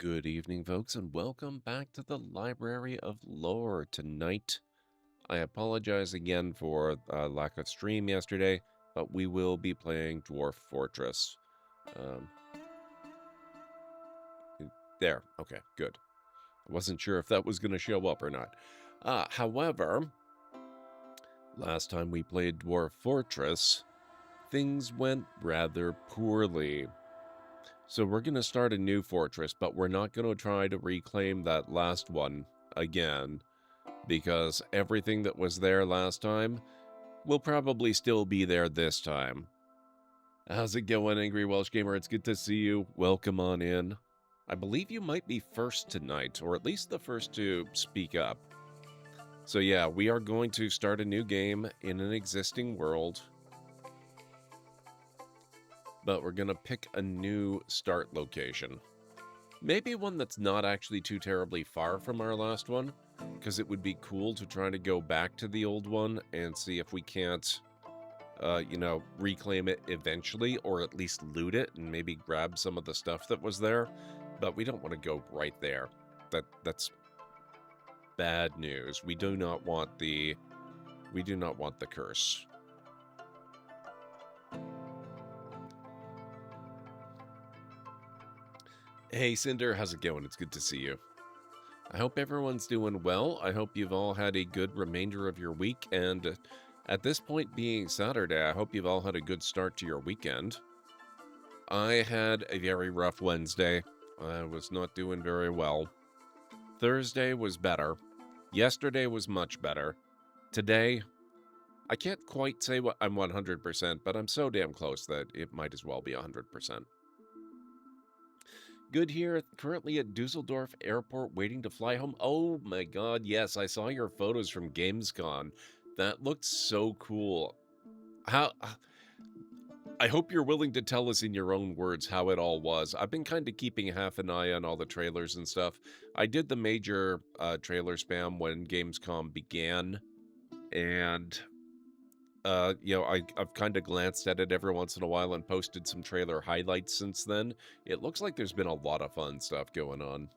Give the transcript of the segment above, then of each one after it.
Good evening, folks, and welcome back to the Library of Lore. Tonight, I apologize again for lack of stream yesterday, but we will be playing Dwarf Fortress. Um, there, okay, good. I wasn't sure if that was going to show up or not. However, last time we played Dwarf Fortress, things went rather poorly. So we're going to start a new fortress, but we're not going to try to reclaim that last one again, because everything that was there last time will probably still be there this time. How's it going, Angry Welsh Gamer? It's good to see you. Welcome on in. I believe you might be first tonight, or at least the first to speak up. So yeah, we are going to start a new game in an existing world, but we're going to pick a new start location. Maybe one that's not actually too terribly far from our last one, because it would be cool to try to go back to the old one and see if we can't, reclaim it eventually, or at least loot it and maybe grab some of the stuff that was there. But we don't want to go right there. That's bad news. We do not want the curse. Hey Cinder, how's it going? It's good to see you. I hope everyone's doing well. I hope you've all had a good remainder of your week, and at this point being Saturday, I hope you've all had a good start to your weekend. I had a very rough Wednesday. I was not doing very well. Thursday was better. Yesterday was much better. Today, I can't quite say what I'm 100%, but I'm so damn close that it might as well be 100%. Good here, currently at Dusseldorf Airport waiting to fly home. Oh my god, yes, I saw your photos from Gamescom. That looked so cool. I hope you're willing to tell us in your own words how it all was. I've been kind of keeping half an eye on all the trailers and stuff. I did the major trailer spam when Gamescom began, and I've kind of glanced at it every once in a while and posted some trailer highlights since then. It looks like there's been a lot of fun stuff going on.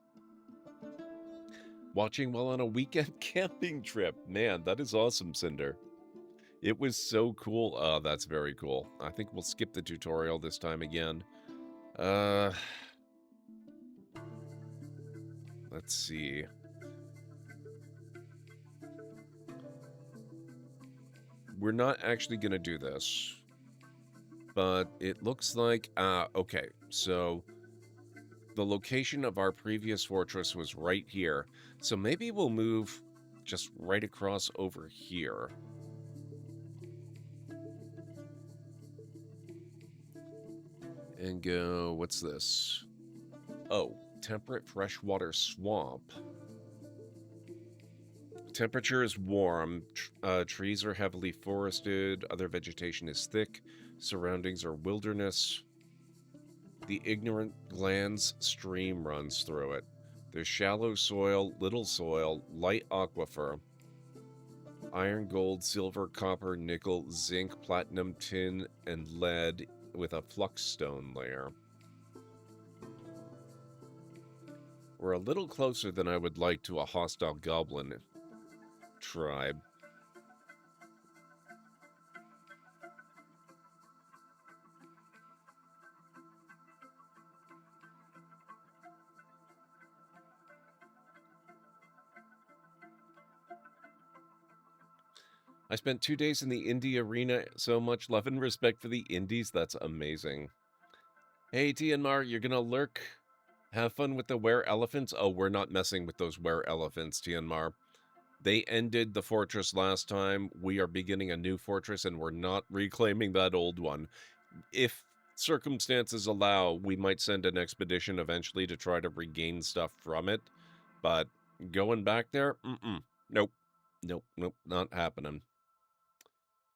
Watching while on a weekend camping trip. Man, that is awesome, Cinder. It was so cool. Oh, that's very cool. I think we'll skip the tutorial this time again. Let's see. We're not actually going to do this, but it looks like, okay, so the location of our previous fortress was right here. So maybe we'll move just right across over here. And go, what's this? Oh, temperate freshwater swamp. Temperature is warm, trees are heavily forested, other vegetation is thick, surroundings are wilderness. The ignorant gland's stream runs through it. There's shallow soil, little soil, light aquifer, iron, gold, silver, copper, nickel, zinc, platinum, tin, and lead with a flux stone layer. We're a little closer than I would like to a hostile goblin tribe. I spent 2 days in the indie arena. So much love and respect for the indies. That's amazing. Hey, Tianmar, you're gonna lurk. Have fun with the were elephants. Oh, we're not messing with those were elephants, Tianmar. They ended the fortress last time. We are beginning a new fortress, and we're not reclaiming that old one. If circumstances allow, we might send an expedition eventually to try to regain stuff from it. But going back there, nope. Nope, not happening.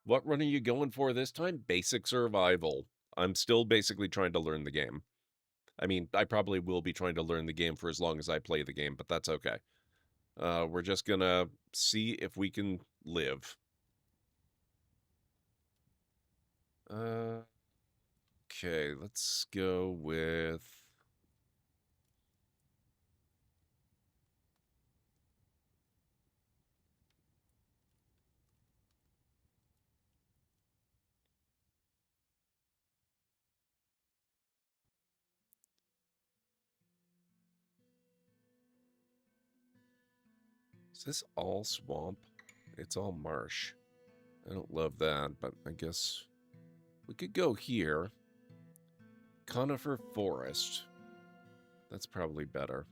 What run are you going for this time? Basic survival. I'm still basically trying to learn the game. I mean, I probably will be trying to learn the game for as long as I play the game, but that's okay. We're just gonna see if we can live. Okay, let's go with... Is this all swamp? It's all marsh. I don't love that, but I guess we could go here. Conifer forest. That's probably better.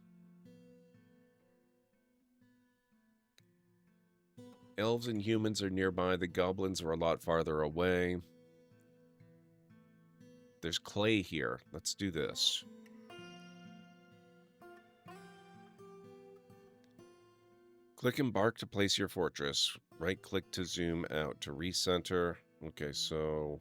Elves and humans are nearby. The goblins are a lot farther away. There's clay here. Let's do this. Click embark to place your fortress. Right click to zoom out to recenter. Okay, so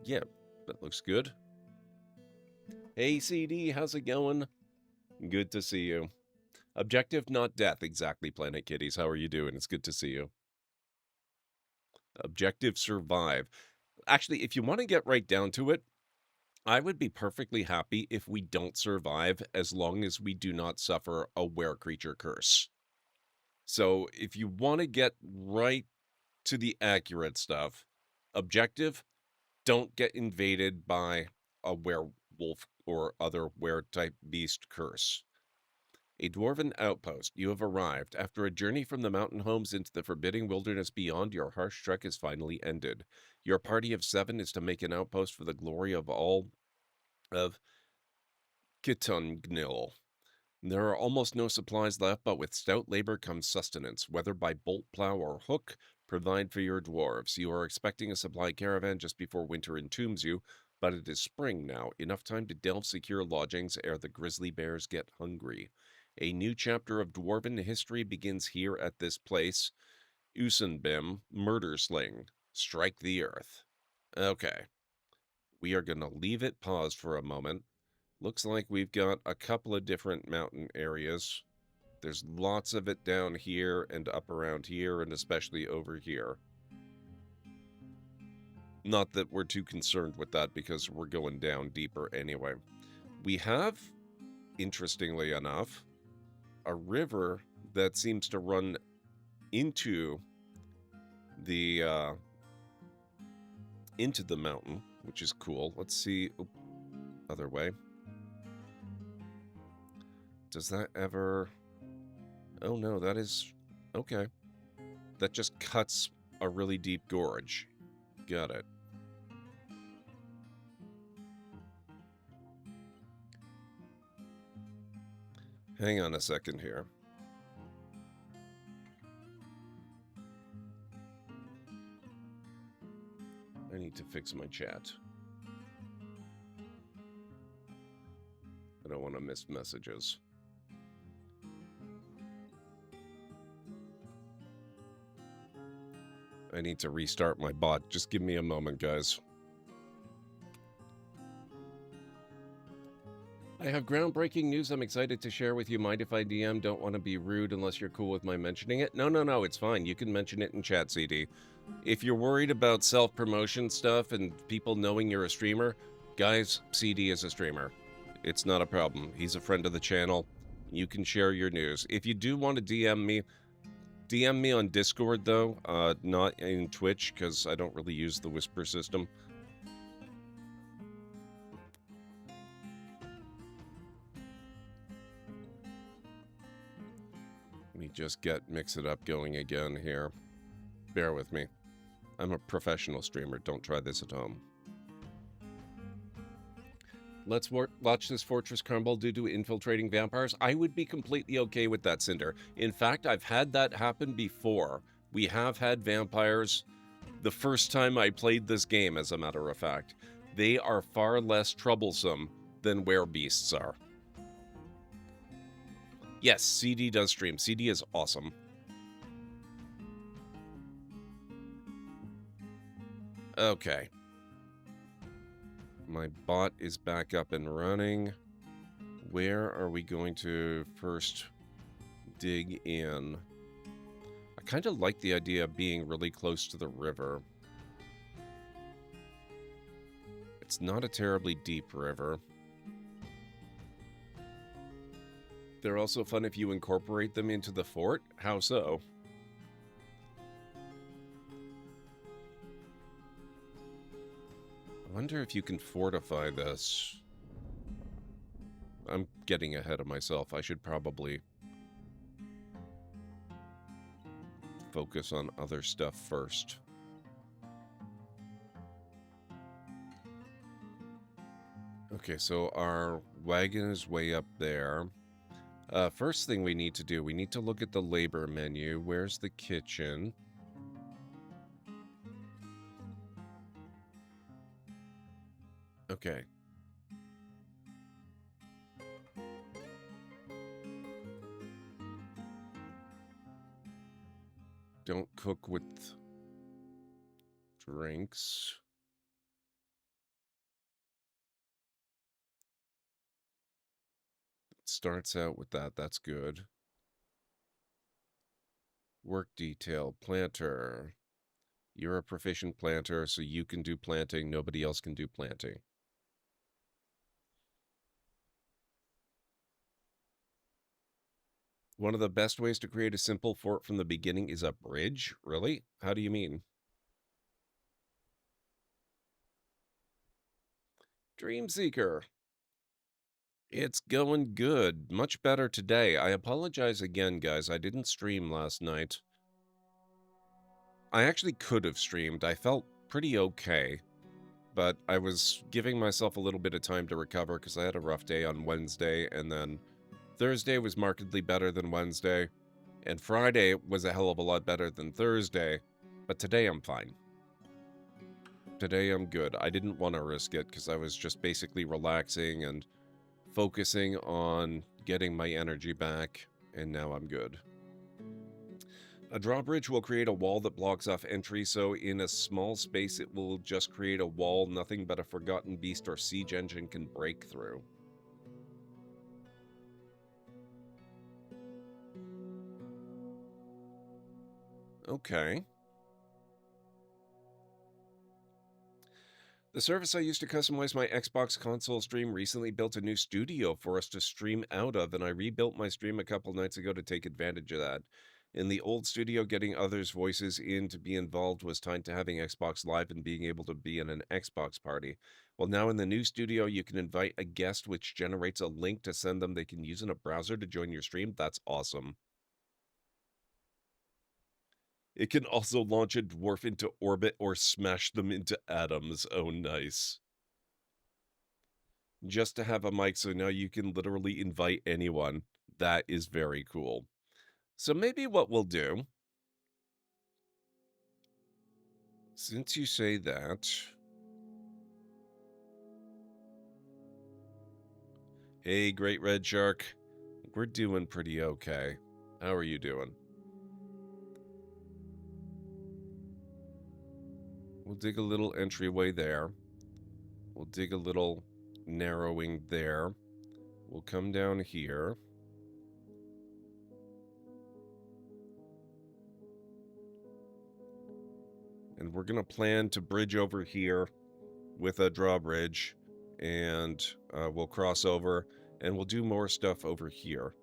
yeah, that looks good. Hey, CD, how's it going? Good to see you. Objective, not death. Exactly, Planet Kitties. How are you doing? It's good to see you. Objective, survive. Actually, if you want to get right down to it, I would be perfectly happy if we don't survive as long as we do not suffer a were-creature curse. So if you want to get right to the accurate stuff, objective, don't get invaded by a werewolf or other were-type beast curse. A dwarven outpost. You have arrived. After a journey from the mountain homes into the forbidding wilderness beyond, your harsh trek is finally ended. Your party of 7 is to make an outpost for the glory of all of Kitungnil. There are almost no supplies left, but with stout labor comes sustenance, whether by bolt, plow, or hook. Provide for your dwarves. You are expecting a supply caravan just before winter entombs you, but it is spring now, enough time to delve secure lodgings ere the grizzly bears get hungry. A new chapter of dwarven history begins here at this place. Usenbim, murder sling, strike the earth. Okay, we are going to leave it paused for a moment. Looks like we've got a couple of different mountain areas. There's lots of it down here and up around here, and especially over here. Not that we're too concerned with that because we're going down deeper anyway. We have, interestingly enough, a river that seems to run into the mountain, which is cool. Let's see. Oop, other way. Does that ever... Oh no, that is... Okay. That just cuts a really deep gorge. Got it. Hang on a second here. I need to fix my chat. I don't want to miss messages. I need to restart my bot. Just give me a moment, guys. I have groundbreaking news I'm excited to share with you. Mind if I DM? Don't want to be rude unless you're cool with my mentioning it. No, it's fine. You can mention it in chat, CD. If you're worried about self-promotion stuff and people knowing you're a streamer, guys, CD is a streamer. It's not a problem. He's a friend of the channel. You can share your news. If you do want to DM me on Discord, though, not in Twitch, because I don't really use the whisper system. Let me just mix it up going again here. Bear with me. I'm a professional streamer. Don't try this at home. Let's watch this fortress crumble due to infiltrating vampires. I would be completely okay with that, Cinder. In fact, I've had that happen before. We have had vampires the first time I played this game, as a matter of fact. They are far less troublesome than werebeasts are. Yes, CD does stream. CD is awesome. Okay. My bot is back up and running. Where are we going to first dig in? I kind of like the idea of being really close to the river. It's not a terribly deep river. They're also fun if you incorporate them into the fort. How so? I wonder if you can fortify this. I'm getting ahead of myself. I should probably focus on other stuff first. Okay, so our wagon is way up there. First thing we need to do, we need to look at the labor menu. Where's the kitchen? Okay. Don't cook with drinks. It starts out with that. That's good. Work detail, planter. You're a proficient planter, so you can do planting. Nobody else can do planting. One of the best ways to create a simple fort from the beginning is a bridge? Really? How do you mean? Dreamseeker. It's going good. Much better today. I apologize again, guys. I didn't stream last night. I actually could have streamed. I felt pretty okay. But I was giving myself a little bit of time to recover because I had a rough day on Wednesday, and then Thursday was markedly better than Wednesday, and Friday was a hell of a lot better than Thursday, but today I'm fine. Today I'm good. I didn't want to risk it because I was just basically relaxing and focusing on getting my energy back, and now I'm good. A drawbridge will create a wall that blocks off entry, so in a small space it will just create a wall nothing but a forgotten beast or siege engine can break through. Okay. The service I used to customize my Xbox console stream recently built a new studio for us to stream out of, and I rebuilt my stream a couple nights ago to take advantage of that. In the old studio, getting others' voices in to be involved was tied to having Xbox Live and being able to be in an Xbox party. Well, now in the new studio, you can invite a guest, which generates a link to send them they can use in a browser to join your stream. That's awesome. It can also launch a dwarf into orbit or smash them into atoms. Oh, nice. Just to have a mic, so now you can literally invite anyone. That is very cool. So maybe what we'll do, since you say that, hey, Great Red Shark, we're doing pretty okay. How are you doing? We'll dig a little entryway there. We'll dig a little narrowing there. We'll come down here. And we're going to plan to bridge over here with a drawbridge. And we'll cross over. And we'll do more stuff over here.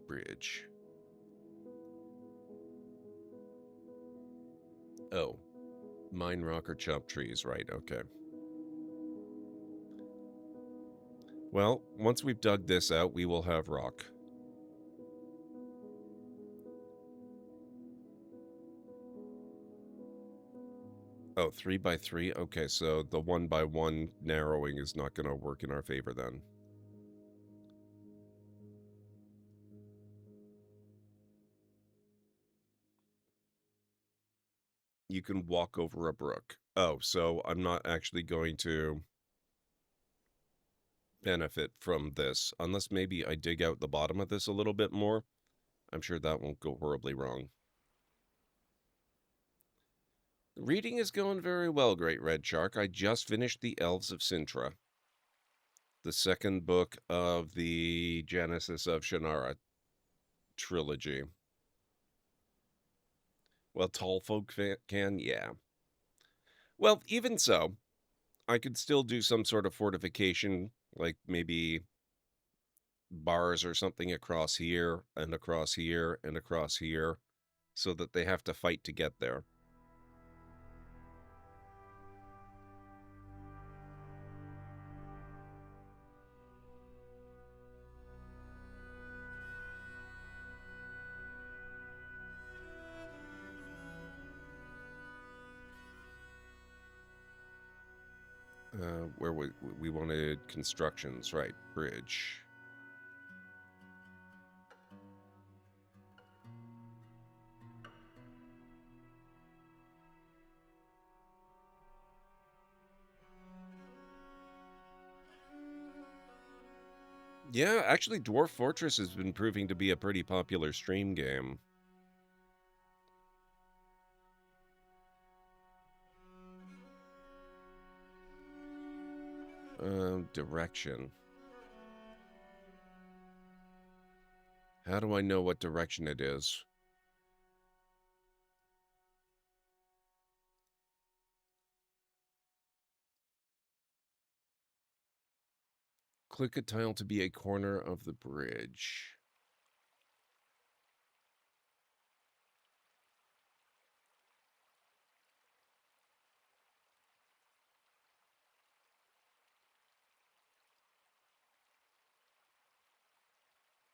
Bridge. Oh. Mine rock or chop trees, right, okay. Well, once we've dug this out, we will have rock. Oh, 3 by 3? Okay, so the 1 by 1 narrowing is not going to work in our favor then. You can walk over a brook. Oh, so I'm not actually going to benefit from this, unless maybe I dig out the bottom of this a little bit more. I'm sure that won't go horribly wrong. Reading is going very well, Great Red Shark. I just finished The Elves of Sintra, the second book of the Genesis of Shannara trilogy. Well, tall folk can, yeah. Well, even so, I could still do some sort of fortification, like maybe bars or something across here and across here and across here, so that they have to fight to get there. Where we wanted constructions, right? Bridge. Yeah, actually, Dwarf Fortress has been proving to be a pretty popular stream game. Direction. How do I know what direction it is? Click a tile to be a corner of the bridge.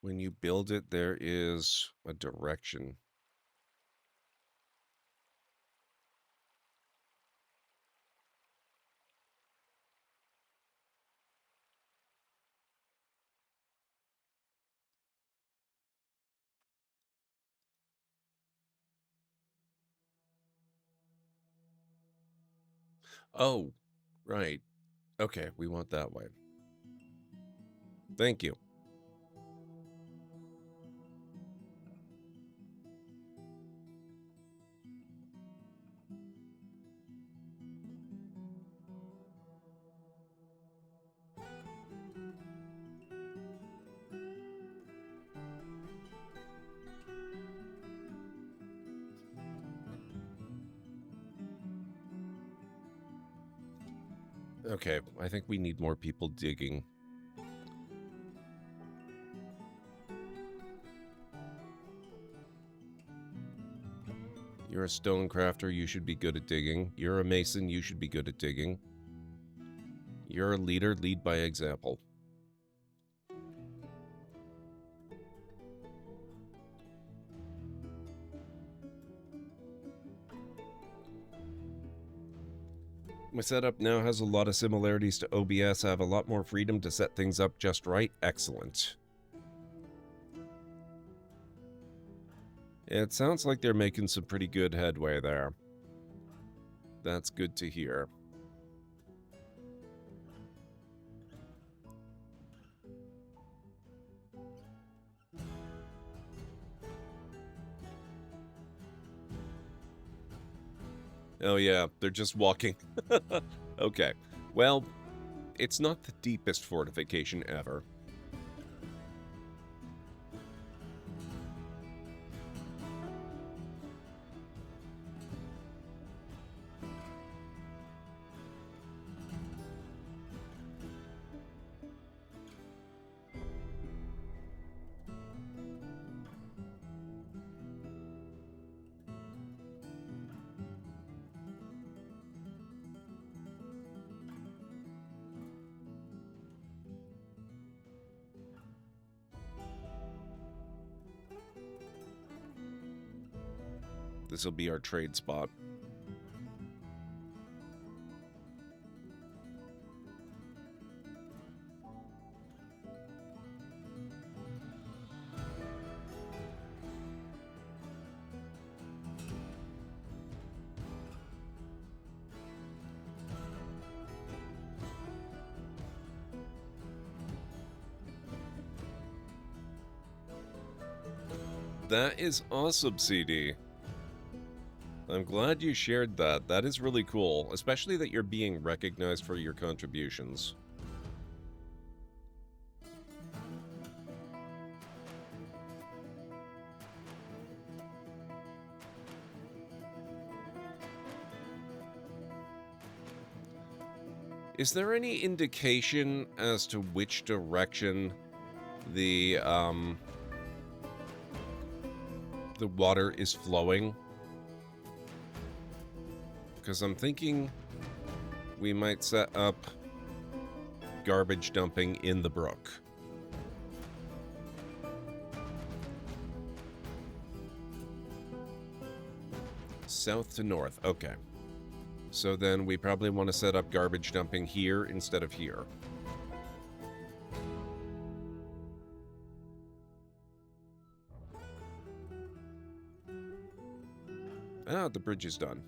When you build it, there is a direction. Oh, right. Okay, we want that way. Thank you. Okay, I think we need more people digging. You're a stone crafter, you should be good at digging. You're a mason, you should be good at digging. You're a leader, lead by example. My setup now has a lot of similarities to OBS. I have a lot more freedom to set things up just right. Excellent. It sounds like they're making some pretty good headway there. That's good to hear. Oh yeah, they're just walking. Okay, well, it's not the deepest fortification ever. This will be our trade spot. That is awesome, CD. I'm glad you shared that. That is really cool, especially that you're being recognized for your contributions. Is there any indication as to which direction the water is flowing? Because I'm thinking we might set up garbage dumping in the brook. South to north, okay. So then we probably want to set up garbage dumping here instead of here. Ah, the bridge is done.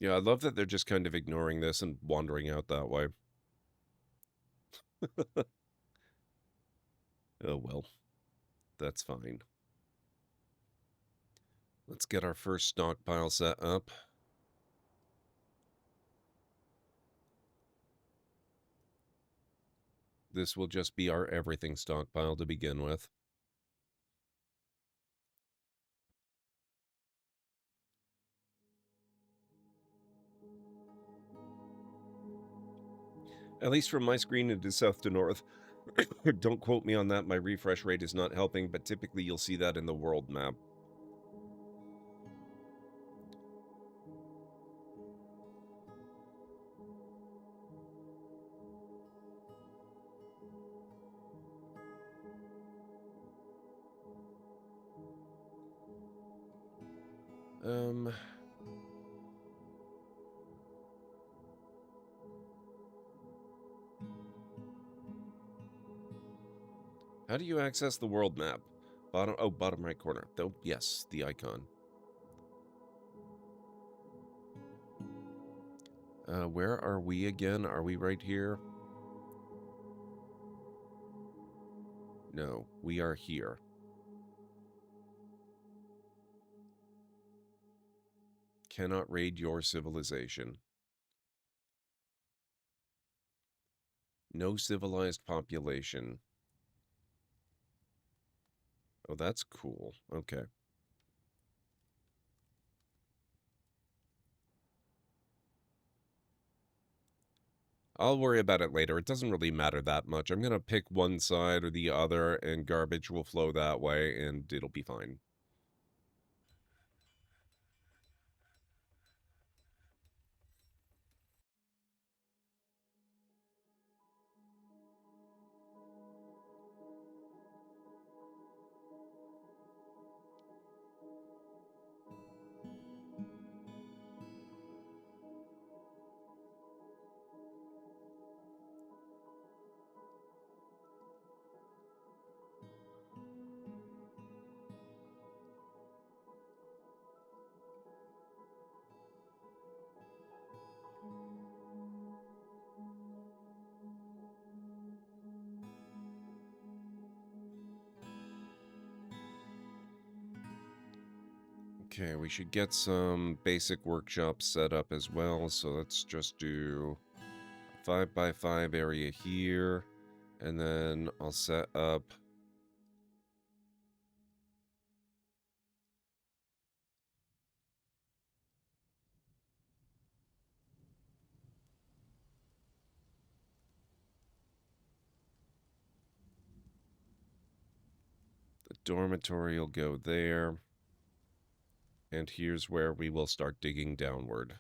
Yeah, I love that they're just kind of ignoring this and wandering out that way. Oh, well. That's fine. Let's get our first stockpile set up. This will just be our everything stockpile to begin with. At least from my screen, it is south to north. Don't quote me on that, my refresh rate is not helping, but typically you'll see that in the world map. How do you access the world map? Bottom right corner. Though, yes, the icon. Where are we again? Are we right here? No, we are here. Cannot raid your civilization. No civilized population. Oh, that's cool. Okay. I'll worry about it later. It doesn't really matter that much. I'm going to pick one side or the other, and garbage will flow that way, and it'll be fine. Okay, we should get some basic workshops set up as well. So let's just do a 5x5 area here. And then I'll set up the dormitory will go there. And here's where we will start digging downward.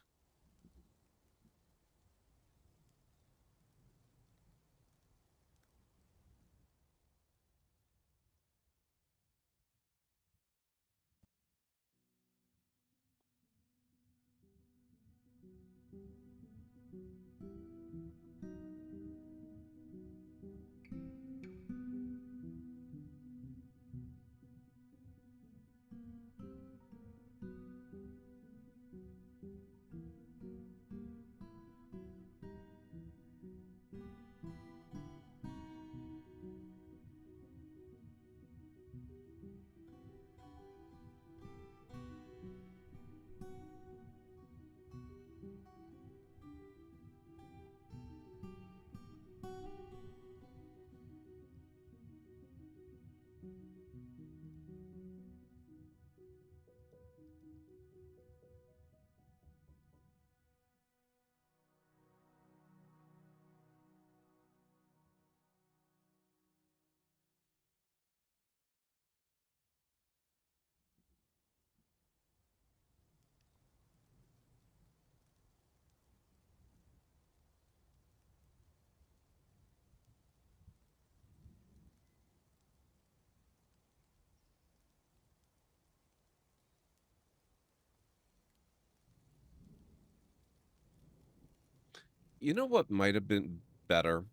You know what might have been better?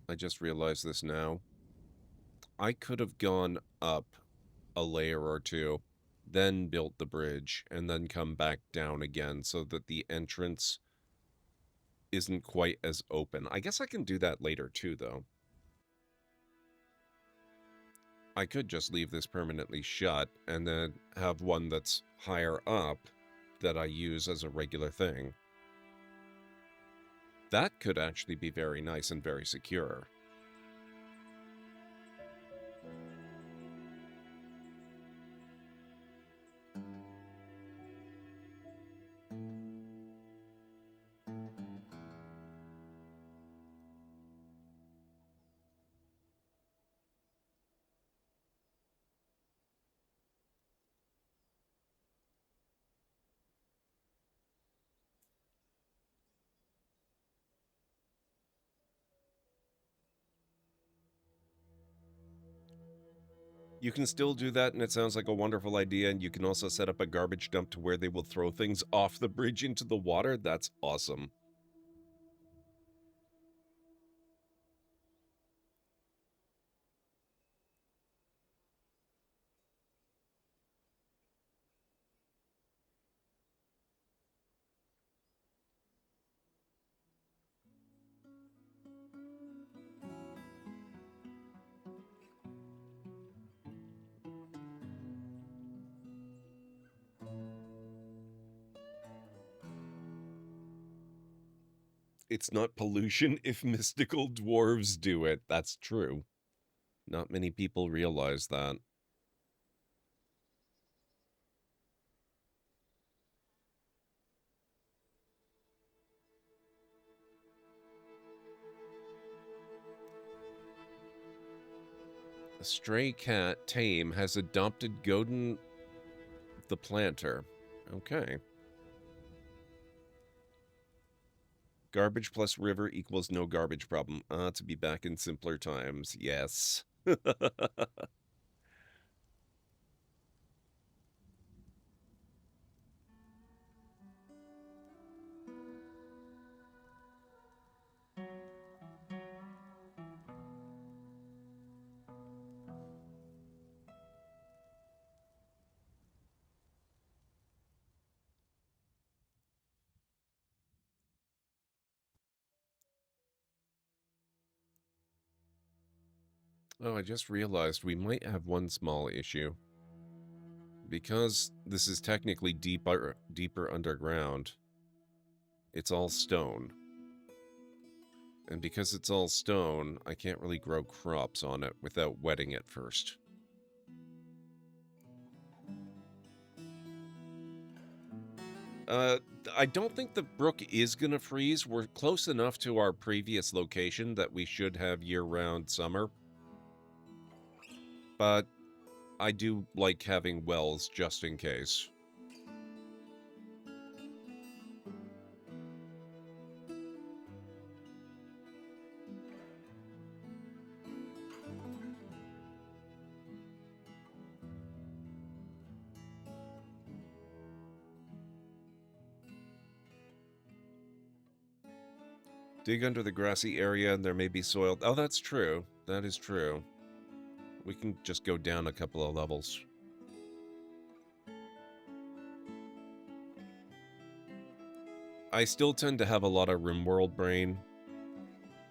I just realized this now. I could have gone up a layer or two, then built the bridge, and then come back down again so that the entrance isn't quite as open. I guess I can do that later too, though. I could just leave this permanently shut and then have one that's higher up that I use as a regular thing. That could actually be very nice and very secure. You can still do that, and it sounds like a wonderful idea, and you can also set up a garbage dump to where they will throw things off the bridge into the water. That's awesome. It's not pollution if mystical dwarves do it. That's true. Not many people realize that. A stray cat, Tame, has adopted Godin the planter. Okay. Garbage plus river equals no garbage problem. To be back in simpler times. Yes. Oh, I just realized we might have one small issue. Because this is technically deeper underground, it's all stone. And because it's all stone, I can't really grow crops on it without wetting it first. I don't think the brook is gonna freeze. We're close enough to our previous location that we should have year-round summer. But I do like having wells just in case. Dig under the grassy area and there may be soil. Oh, that's true. That is true. We can just go down a couple of levels. I still tend to have a lot of RimWorld brain.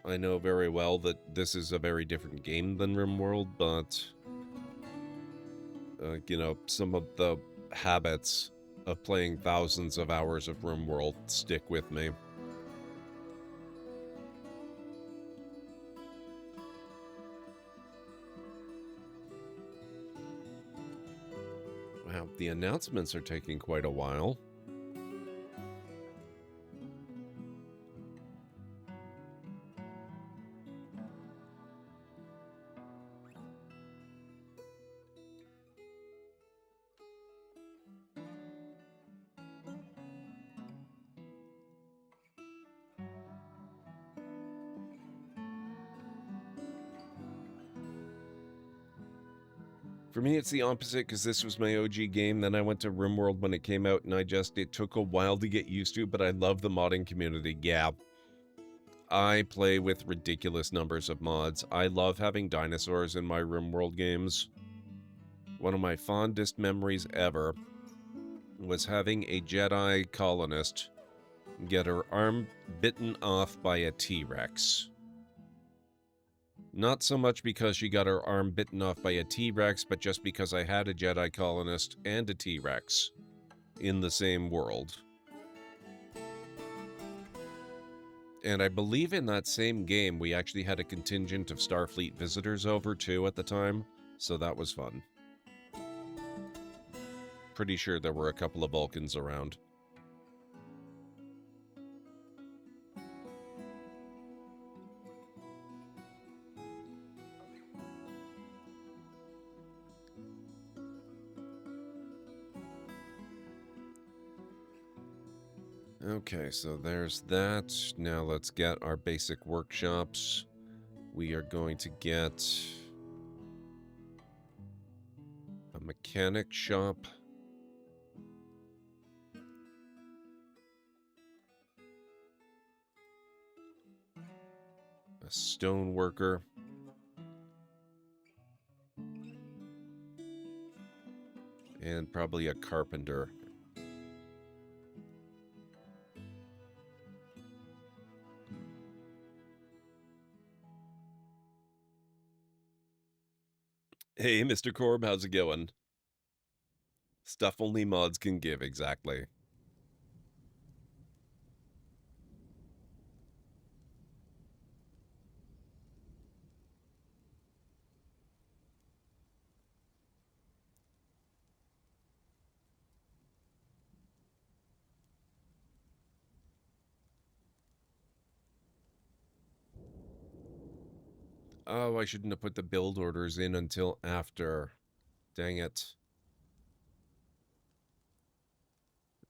I know very well that this is a very different game than RimWorld, but you know, some of the habits of playing thousands of hours of RimWorld stick with me. Wow, the announcements are taking quite a while. For me, it's the opposite because this was my OG game. Then I went to RimWorld when it came out, and it took a while to get used to, but I love the modding community. Yeah. I play with ridiculous numbers of mods. I love having dinosaurs in my RimWorld games. One of my fondest memories ever was having a Jedi colonist get her arm bitten off by a T-Rex. Not so much because she got her arm bitten off by a T-Rex, but just because I had a Jedi colonist and a T-Rex in the same world. And I believe in that same game, we actually had a contingent of Starfleet visitors over, too, at the time, so that was fun. Pretty sure there were a couple of Vulcans around. Okay, so there's that. Now let's get our basic workshops. We are going to get a mechanic shop. A stone worker. And probably a carpenter. Hey, Mr. Corb, how's it going? Stuff only mods can give, exactly. Oh, I shouldn't have put the build orders in until after. Dang it.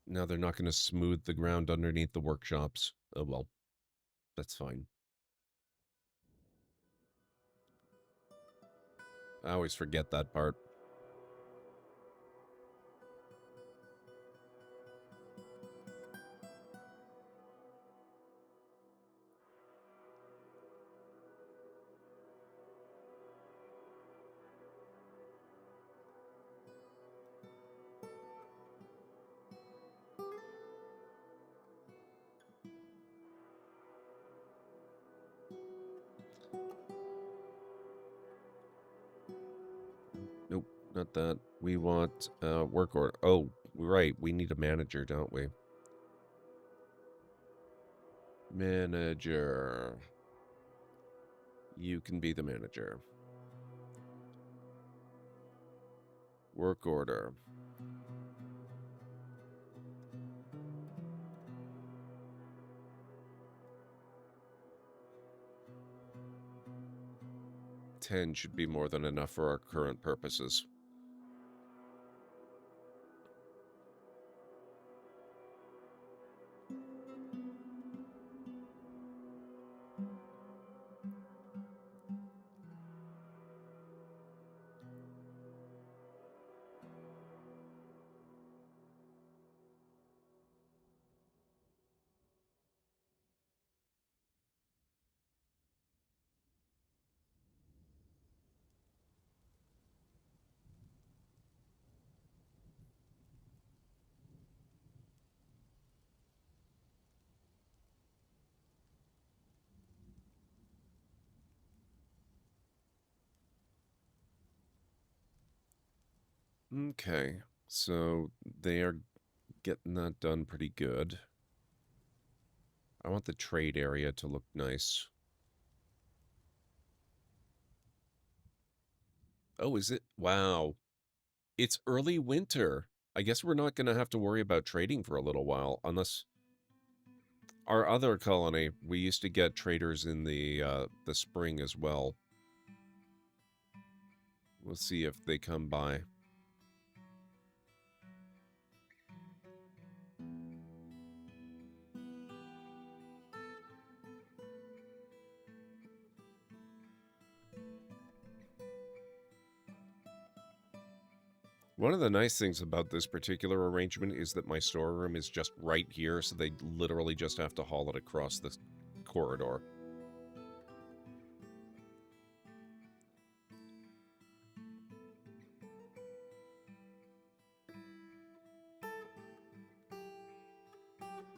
Now they're not going to smooth the ground underneath the workshops. Oh well. That's fine. I always forget that part. Nope, not that. We want work order. Oh, right. We need a manager, don't we? Manager. You can be the manager. Work order. $10 should be more than enough for our current purposes. Okay, so they are getting that done pretty good. I want the trade area to look nice. Oh, is it? Wow. It's early winter. I guess we're not going to have to worry about trading for a little while, unless our other colony, we used to get traders in the spring as well. We'll see if they come by. One of the nice things about this particular arrangement is that my storeroom is just right here, so they literally just have to haul it across the corridor.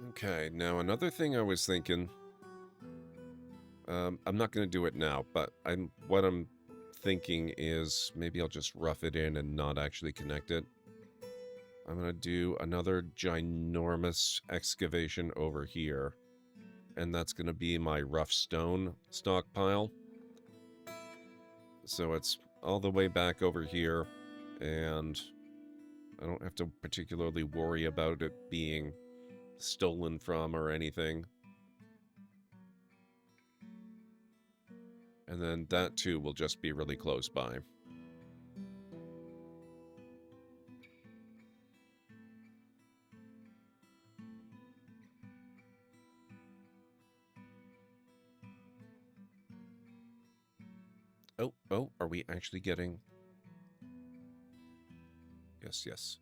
Okay, now another thing I was thinking, I'm not going to do it now, but what I'm thinking is maybe I'll just rough it in and not actually connect it. I'm going to do another ginormous excavation over here, and that's going to be my rough stone stockpile. So it's all the way back over here, and I don't have to particularly worry about it being stolen from or anything. And then that too will just be really close by. Oh, are we actually getting... Yes.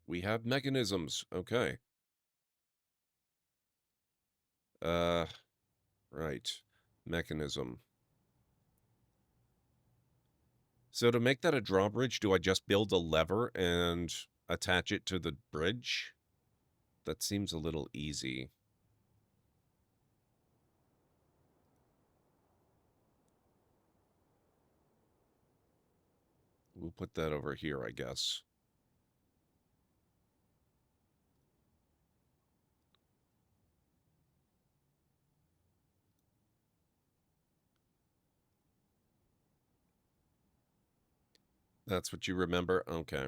We have mechanisms. Okay. Right. Mechanism. So to make that a drawbridge, do I just build a lever and attach it to the bridge? That seems a little easy. We'll put that over here, I guess. That's what you remember? Okay.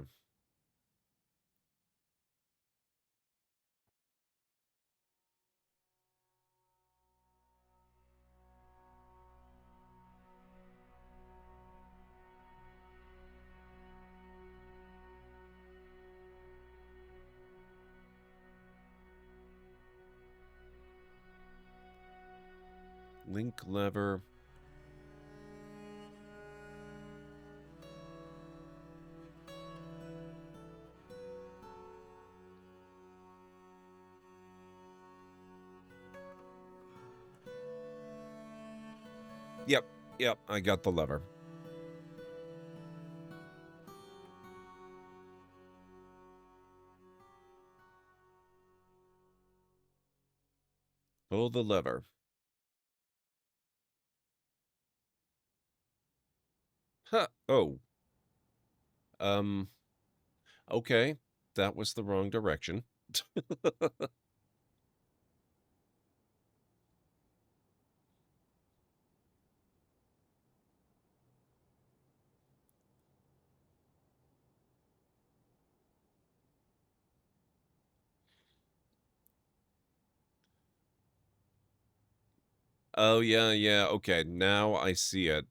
Link lever. Yep, I got the lever. Pull the lever. Huh. Oh. Okay. That was the wrong direction. Oh, yeah. Okay, now I see it.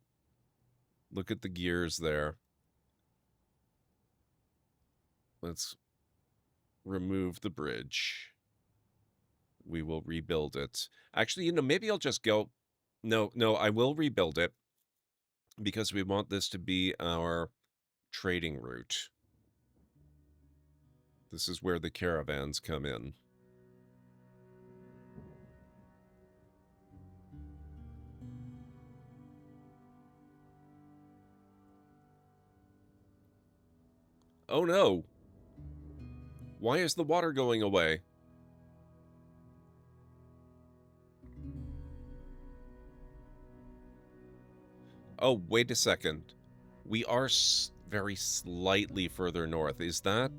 Look at the gears there. Let's remove the bridge. We will rebuild it. Actually, maybe I'll just go... No, I will rebuild it because we want this to be our trading route. This is where the caravans come in. Oh no! Why is the water going away? Oh, wait a second. We are very slightly further north. Is that...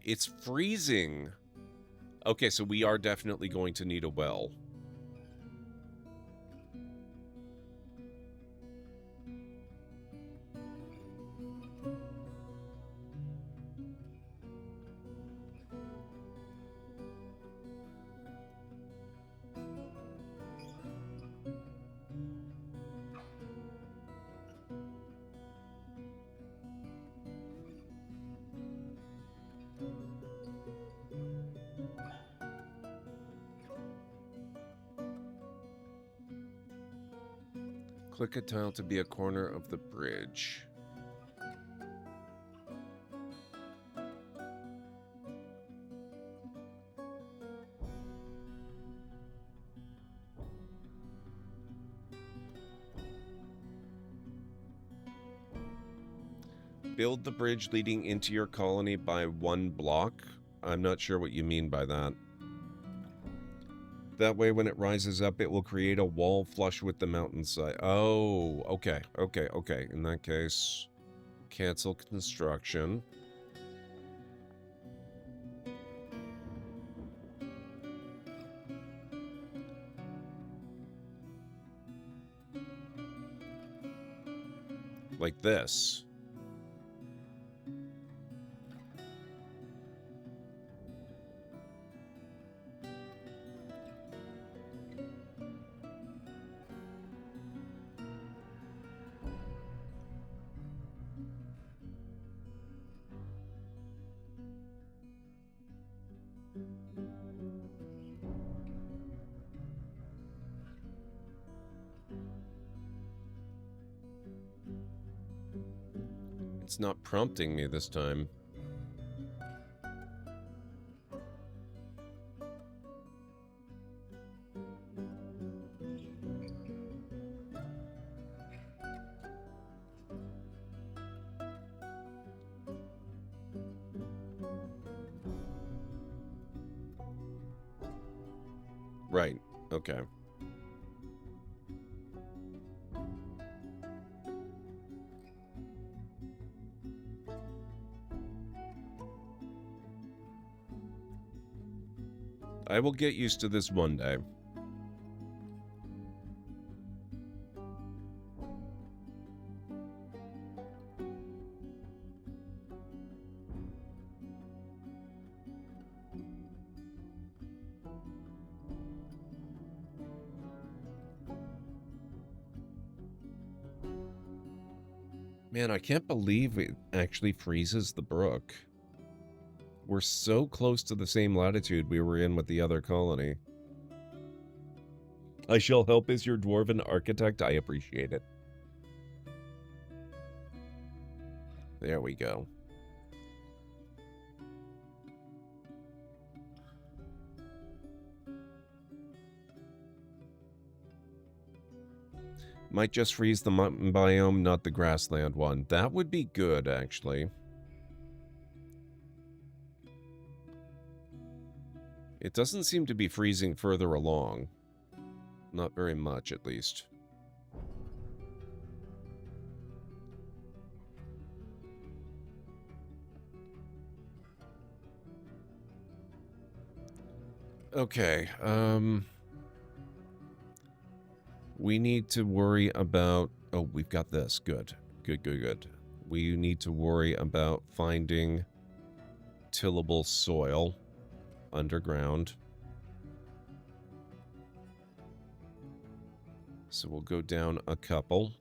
It's freezing. Okay, so we are definitely going to need a well. Click a tile to be a corner of the bridge. Build the bridge leading into your colony by 1 block. I'm not sure what you mean by that. That way, when it rises up, it will create a wall flush with the mountainside. Oh, okay, okay, okay. In that case, cancel construction. Like this. It's not prompting me this time. Right, okay. I will get used to this one day. Man, I can't believe it actually freezes the brook. We're so close to the same latitude we were in with the other colony. I shall help as your dwarven architect. I appreciate it. There we go. Might just freeze the mountain biome, not the grassland one. That would be good, actually. It doesn't seem to be freezing further along. Not very much, at least. Okay, we need to worry about... Oh, we've got this. Good. Good, good, good. We need to worry about finding tillable soil underground. So we'll go down a couple.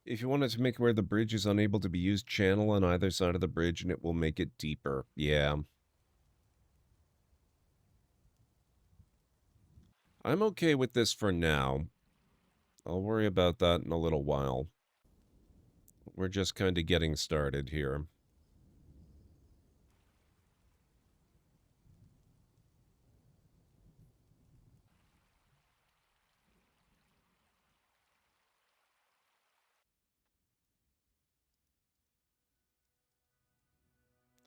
If you want it to make where the bridge is unable to be used, channel on either side of the bridge and it will make it deeper. Yeah. I'm okay with this for now. I'll worry about that in a little while. We're just kind of getting started here.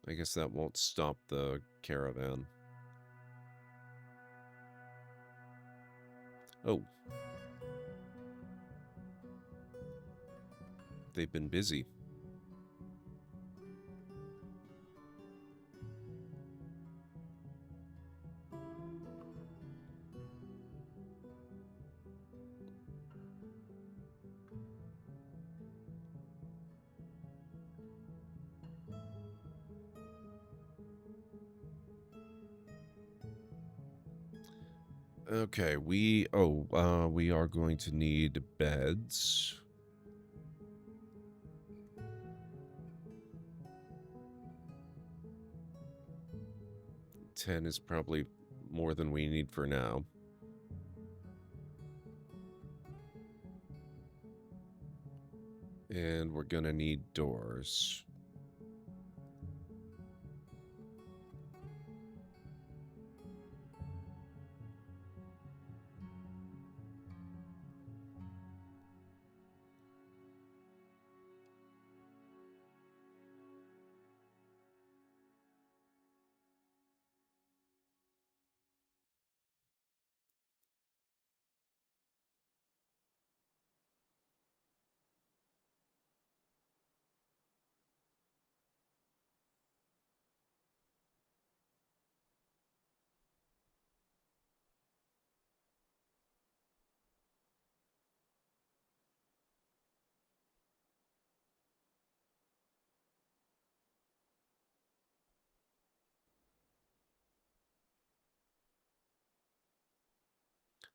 I guess that won't stop the caravan. Oh. They've been busy. Okay, we are going to need beds. 10 is probably more than we need for now. And we're gonna need doors.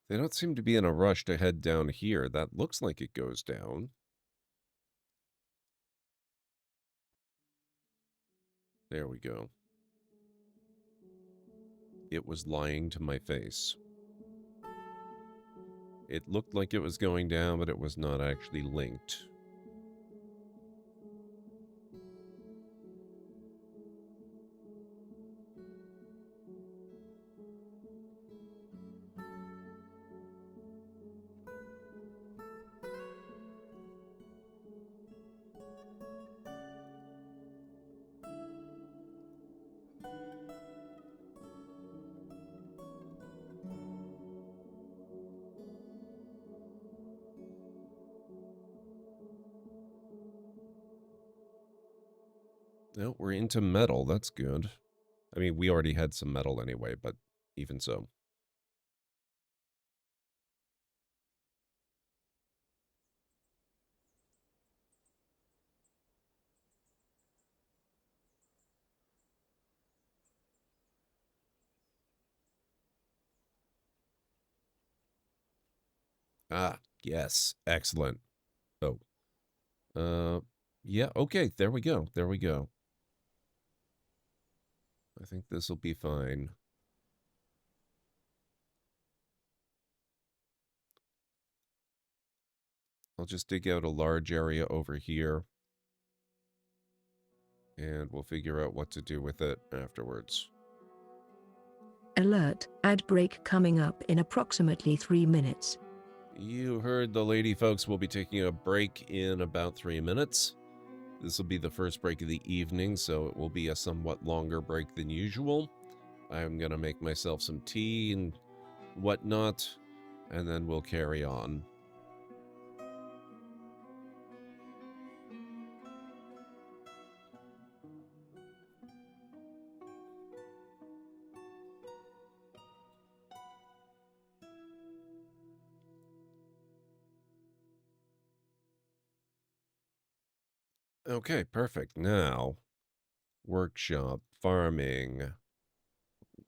They don't seem to be in a rush to head down here. That looks like it goes down. There we go. It was lying to my face. It looked like it was going down, but it was not actually linked. No, we're into metal. That's good. I mean, we already had some metal anyway, but even so. Ah, yes. Excellent. Oh. Yeah, okay. There we go. There we go. I think this will be fine. I'll just dig out a large area over here. And we'll figure out what to do with it afterwards. Alert, ad break coming up in approximately 3 minutes. You heard the lady folks. Will be taking a break in about 3 minutes. This will be the first break of the evening, so it will be a somewhat longer break than usual. I'm going to make myself some tea and whatnot, and then we'll carry on. Okay, perfect. Now, workshop, farming.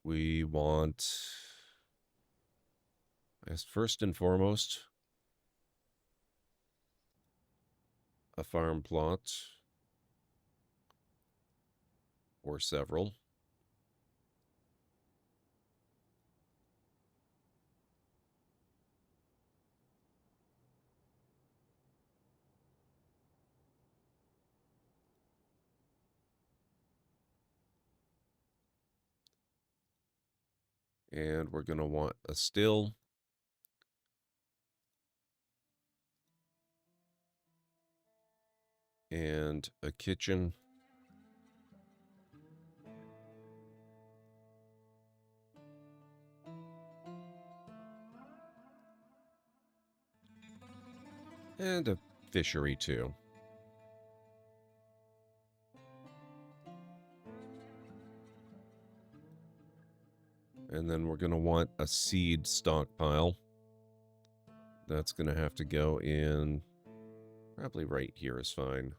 We want, as first and foremost, a farm plot or several. And we're going to want a still. And a kitchen. And a fishery too. And then we're going to want a seed stockpile. That's going to have to go in, probably right here is fine.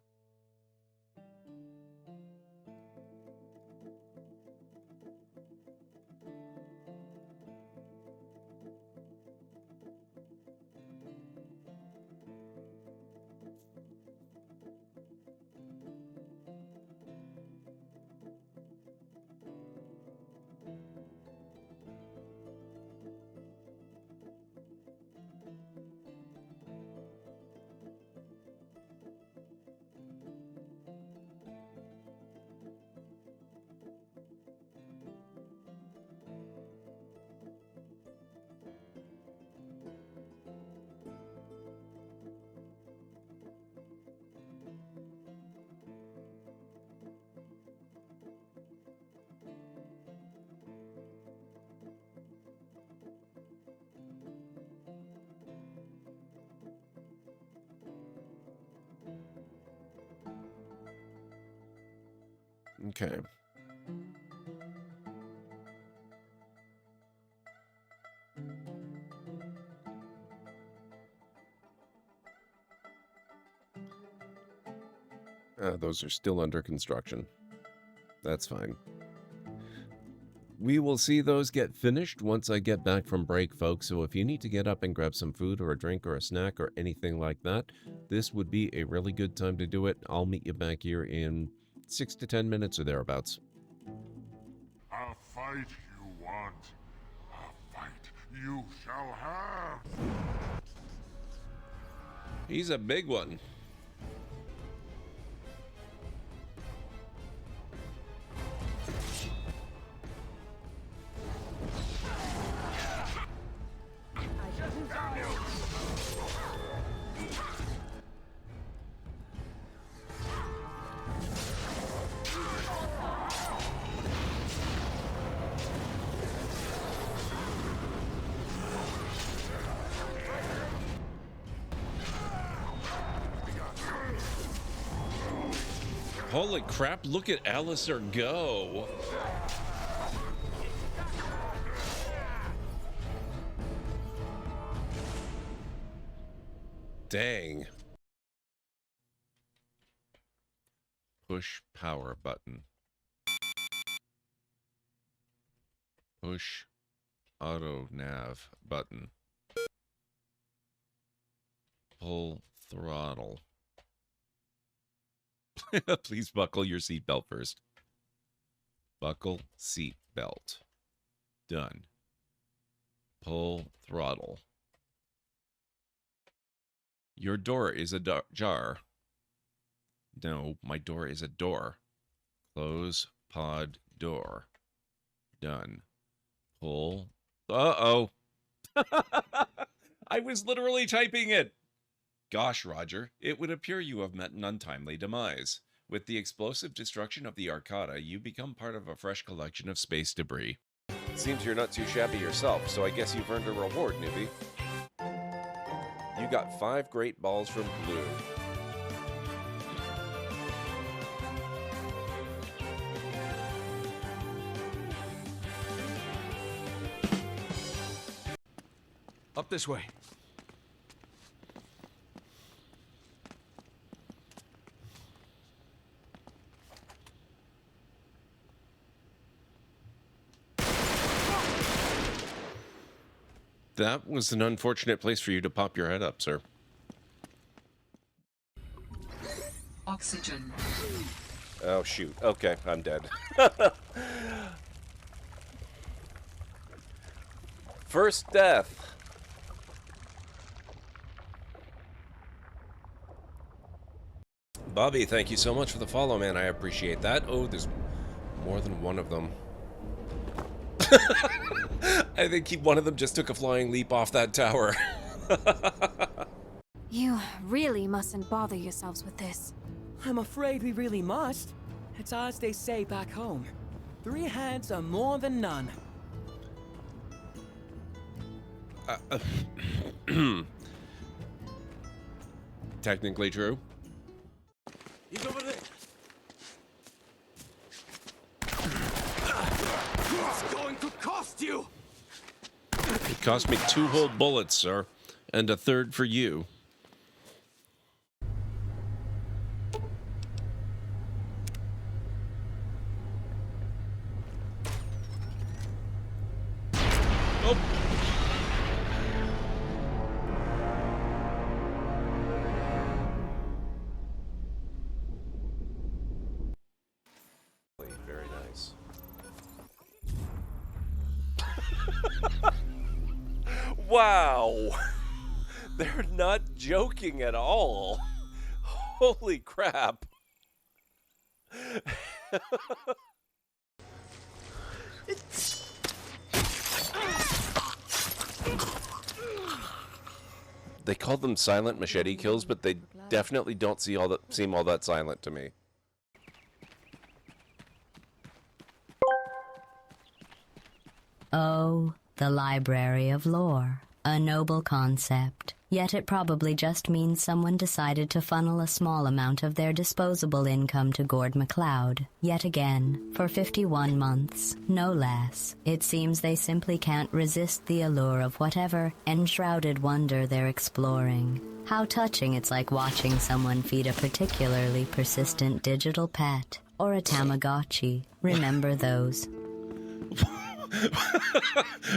Okay. Those are still under construction. That's fine. We will see those get finished once I get back from break, folks. So if you need to get up and grab some food or a drink or a snack or anything like that, this would be a really good time to do it. I'll meet you back here in 6 to 10 minutes or thereabouts. A fight you want, a fight you shall have. He's a big one. Holy crap, look at Alistair go. Dang. Push power button. Push auto nav button. Pull throttle. Please buckle your seatbelt first. Buckle seatbelt. Done. Pull throttle. Your door is a jar. No, my door is a door. Close pod door. Done. Pull. Uh-oh. I was literally typing it. Gosh, Roger, it would appear you have met an untimely demise. With the explosive destruction of the Arcata, you become part of a fresh collection of space debris. Seems you're not too shabby yourself, so I guess you've earned a reward, newbie. You got 5 great balls from Blue. Up this way. That was an unfortunate place for you to pop your head up, sir. Oxygen. Oh, shoot. Okay, I'm dead. First death. Bobby, thank you so much for the follow, man. I appreciate that. Oh, there's more than one of them. I think one of them just took a flying leap off that tower. You really mustn't bother yourselves with this. I'm afraid we really must. It's as they say back home. 3 hands are more than none. Technically true. He's over there. It's going to cost you. It cost me 2 whole bullets, sir, and a third for you. Oh. Very nice. Wow. They're not joking at all. Holy crap. They call them silent machete kills, but they definitely don't seem all that silent to me. Oh, the Library of Lore. A noble concept. Yet it probably just means someone decided to funnel a small amount of their disposable income to GordMcLeod, yet again, for 51 months, no less. It seems they simply can't resist the allure of whatever enshrouded wonder they're exploring. How touching it's like watching someone feed a particularly persistent digital pet, or a Tamagotchi. Remember those?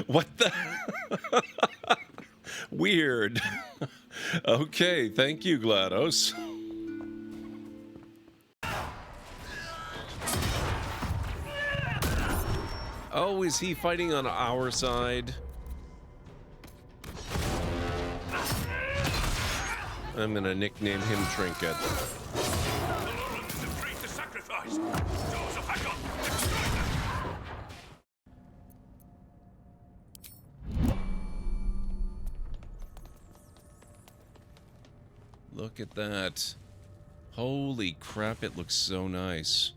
What the? Weird. Okay, thank you, GLaDOS. Oh, is he fighting on our side? I'm gonna nickname him Trinket. Look at that. Holy crap, it looks so nice.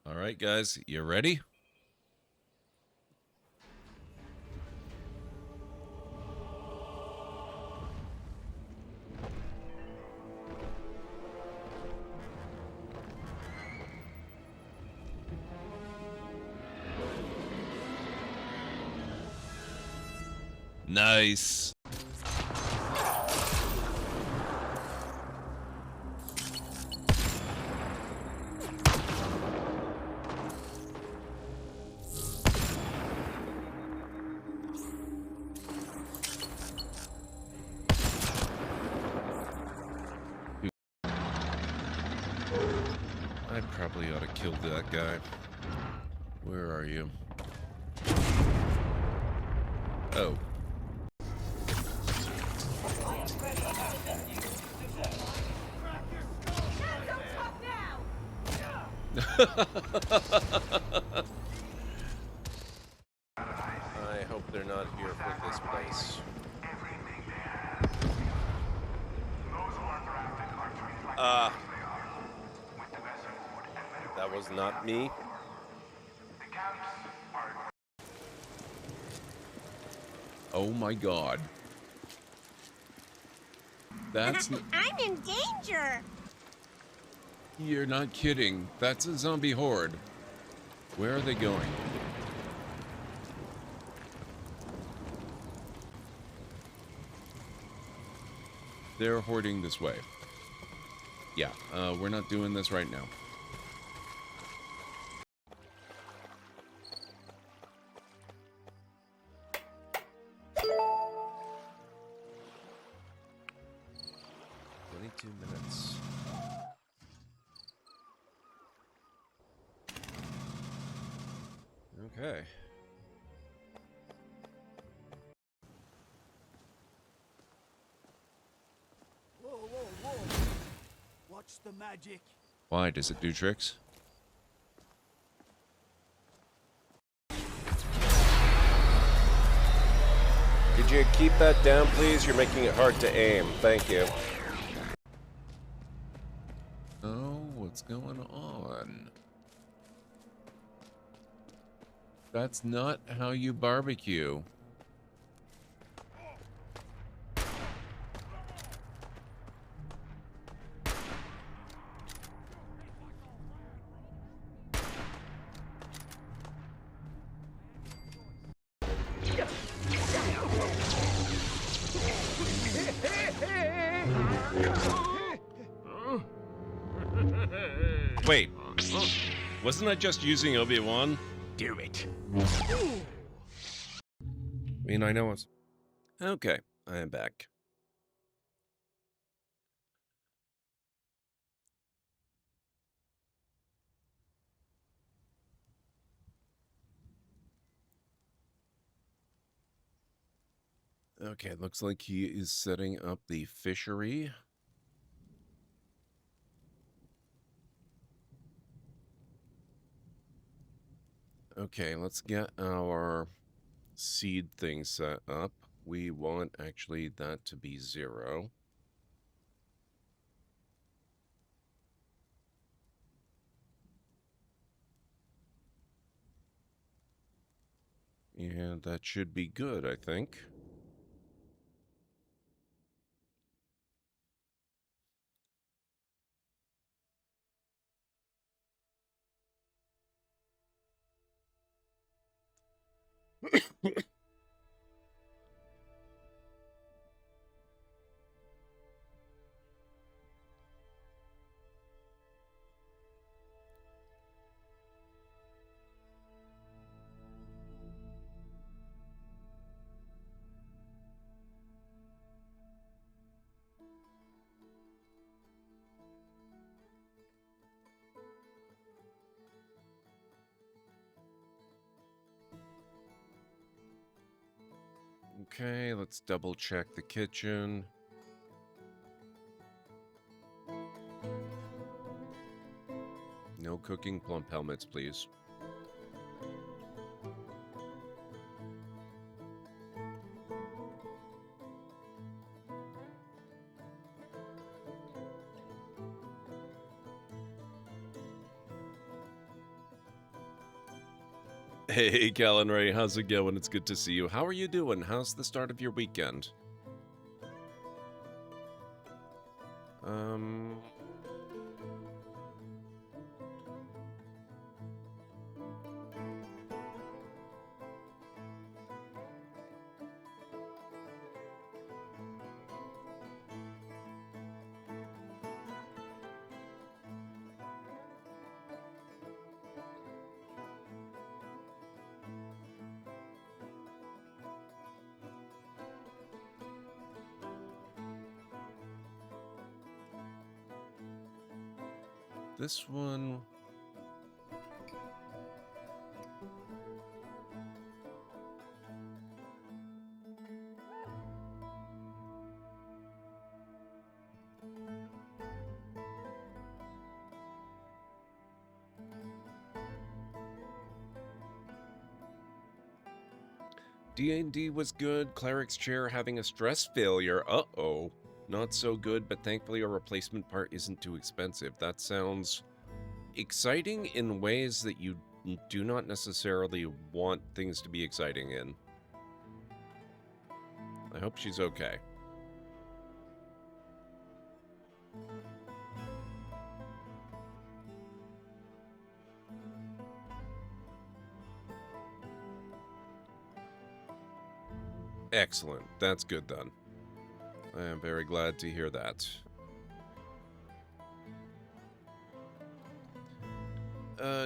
All right, guys, you ready? Nice. I probably ought to kill that guy. Where are you? Oh. I hope they're not here for this place. That was not me. Oh my god. That's... I'm in danger! You're not kidding. That's a zombie horde. Where are they going? They're hoarding this way. Yeah, we're not doing this right now. Minutes. Okay. Whoa, whoa, whoa. Watch the magic. Why? Does it do tricks? Could you keep that down, please? You're making it hard to aim. Thank you. Oh, what's going on? That's not how you barbecue. Wait, wasn't I just using Obi-Wan? Do it. I mean, I know it's... Okay, I am back. Okay, looks like he is setting up the fishery. Okay, let's get our seed thing set up. We want actually that to be 0. And that should be good, I think. Okay, let's double check the kitchen. No cooking plump helmets, please. Hey, Callan Ray, how's it going? It's good to see you. How are you doing? How's the start of your weekend? This one... D&D was good. Cleric's chair having a stress failure. Uh-oh. Not so good, but thankfully a replacement part isn't too expensive. That sounds exciting in ways that you do not necessarily want things to be exciting in. I hope she's okay. Excellent. That's good then. I am very glad to hear that.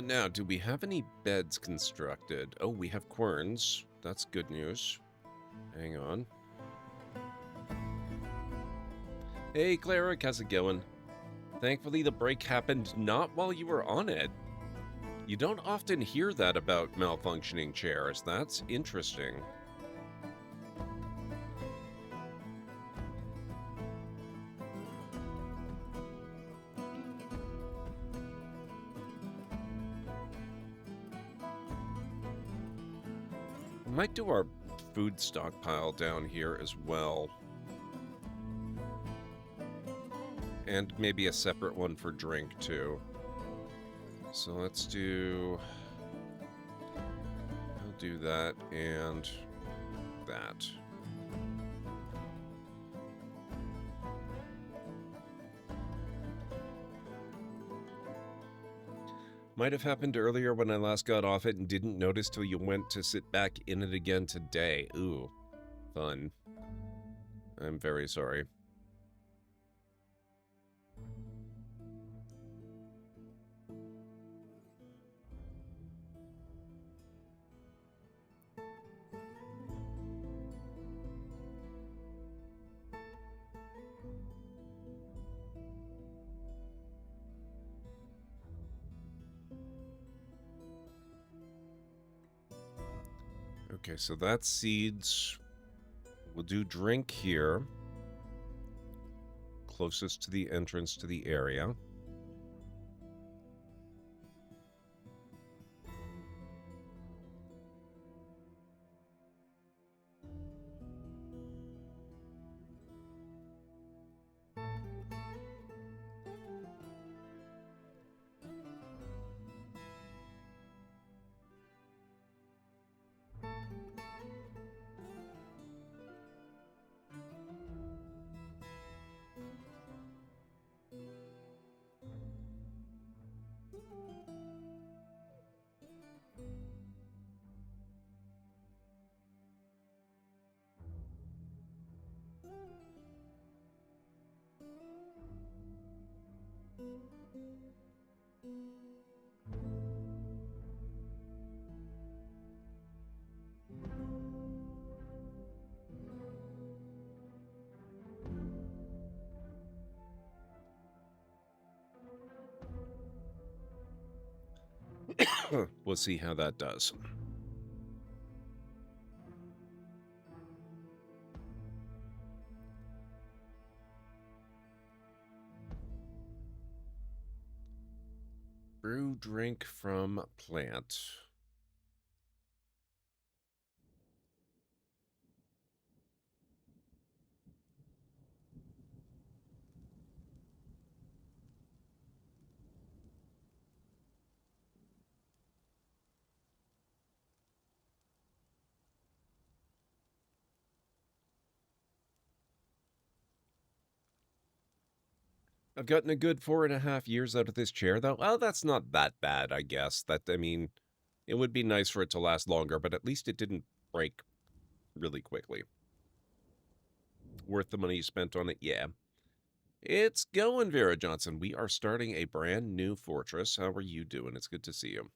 Now, do we have any beds constructed? Oh, we have querns. That's good news. Hang on. Hey, Cleric, how's it going? Thankfully, the break happened not while you were on it. You don't often hear that about malfunctioning chairs. That's interesting. We might do our food stockpile down here as well. And maybe a separate one for drink, too. So let's do... I'll do that and that. Might have happened earlier when I last got off it and didn't notice till you went to sit back in it again today. Ooh, fun. I'm very sorry. Okay, so that's seeds. We'll do drink here. Closest to the entrance to the area. We'll see how that does. Brew drink from plant. I've gotten a good 4.5 years out of this chair, though. Well, that's not that bad, I guess. I mean, it would be nice for it to last longer, but at least it didn't break really quickly. Worth the money you spent on it? Yeah. It's going, Vera Johnson. We are starting a brand new fortress. How are you doing? It's good to see you.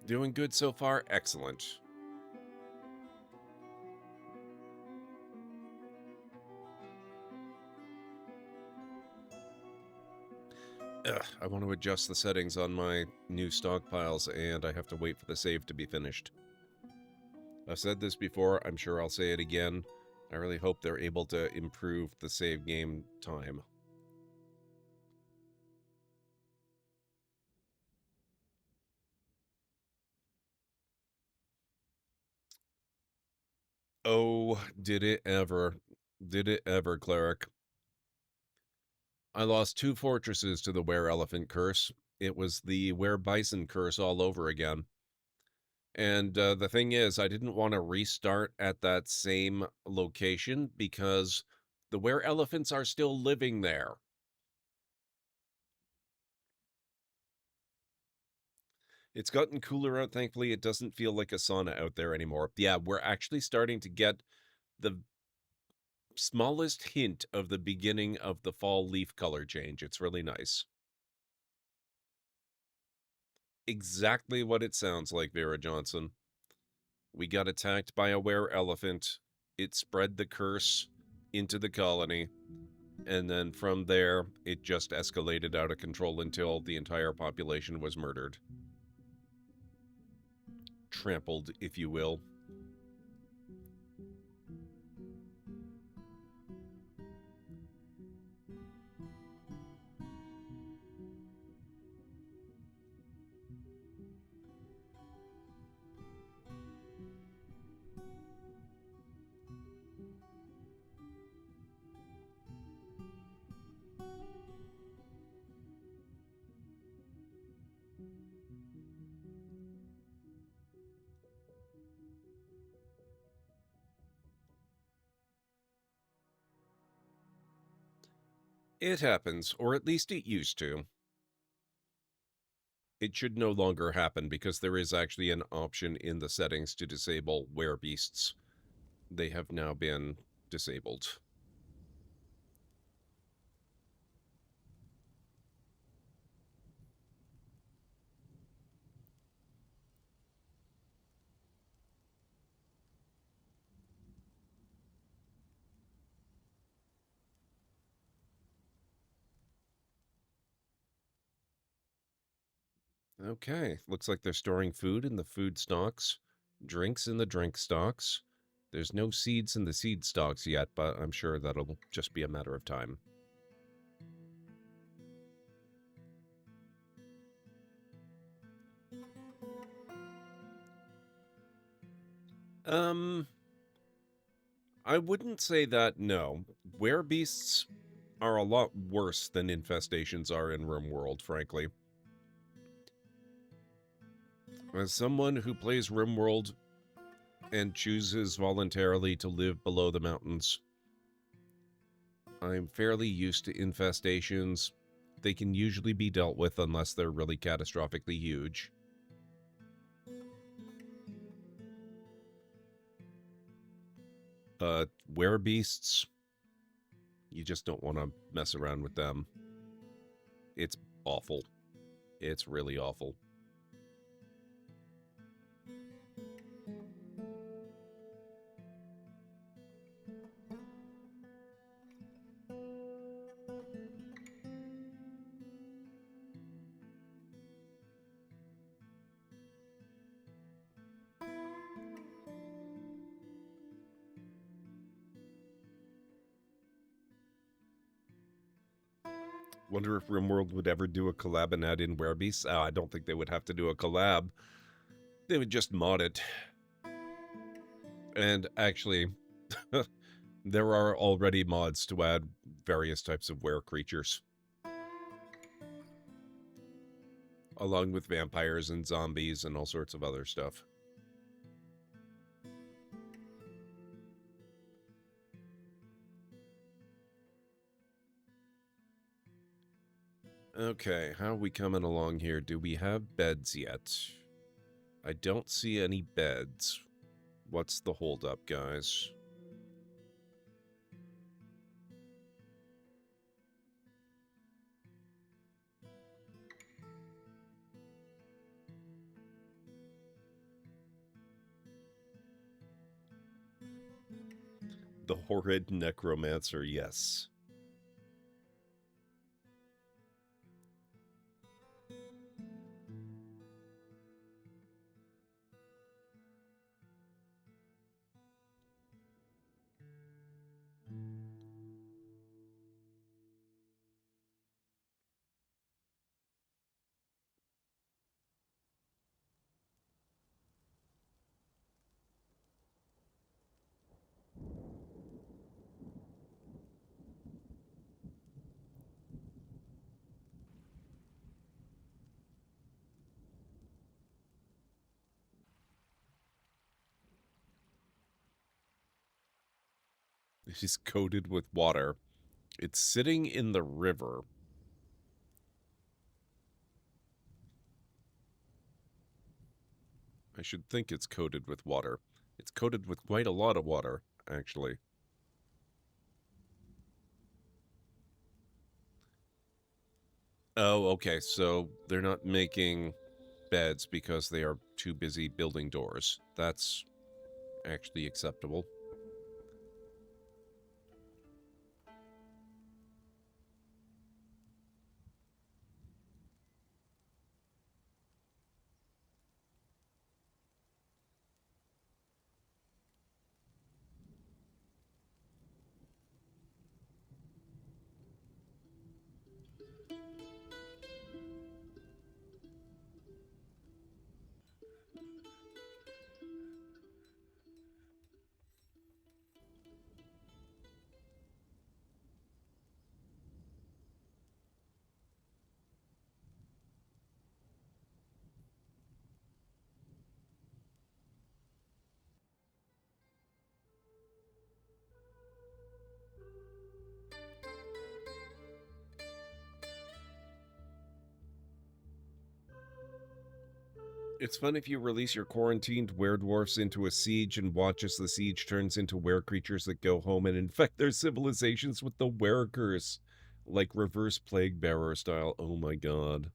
Doing good so far? Excellent. I want to adjust the settings on my new stockpiles, and I have to wait for the save to be finished. I've said this before, I'm sure I'll say it again. I really hope they're able to improve the save game time. Oh, did it ever. Did it ever, Cleric. I lost 2 fortresses to the Were-Elephant curse. It was the Were-Bison curse all over again. And the thing is, I didn't want to restart at that same location because the Were-Elephants are still living there. It's gotten cooler out, thankfully. It doesn't feel like a sauna out there anymore. Yeah, we're actually starting to get the smallest hint of the beginning of the fall leaf color change. It's really nice. Exactly what it sounds like, Vera Johnson. We got attacked by a were-elephant. It spread the curse into the colony. And then from there, it just escalated out of control until the entire population was murdered. Trampled, if you will. It happens, or at least it used to. It should no longer happen because there is actually an option in the settings to disable werebeasts. They have now been disabled. Okay, looks like they're storing food in the food stocks, drinks in the drink stocks. There's no seeds in the seed stocks yet, but I'm sure that'll just be a matter of time. I wouldn't say that, no. Werebeasts are a lot worse than infestations are in RimWorld, frankly. As someone who plays RimWorld and chooses voluntarily to live below the mountains, I'm fairly used to infestations. They can usually be dealt with unless they're really catastrophically huge. Werebeasts, you just don't want to mess around with them. It's awful. It's really awful. Wonder if RimWorld would ever do a collab and add in werebeasts. Oh, I don't think they would have to do a collab. They would just mod it. And actually, there are already mods to add various types of were creatures. Along with vampires and zombies and all sorts of other stuff. Okay, how are we coming along here? Do we have beds yet? I don't see any beds. What's the holdup, guys? The horrid necromancer, yes. It is coated with water. It's sitting in the river. I should think it's coated with water. It's coated with quite a lot of water, actually. Oh, okay, so they're not making beds because they are too busy building doors. That's actually acceptable. It's fun if you release your quarantined were-dwarfs into a siege and watch as the siege turns into were-creatures that go home and infect their civilizations with the were-curse. Like reverse plague bearer style. Oh my god.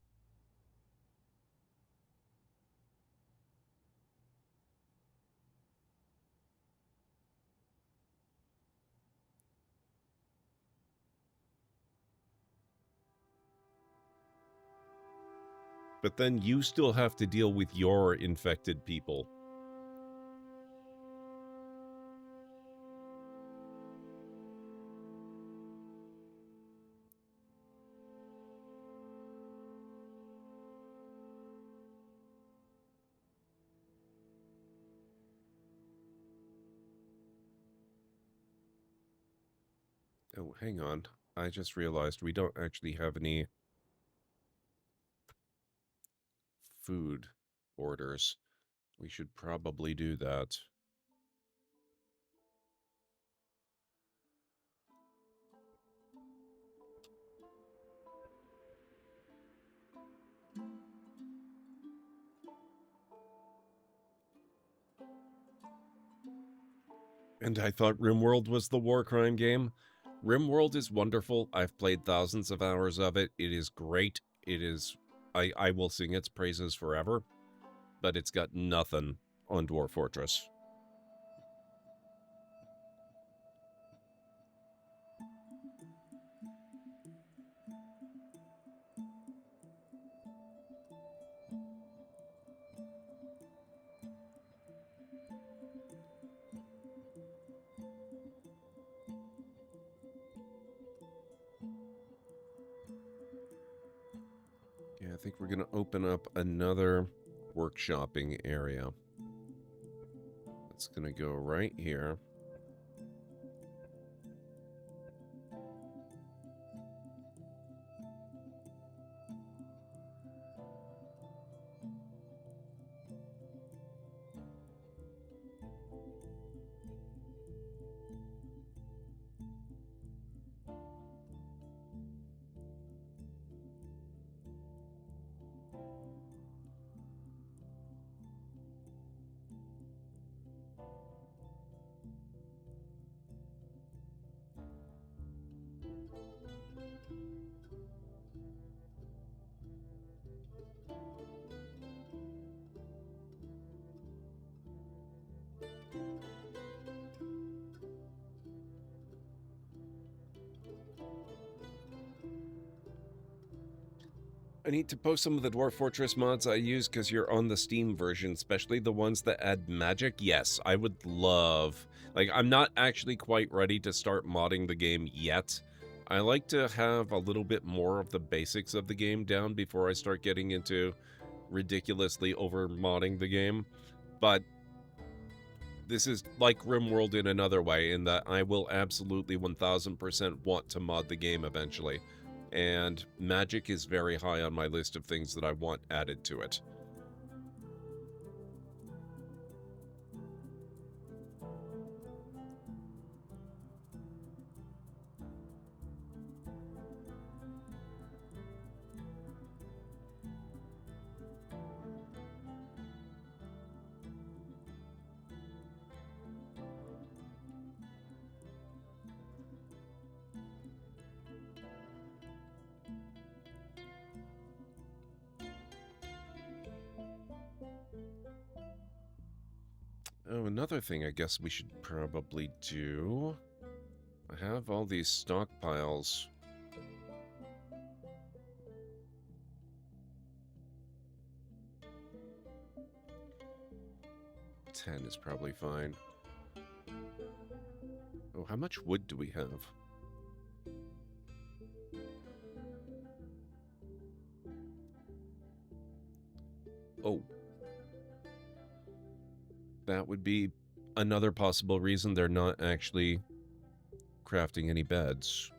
But then you still have to deal with your infected people. Oh, hang on. I just realized we don't actually have any food orders. We should probably do that. And I thought RimWorld was the war crime game. RimWorld is wonderful. I've played thousands of hours of it. It is great. It is... I will sing its praises forever. But it's got nothing on Dwarf Fortress. I think we're going to open up another workshopping area. It's going to go right here. I need to post some of the Dwarf Fortress mods I use because you're on the Steam version, especially the ones that add magic. Yes, I would love... Like, I'm not actually quite ready to start modding the game yet. I like to have a little bit more of the basics of the game down before I start getting into ridiculously over-modding the game. But this is like RimWorld in another way, in that I will absolutely 1000% want to mod the game eventually. And magic is very high on my list of things that I want added to it. Oh, another thing I guess we should probably do... I have all these stockpiles. $10 is probably fine. Oh, how much wood do we have? Oh. That would be another possible reason they're not actually crafting any beds.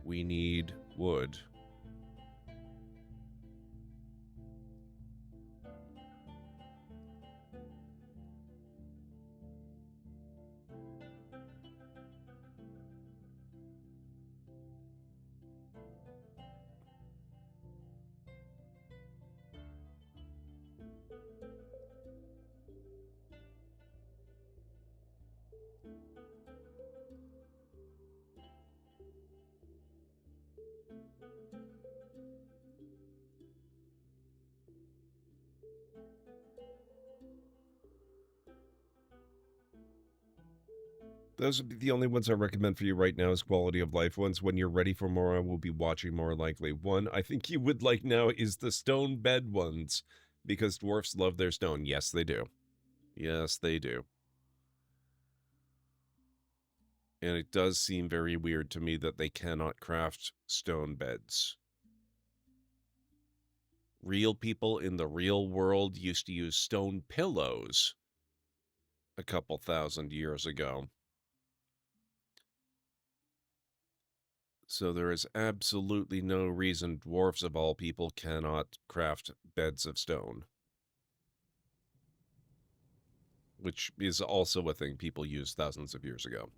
We need wood. Those would be the only ones I recommend for you right now as quality of life ones. When you're ready for more, I will be watching more likely. One I think you would like now is the stone bed ones, because dwarfs love their stone. Yes, they do. Yes, they do. And it does seem very weird to me that they cannot craft stone beds. Real people in the real world used to use stone pillows a couple thousand years ago. So there is absolutely no reason dwarves of all people cannot craft beds of stone. Which is also a thing people used thousands of years ago.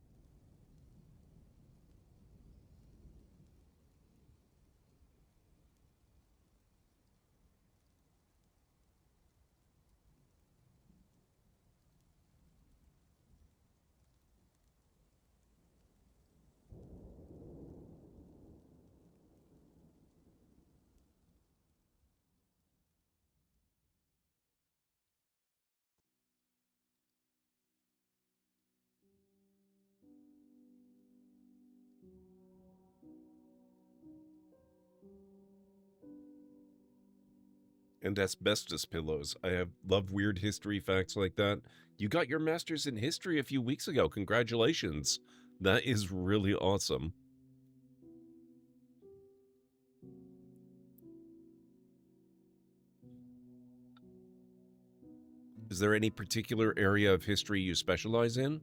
And asbestos pillows. Love weird history facts like that. You got your master's in history a few weeks ago. Congratulations. That is really awesome. Is there any particular area of history you specialize in?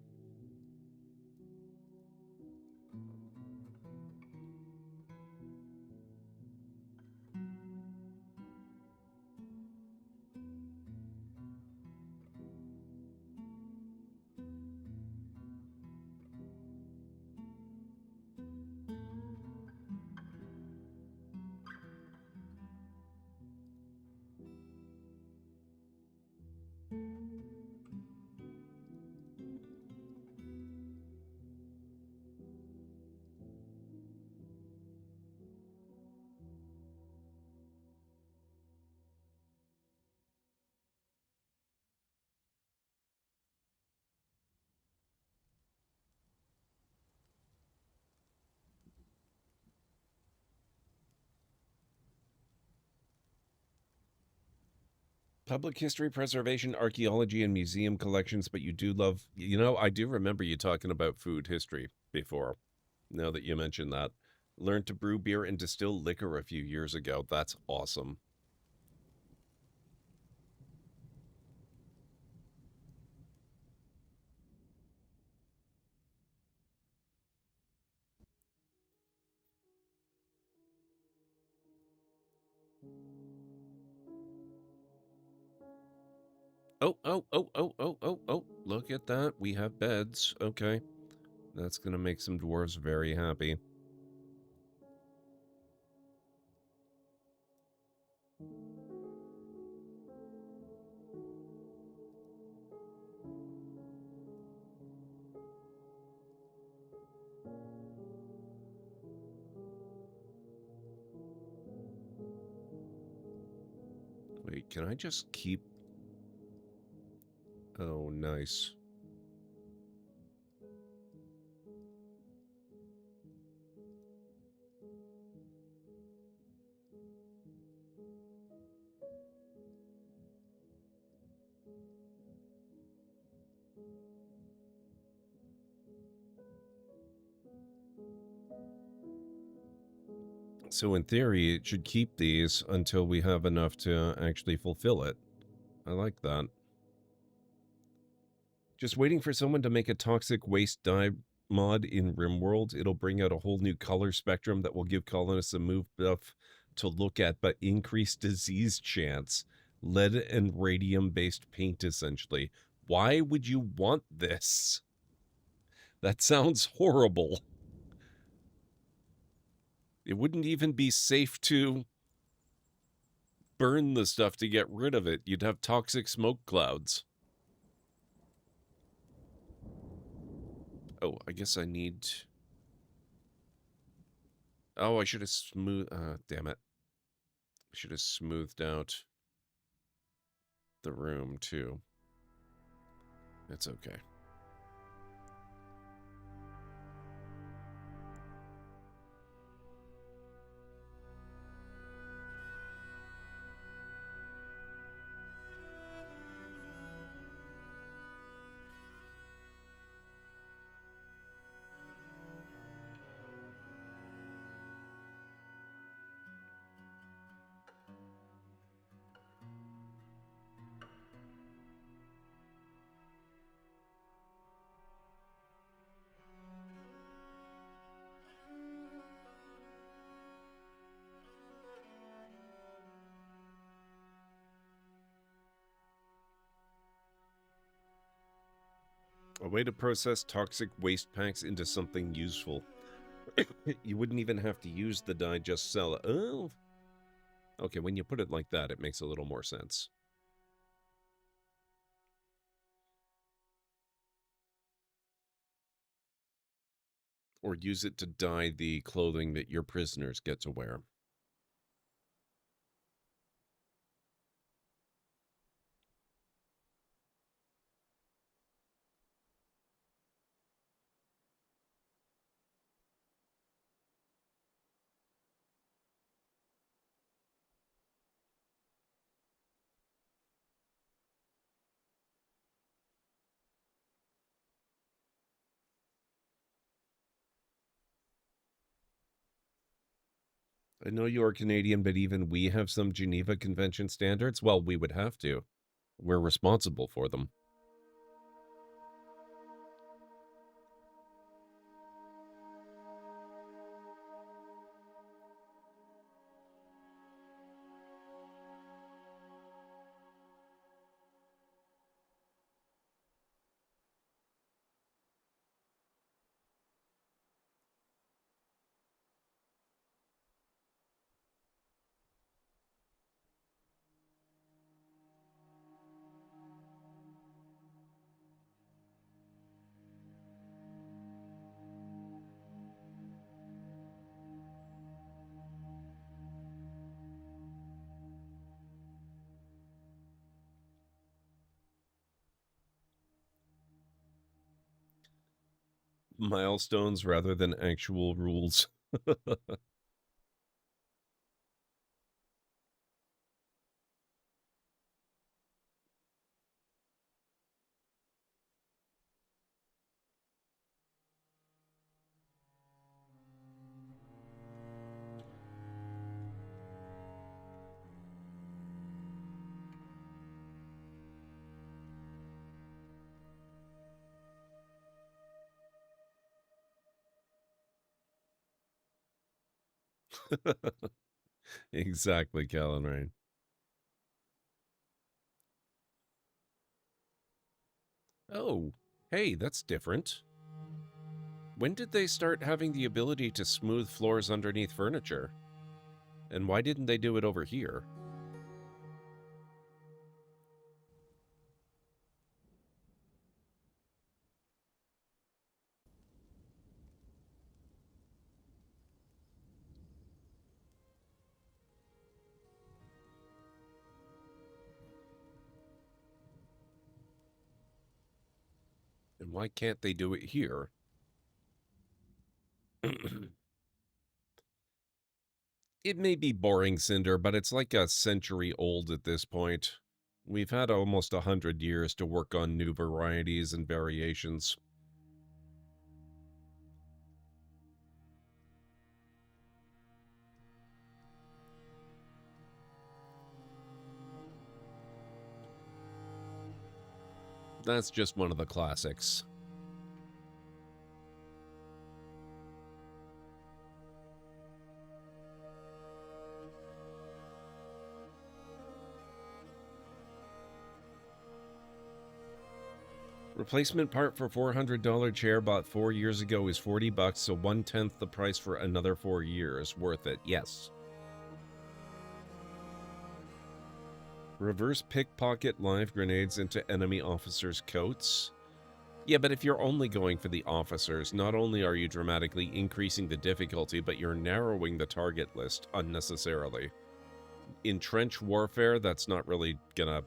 Public history preservation, archaeology, and museum collections, but you do love, you know, I do remember you talking about food history before, now that you mention that. Learned to brew beer and distill liquor a few years ago. That's awesome. Oh, look at that. We have beds. Okay. That's going to make some dwarves very happy. Wait, can I just keep... Oh, nice. So in theory, it should keep these until we have enough to actually fulfill it. I like that. Just waiting for someone to make a toxic waste dye mod in RimWorld. It'll bring out a whole new color spectrum that will give colonists a move buff to look at, but increase disease chance. Lead and radium-based paint, essentially. Why would you want this? That sounds horrible. It wouldn't even be safe to burn the stuff to get rid of it. You'd have toxic smoke clouds. Oh, I guess I need... Oh, I should have damn it. I should have smoothed out the room, too. It's okay. A way to process toxic waste packs into something useful. You wouldn't even have to use the dye, just sell it. Oh. Okay, when you put it like that, it makes a little more sense. Or use it to dye the clothing that your prisoners get to wear. I know you're Canadian, but even we have some Geneva Convention standards. Well, we would have to. We're responsible for them. Milestones rather than actual rules. Exactly, Callan Rain. Oh, hey, that's different. When did they start having the ability to smooth floors underneath furniture? And why didn't they do it over here? And why can't they do it here? It may be boring, Cinder, but it's like a century old at this point. We've had almost 100 years to work on new varieties and variations. That's just one of the classics. Replacement part for $400 chair bought 4 years ago is $40, so 1/10 the price for another 4 years. Worth it, yes. Reverse pickpocket live grenades into enemy officers' coats? Yeah, but if you're only going for the officers, not only are you dramatically increasing the difficulty, but you're narrowing the target list unnecessarily. In trench warfare, that's not really gonna...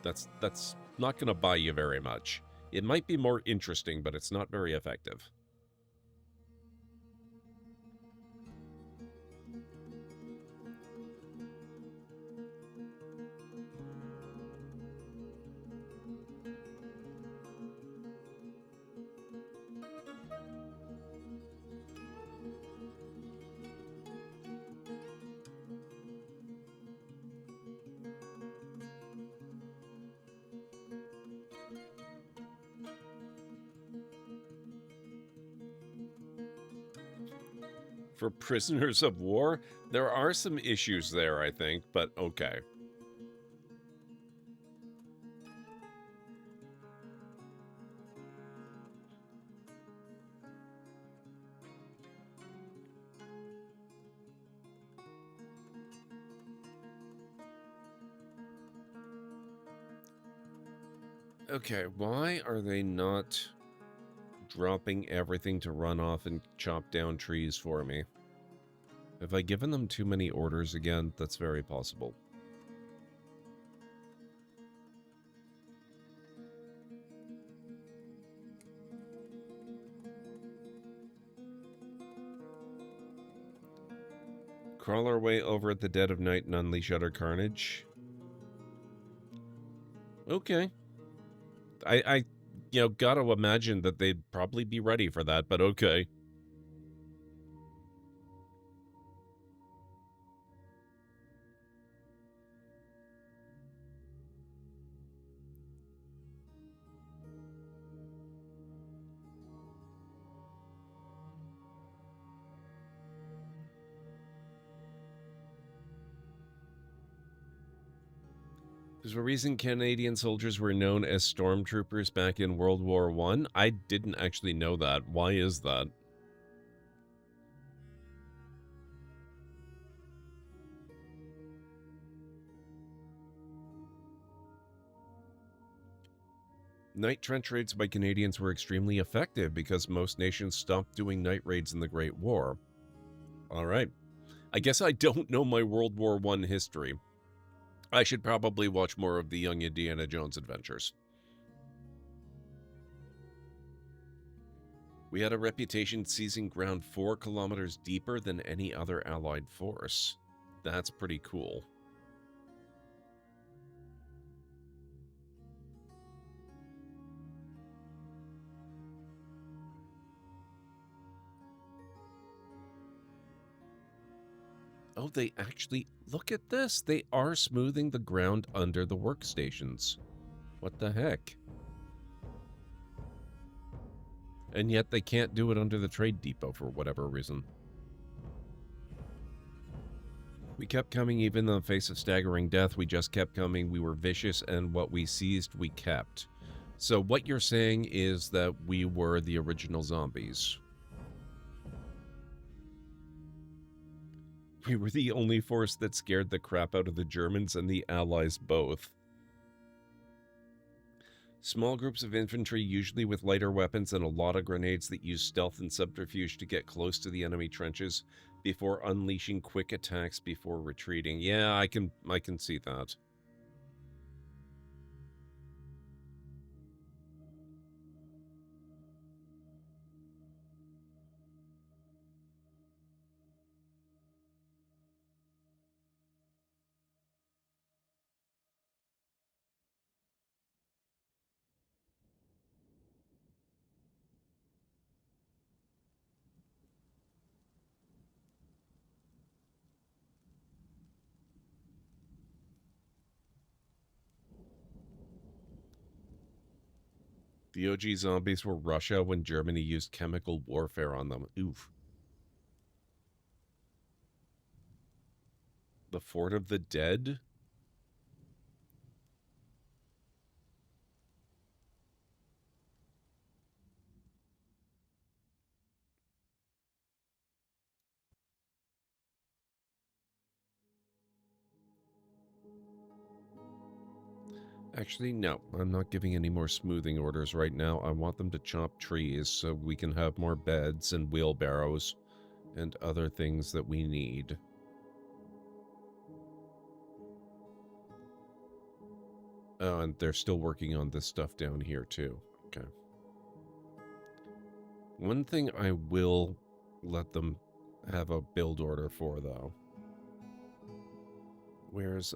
That's not gonna buy you very much. It might be more interesting, but it's not very effective. For prisoners of war, there are some issues there, I think, but okay. Okay, why are they not dropping everything to run off and chop down trees for me? Have I given them too many orders again? That's very possible. Crawl our way over at the dead of night and unleash utter carnage? Okay. I gotta imagine that they'd probably be ready for that, but okay. There's a reason Canadian soldiers were known as stormtroopers back in World War I. I didn't actually know that. Why is that? Night trench raids by Canadians were extremely effective because most nations stopped doing night raids in the Great War. All right. I guess I don't know my World War I history. I should probably watch more of the Young Indiana Jones adventures. We had a reputation seizing ground 4 kilometers deeper than any other Allied force. That's pretty cool. Oh, they actually... Look at this! They are smoothing the ground under the workstations. What the heck? And yet they can't do it under the trade depot for whatever reason. We kept coming even in the face of staggering death. We just kept coming. We were vicious, and what we seized, we kept. So what you're saying is that we were the original zombies. We were the only force that scared the crap out of the Germans and the Allies both. Small groups of infantry, usually with lighter weapons and a lot of grenades that use stealth and subterfuge to get close to the enemy trenches before unleashing quick attacks before retreating. Yeah, I can see that. The OG zombies were Russia when Germany used chemical warfare on them. Oof. The Fort of the Dead? Actually, no. I'm not giving any more smoothing orders right now. I want them to chop trees so we can have more beds and wheelbarrows and other things that we need. Oh, and they're still working on this stuff down here, too. Okay. One thing I will let them have a build order for, though. Where's,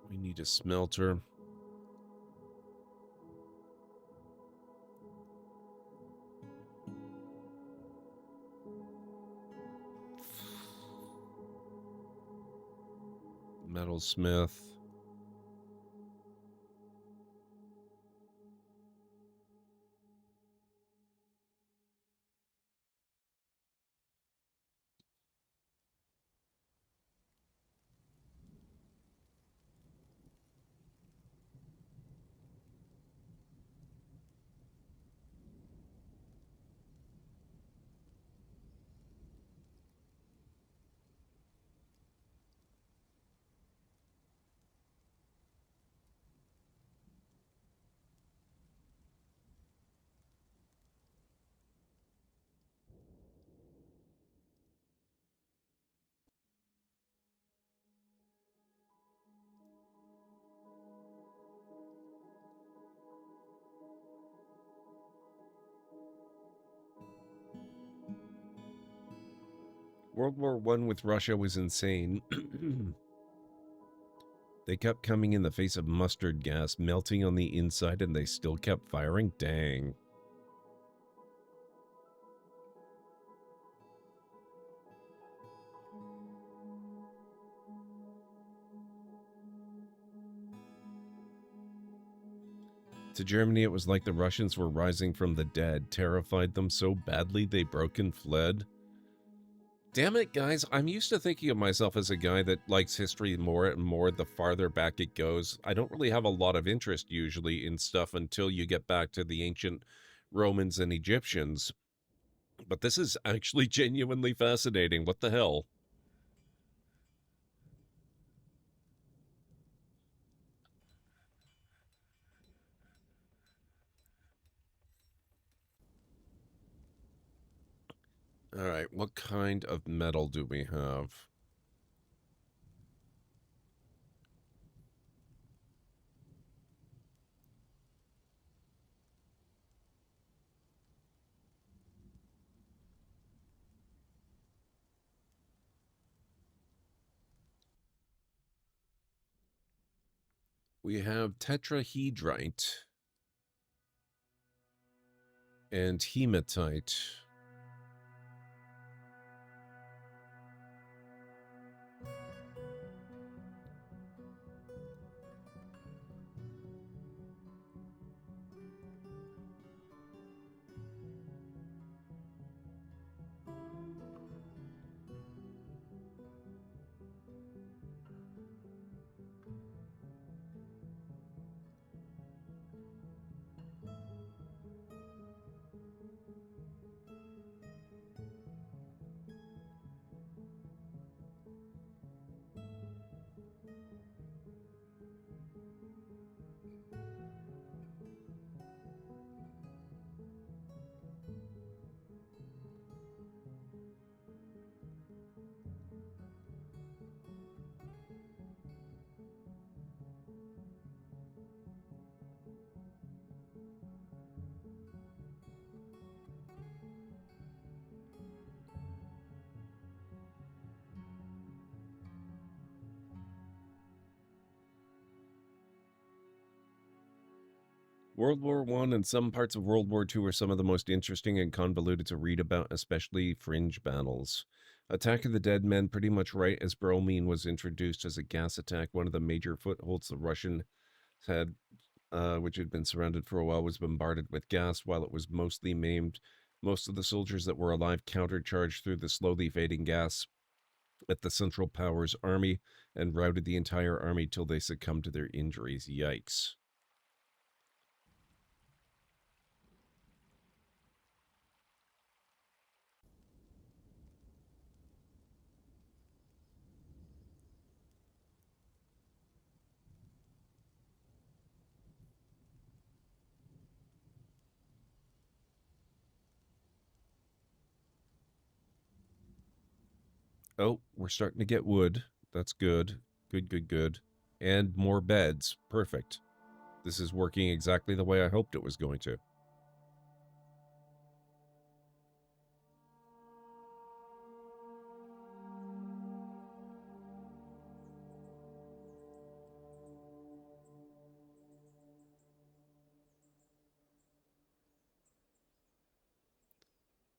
we need a smelter. Metalsmith. World War I with Russia was insane. They kept coming in the face of mustard gas, melting on the inside, and they still kept firing? Dang. To Germany, it was like the Russians were rising from the dead, terrified them so badly they broke and fled. Damn it, guys. I'm used to thinking of myself as a guy that likes history more and more the farther back it goes. I don't really have a lot of interest usually in stuff until you get back to the ancient Romans and Egyptians. But this is actually genuinely fascinating. What the hell? All right, what kind of metal do we have? We have tetrahedrite and hematite. World War I and some parts of World War II are some of the most interesting and convoluted to read about, especially fringe battles. Attack of the Dead Men, pretty much right as bromine was introduced as a gas attack. One of the major footholds the Russian had, which had been surrounded for a while, was bombarded with gas. While it was mostly maimed, most of the soldiers that were alive countercharged through the slowly fading gas at the Central Powers Army and routed the entire army till they succumbed to their injuries. Yikes. Oh, we're starting to get wood. That's good. Good, good, good. And more beds. Perfect. This is working exactly the way I hoped it was going to.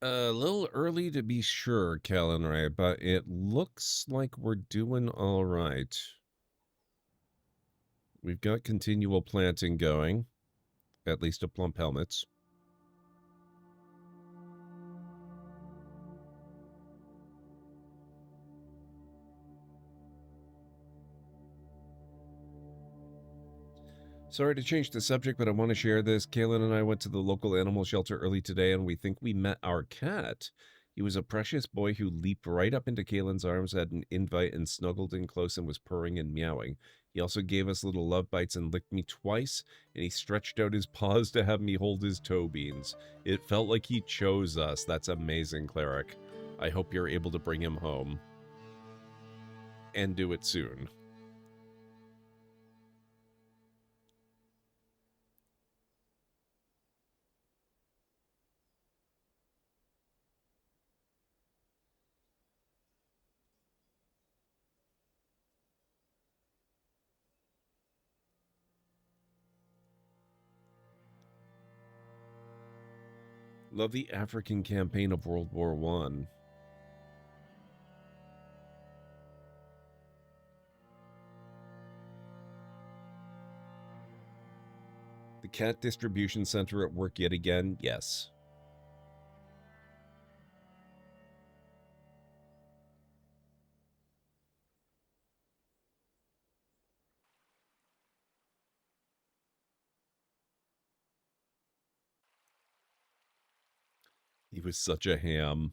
A little early to be sure, Cal and Ray, but it looks like we're doing all right. We've got continual planting going, at least of plump helmets. Sorry to change the subject, but I want to share this. Kaylin and I went to the local animal shelter early today, and we think we met our cat. He was a precious boy who leaped right up into Kaylin's arms, had an invite, and snuggled in close and was purring and meowing. He also gave us little love bites and licked me twice, and he stretched out his paws to have me hold his toe beans. It felt like he chose us. That's amazing, Cleric. I hope you're able to bring him home. And do it soon. Love the African campaign of World War I. The cat distribution center at work yet again? Yes. was such a ham.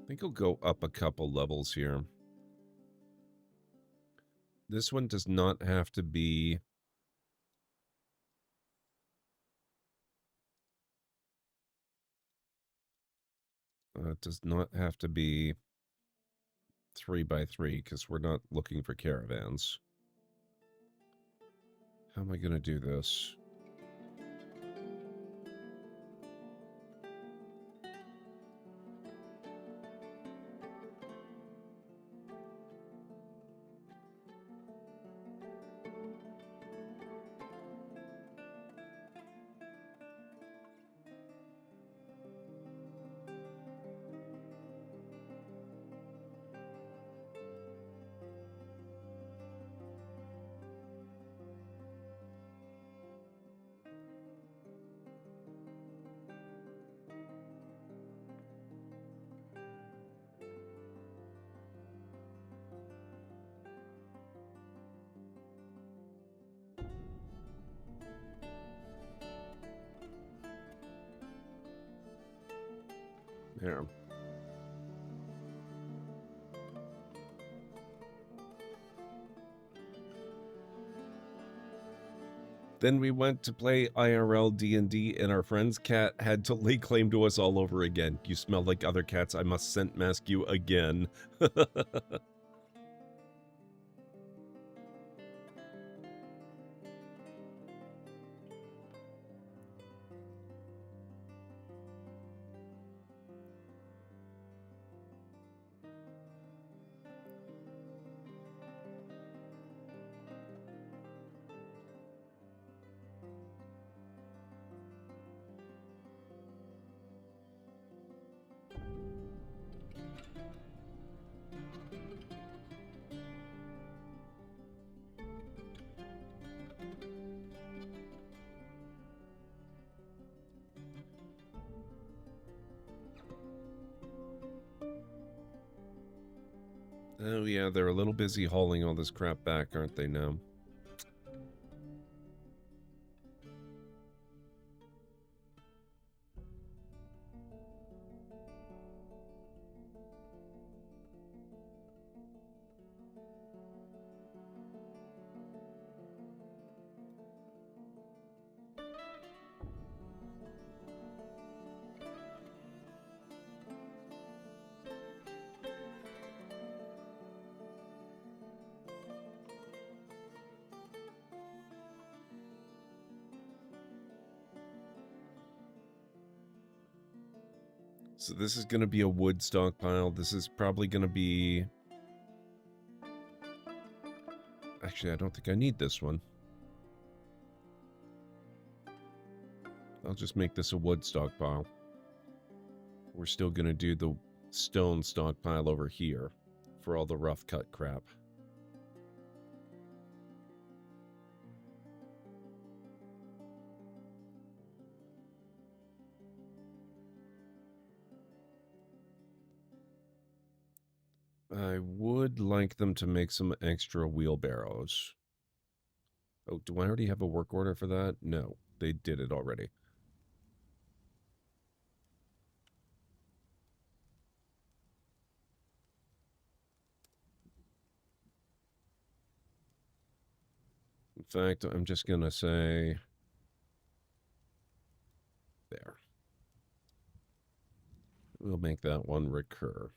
I think I'll go up a couple levels here. This one does not have to be... it does not have to be 3x3 because we're not looking for caravans. How am I going to do this? There. Then we went to play IRL D&D, and our friend's cat had to lay claim to us all over again. You smell like other cats. I must scent mask you again. Oh yeah, they're a little busy hauling all this crap back, aren't they now? So this is going to be a wood stockpile. This is probably going to be... Actually, I don't think I need this one. I'll just make this a wood stockpile. We're still going to do the stone stockpile over here for all the rough cut crap. I would like them to make some extra wheelbarrows. Oh, do I already have a work order for that? No, they did it already. In fact, I'm just going to say... There. We'll make that one recur.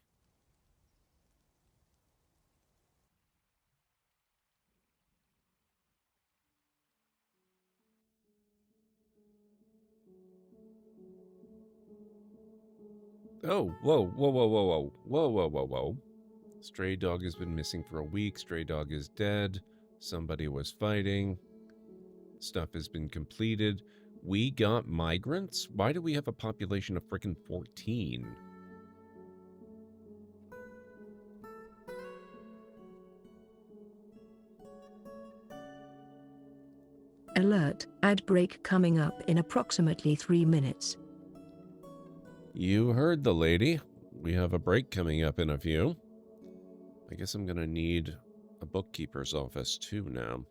Oh, whoa, whoa, whoa, whoa, whoa, whoa, whoa, whoa, whoa. Stray dog has been missing for a week. Stray dog is dead. Somebody was fighting. Stuff has been completed. We got migrants? Why do we have a population of frickin' 14? Alert, ad break coming up in approximately 3 minutes. You heard the lady. We have a break coming up in a few. I guess I'm gonna need a bookkeeper's office too now.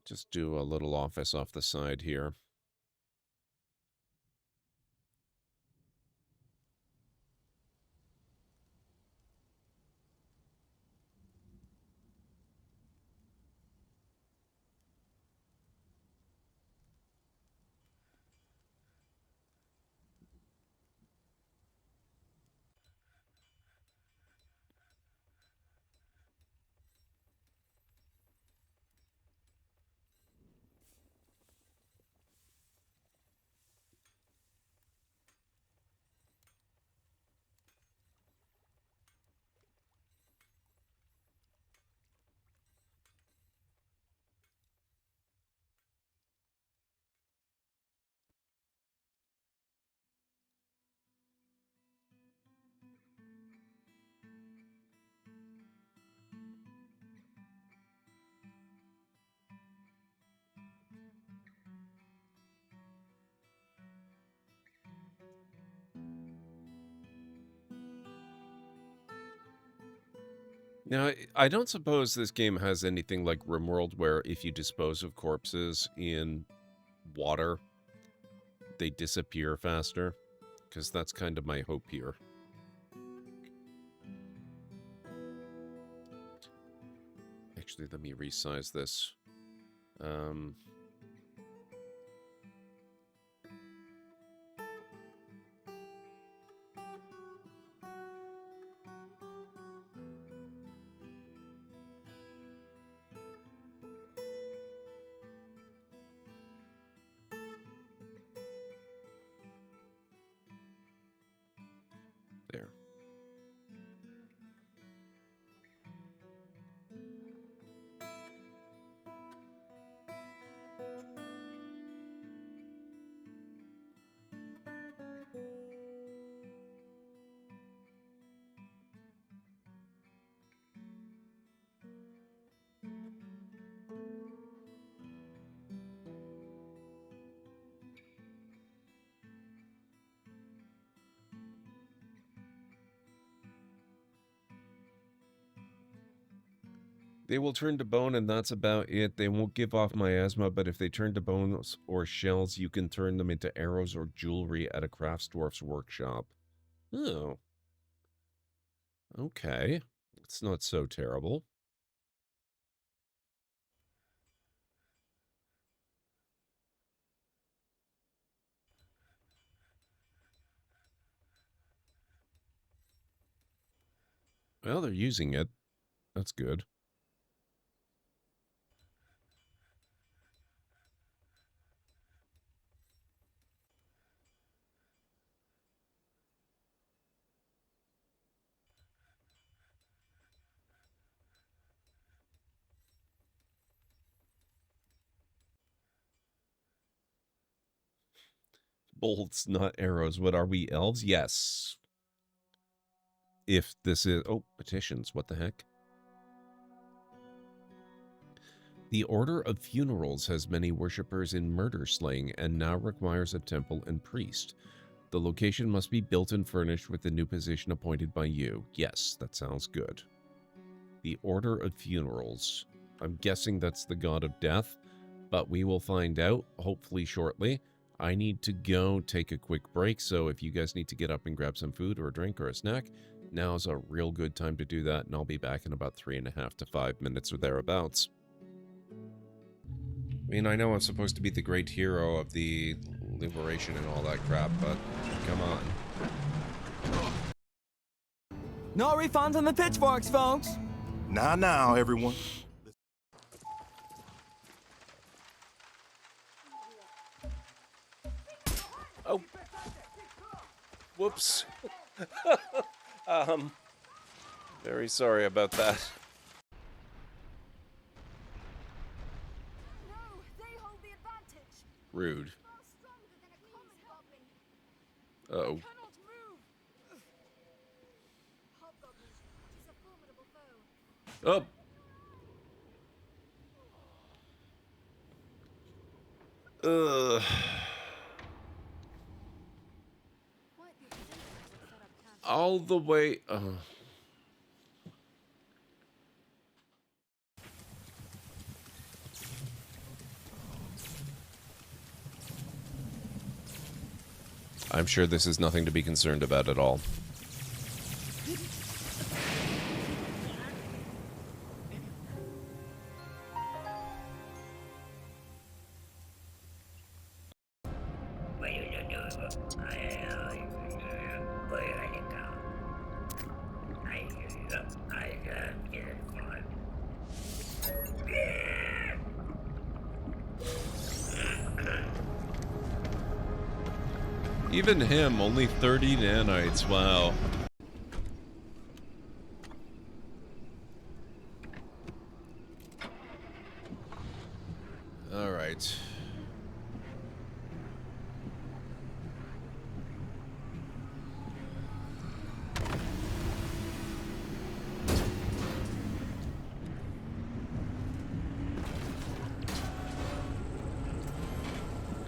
Just do a little office off the side here. Now, I don't suppose this game has anything like RimWorld where if you dispose of corpses in water, they disappear faster, because that's kind of my hope here. Actually, let me resize this. There. They will turn to bone, and that's about it. They won't give off miasma, but if they turn to bones or shells, you can turn them into arrows or jewelry at a crafts dwarf's workshop. Oh. Okay. It's not so terrible. Well, they're using it. That's good. Bolts, not arrows. What are we, elves? Yes. If this is... Oh, petitions. What the heck? The Order of Funerals has many worshippers in murder slaying and now requires a temple and priest. The location must be built and furnished with the new position appointed by you. Yes, that sounds good. The Order of Funerals. I'm guessing that's the god of death, but we will find out, hopefully shortly. I need to go take a quick break, so if you guys need to get up and grab some food or a drink or a snack, now's a real good time to do that, and I'll be back in about 3.5 to 5 minutes or thereabouts. I mean, I know I'm supposed to be the great hero of the liberation and all that crap, but come on. No refunds on the pitchforks, folks. Now, everyone. Oh. Whoops. Very sorry about that. No, they hold the advantage. Rude. Far stronger than a common goblin. Uh-oh. Cannot move. Hobgoblin is a formidable foe. Oh. Ugh. Quite the ridiculous setup task. All the way... I'm sure this is nothing to be concerned about at all. Even him, only 30 nanites, wow. All right.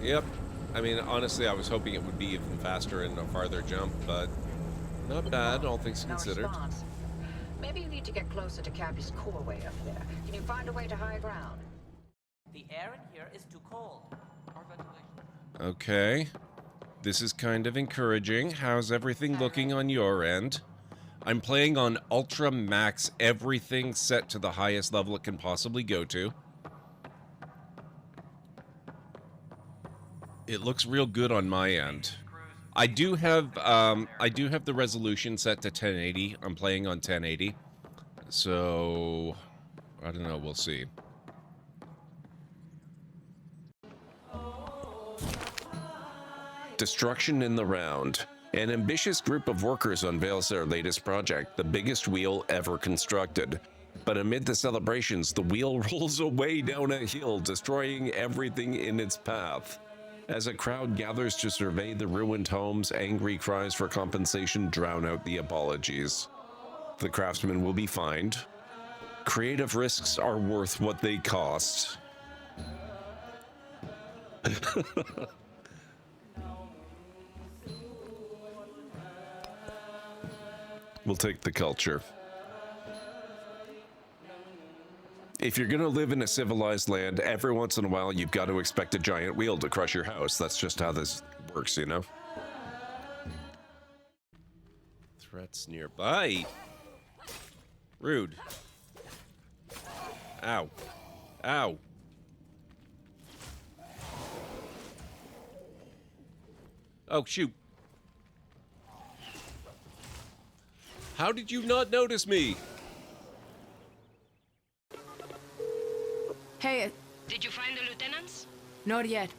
Yep. I mean, honestly, I was hoping it would be even faster and a farther jump, but not bad, all things considered. Response. Maybe you need to get closer to Cappy's core way up there. Can you find a way to high ground? The air in here is too cold. Our ventilation. Okay. This is kind of encouraging. How's everything looking on your end? I'm playing on Ultra Max, everything set to the highest level it can possibly go to. It looks real good on my end. I do have the resolution set to 1080. I'm playing on 1080. So I don't know, we'll see. Destruction in the round. An ambitious group of workers unveils their latest project, the biggest wheel ever constructed. But amid the celebrations, the wheel rolls away down a hill, destroying everything in its path. As a crowd gathers to survey the ruined homes, angry cries for compensation drown out the apologies. The craftsman will be fined. Creative risks are worth what they cost. We'll take the culture. If you're gonna live in a civilized land, every once in a while you've got to expect a giant wheel to crush your house. That's just how this works, you know? Threats nearby. Rude. Ow. Ow. Oh, shoot. How did you not notice me? Hey, Did you find the lieutenants? not yet.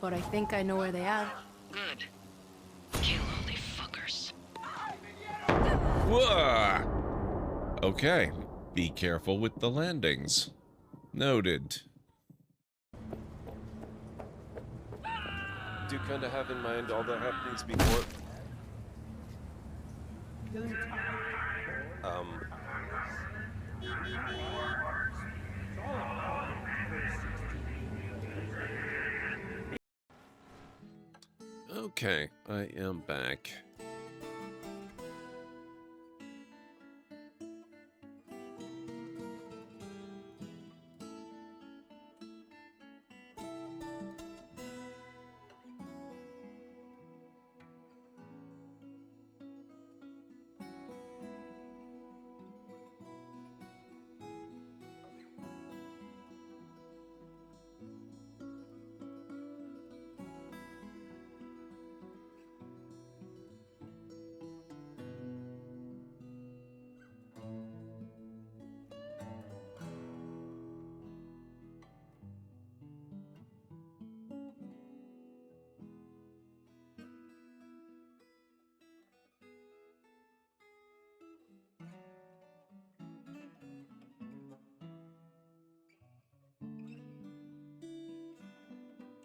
But I think I know where they are. Good. Kill all the fuckers. Whoa! Okay, be careful with the landings. Noted. Do kind of have in mind all the happenings before. Okay, I am back.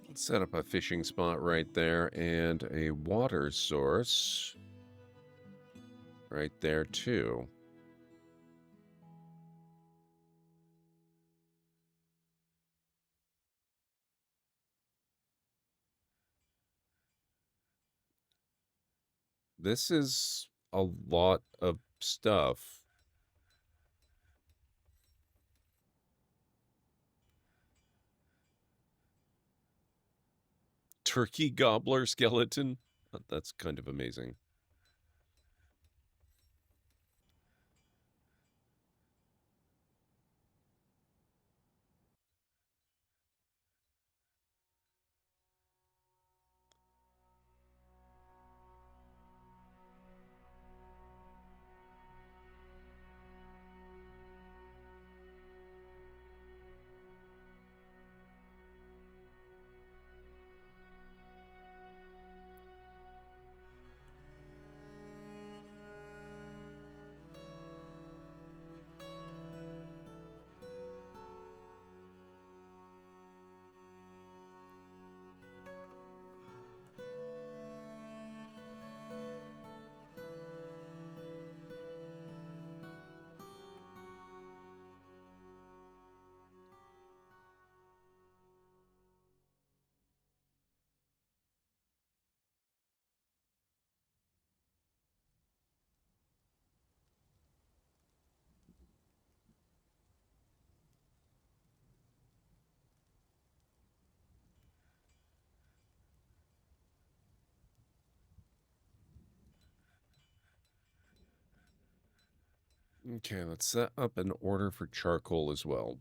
Let's set up a fishing spot right there and a water source right there too. This is a lot of stuff. Turkey gobbler skeleton. That's kind of amazing. Okay, let's set up an order for charcoal as well.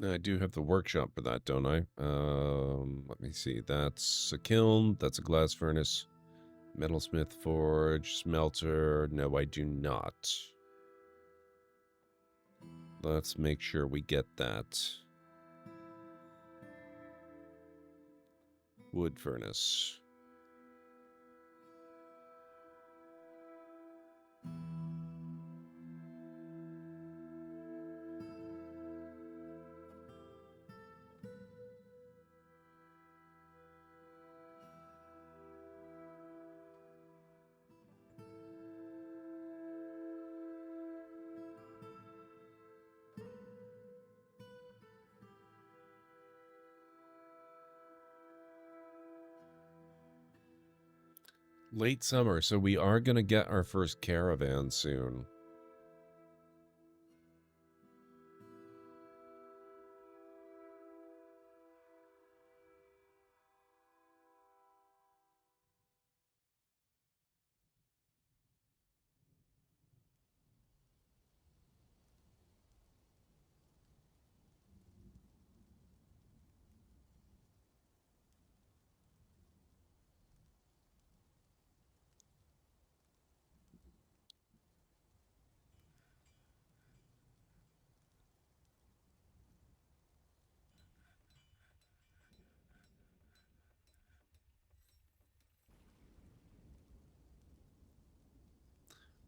I do have the workshop for that, don't I? Let me see. That's a kiln. That's a glass furnace. Metalsmith forge. Smelter. No, I do not. Let's make sure we get that. Wood furnace. Late summer, so we are going to get our first caravan soon.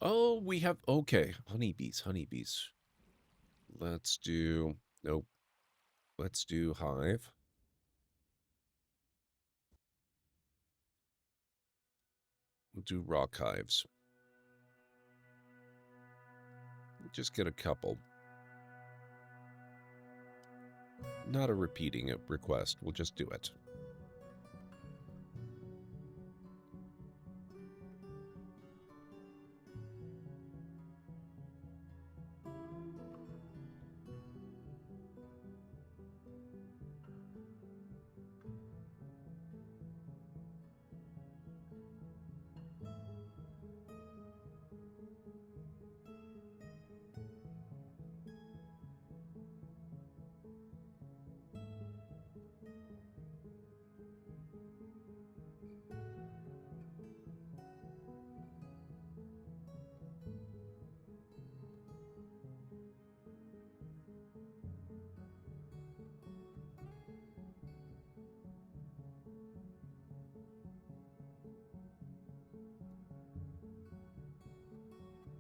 Oh, we have... Okay, honeybees, honeybees. Let's do... Nope. Let's do hive. We'll do rock hives. Just get a couple. Not a repeating request. We'll just do it.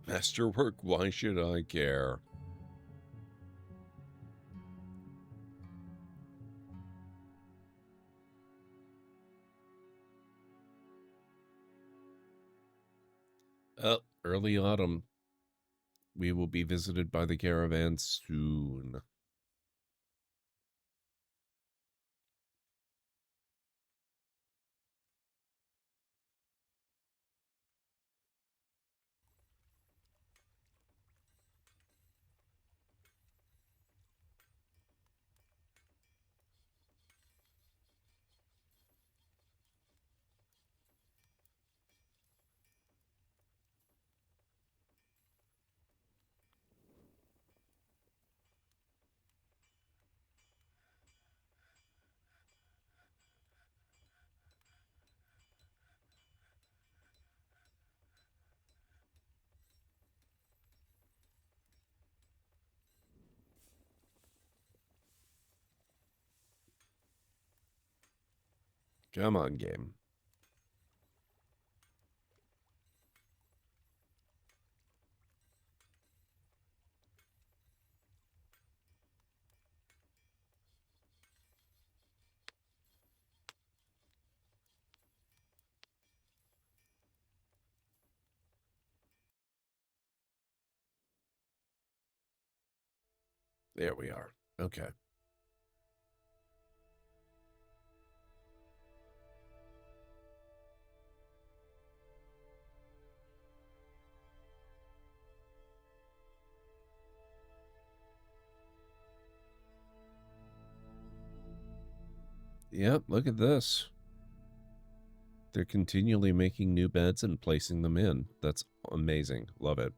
Masterwork, why should I care? Early autumn. We will be visited by the caravan soon. Come on, game. There we are. Okay. Yep, look at this. They're continually making new beds and placing them in. That's amazing. Love it.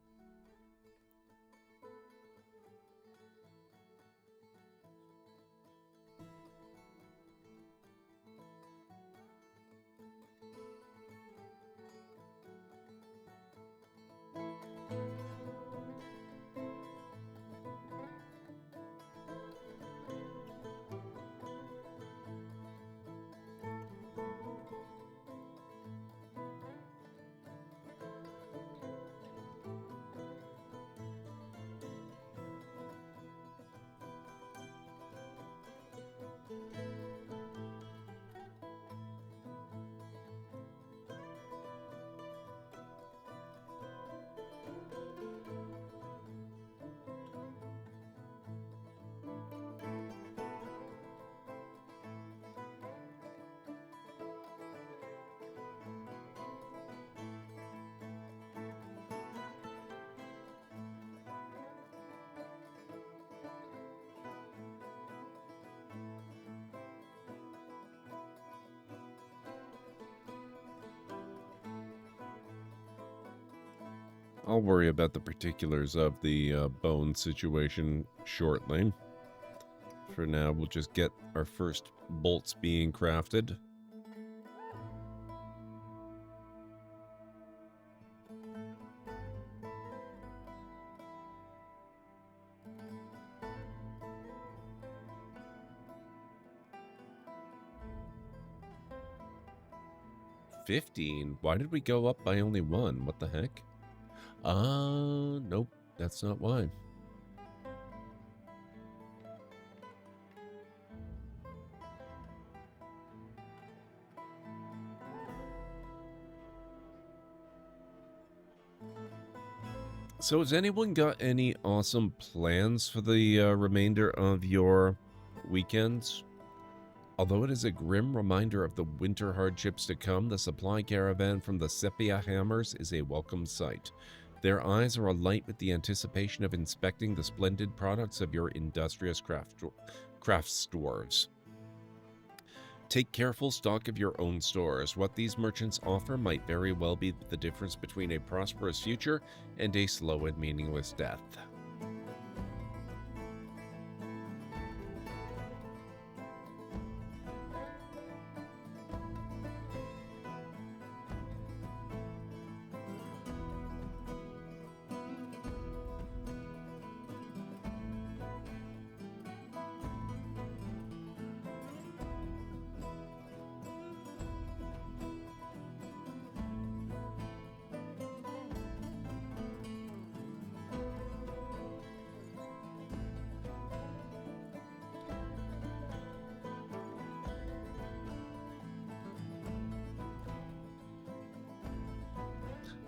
I'll worry about the particulars of the bone situation shortly. For now, we'll just get our first bolts being crafted. $15? Why did we go up by only one? What the heck? Nope. That's not why. So has anyone got any awesome plans for the remainder of your weekends? Although it is a grim reminder of the winter hardships to come, the supply caravan from the Sepia Hammers is a welcome sight. Their eyes are alight with the anticipation of inspecting the splendid products of your industrious crafts dwarves. Take careful stock of your own stores. What these merchants offer might very well be the difference between a prosperous future and a slow and meaningless death.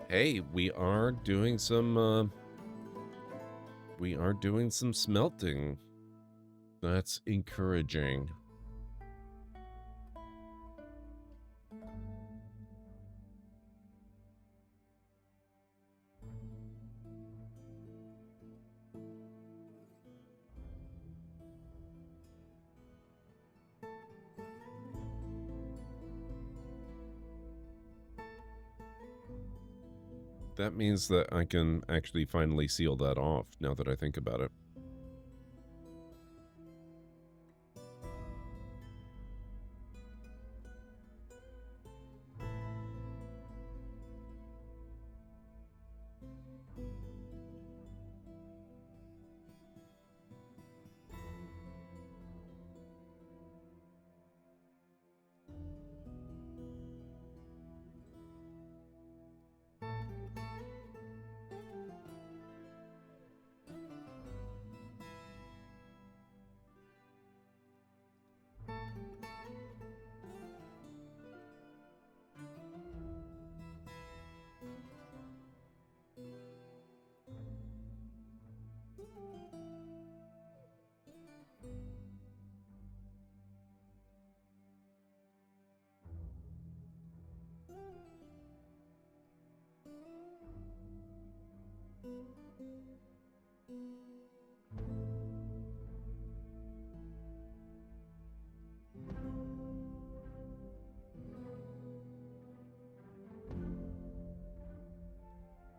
Hey, we are doing some smelting. That's encouraging. That means that I can actually finally seal that off, now that I think about it.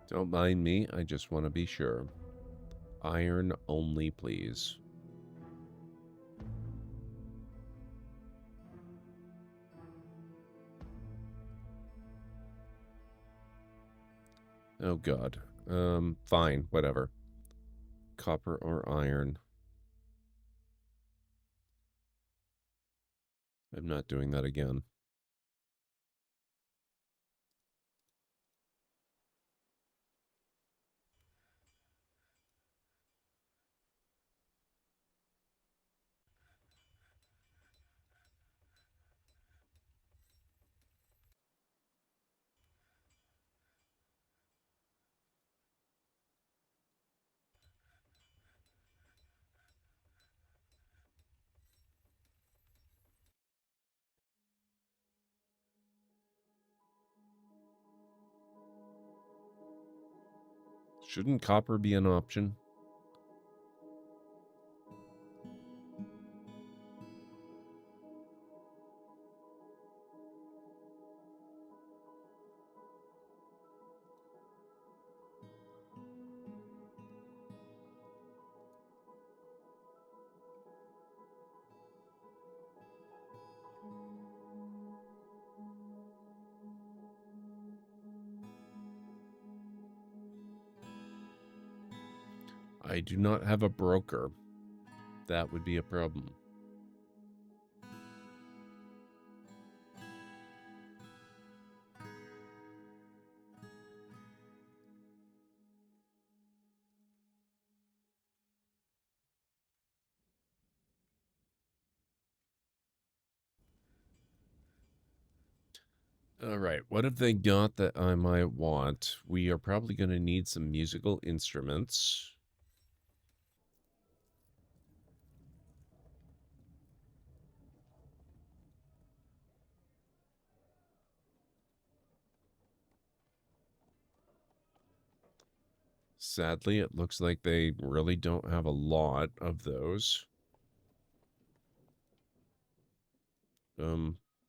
Don't mind me, I just want to be sure. Iron only, please. Oh god. Fine, whatever. Copper or iron. I'm not doing that again. Shouldn't copper be an option? I do not have a broker. That would be a problem. All right, what have they got that I might want? We are probably going to need some musical instruments. Sadly, it looks like they really don't have a lot of those.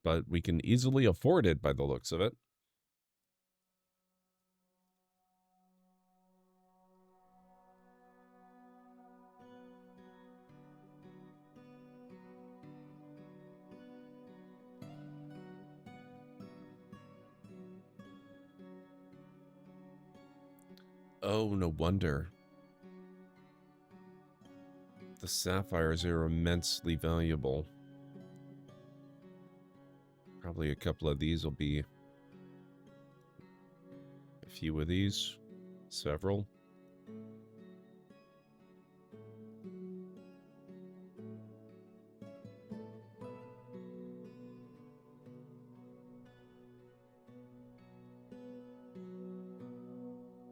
But we can easily afford it by the looks of it. Oh, no wonder. The sapphires are immensely valuable. Probably a couple of these will be a few of these, several.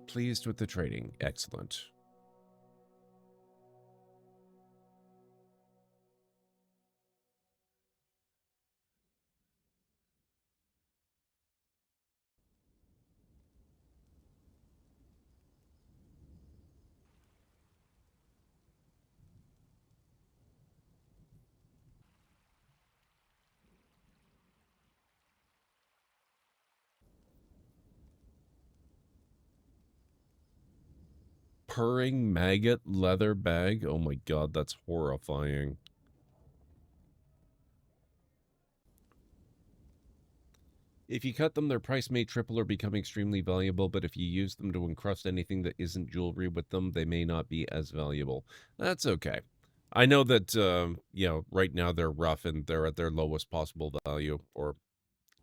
Pleased with the trading. Excellent. Purring maggot leather bag. Oh my god, that's horrifying. If you cut them, their price may triple or become extremely valuable, but if you use them to encrust anything that isn't jewelry with them, they may not be as valuable. That's okay. I know that, you know, right now they're rough and they're at their lowest possible value, or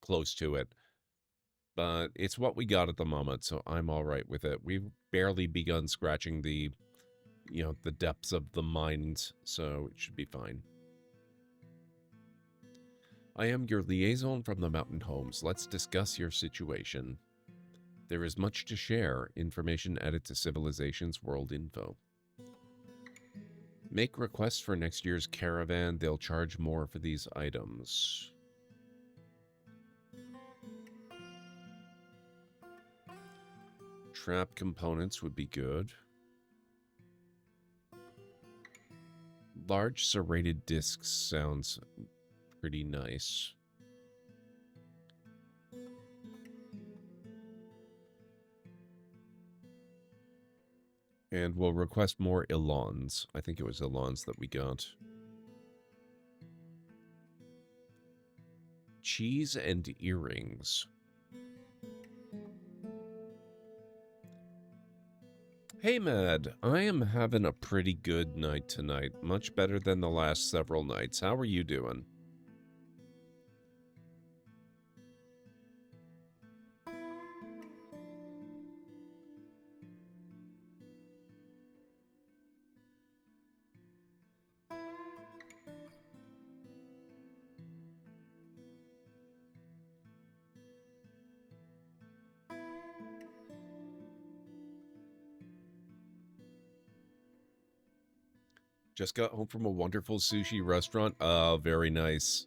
close to it. But it's what we got at the moment, so I'm all right with it. We've barely begun scratching the, you know, the depths of the mines, so it should be fine. I am your liaison from the Mountain Homes. Let's discuss your situation. There is much to share. Information added to Civilization's World Info. Make requests for next year's caravan. They'll charge more for these items. Trap components would be good. Large serrated discs sounds pretty nice. And we'll request more Elons. I think it was Elons that we got. Cheese and earrings. Hey, Mad. I am having a pretty good night tonight. Much better than the last several nights. How are you doing? Just got home from a wonderful sushi restaurant. Very nice.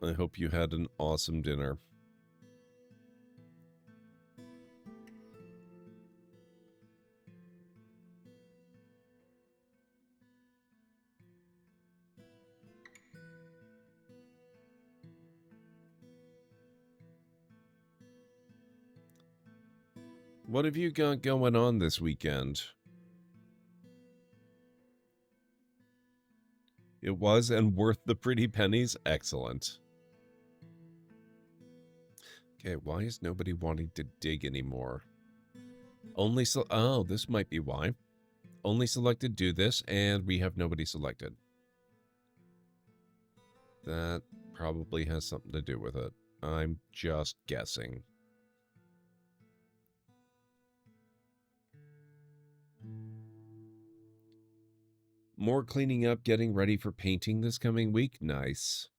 I hope you had an awesome dinner. What have you got going on this weekend? It was and worth the pretty pennies? Excellent. Okay, why is nobody wanting to dig anymore? Only oh, this might be why. Only selected do this, and we have nobody selected. That probably has something to do with it. I'm just guessing. More cleaning up, getting ready for painting this coming week? Nice.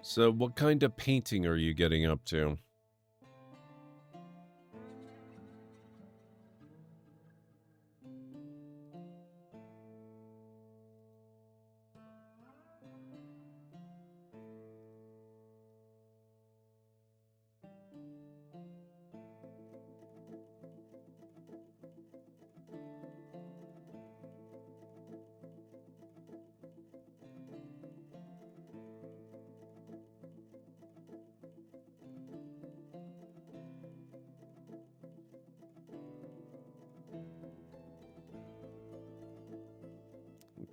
So what kind of painting are you getting up to?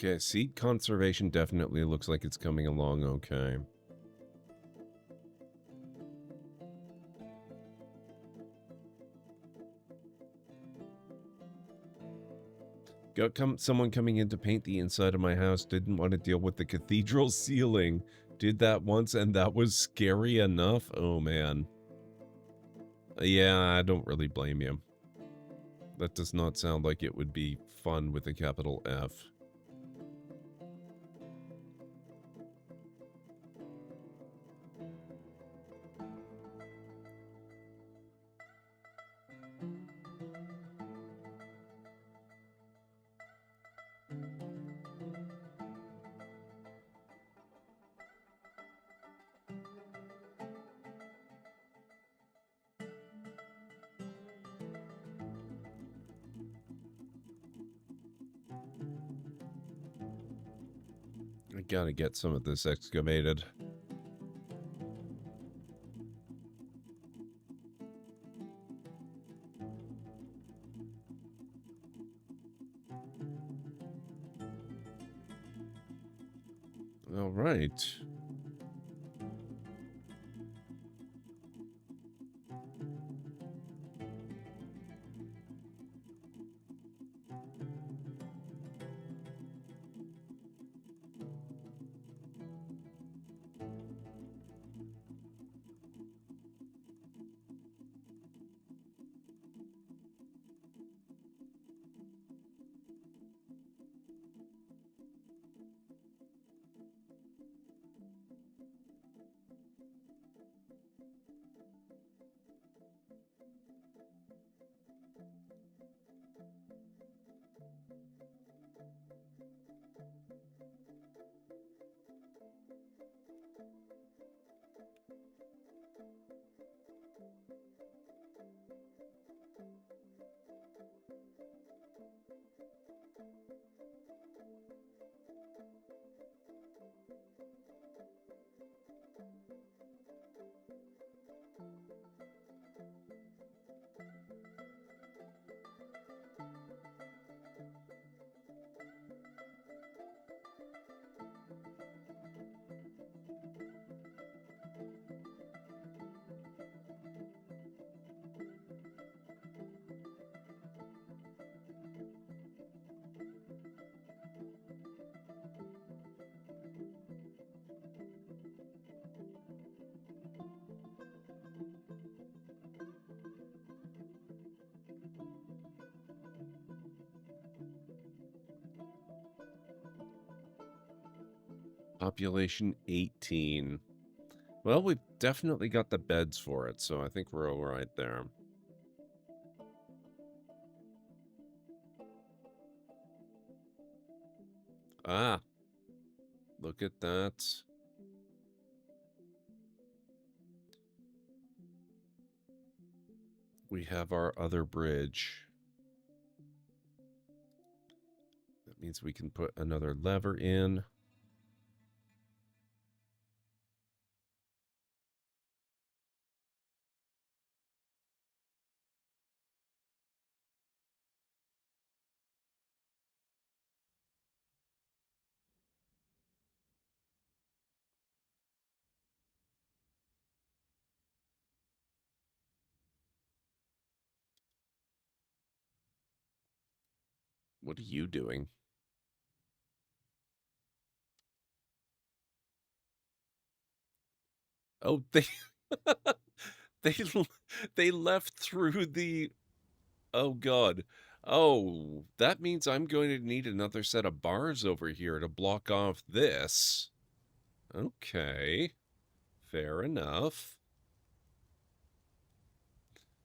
Okay, seed conservation definitely looks like it's coming along okay. Got someone coming in to paint the inside of my house. Didn't want to deal with the cathedral ceiling. Did that once and that was scary enough. Oh, man. Yeah, I don't really blame you. That does not sound like it would be fun with a capital F. I gotta get some of this excavated. All right. Population 18. Well, we've definitely got the beds for it, so I think we're all right there. Ah, look at that. We have our other bridge. That means we can put another lever in. What are you doing? Oh, they they left through the... Oh, God. Oh, that means I'm going to need another set of bars over here to block off this. Okay. Fair enough.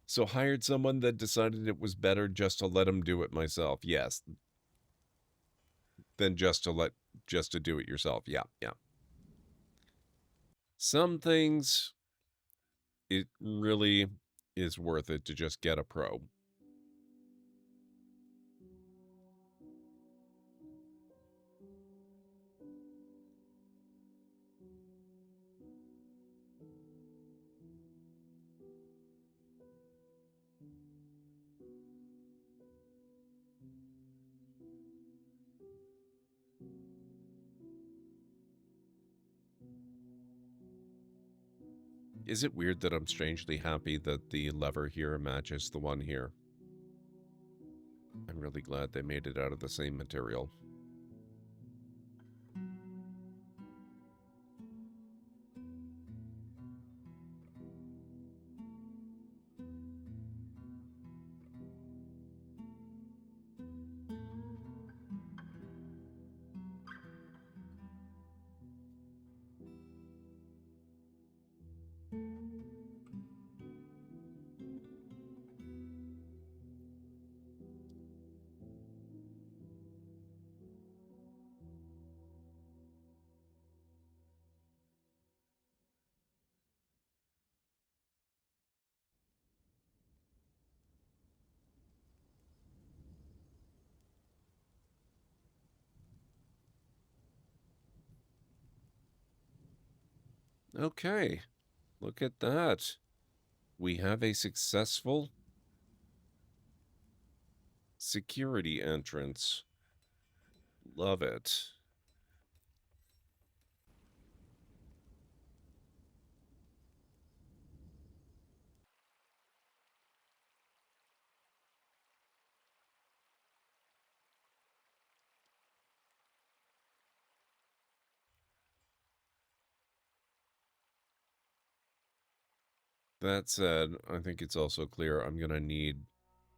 So hired someone that decided it was better just to let him do it myself. Yes. Than just to do it yourself. Yeah, yeah. Some things, it really is worth it to just get a pro. Is it weird that I'm strangely happy that the lever here matches the one here? I'm really glad they made it out of the same material. Okay, look at that. We have a successful security entrance. Love it. That said, I think it's also clear I'm going to need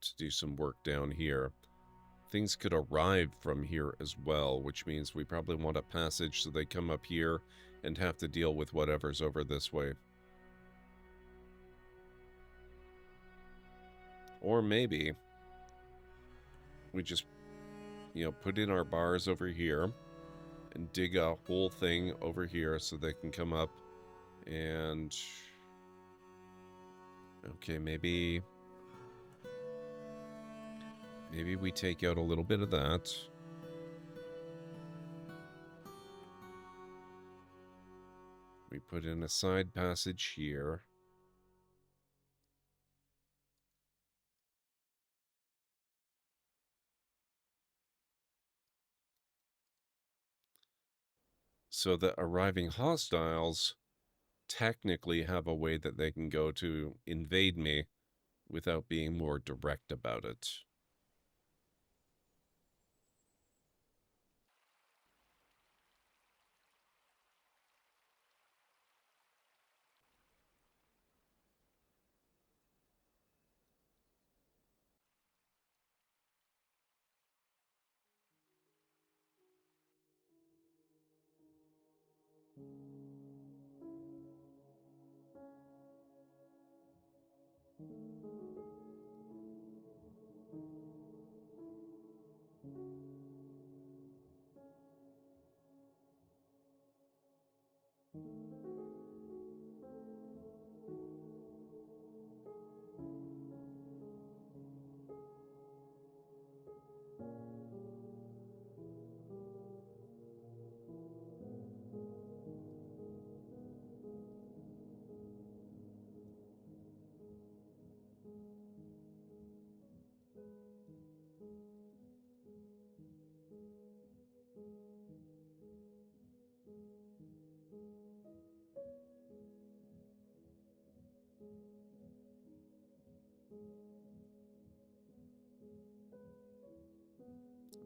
to do some work down here. Things could arrive from here as well, which means we probably want a passage so they come up here and have to deal with whatever's over this way. Or maybe we just, put in our bars over here and dig a whole thing over here so they can come up and... Okay, maybe we take out a little bit of that. We put in a side passage here. So the arriving hostiles technically have a way that they can go to invade me without being more direct about it.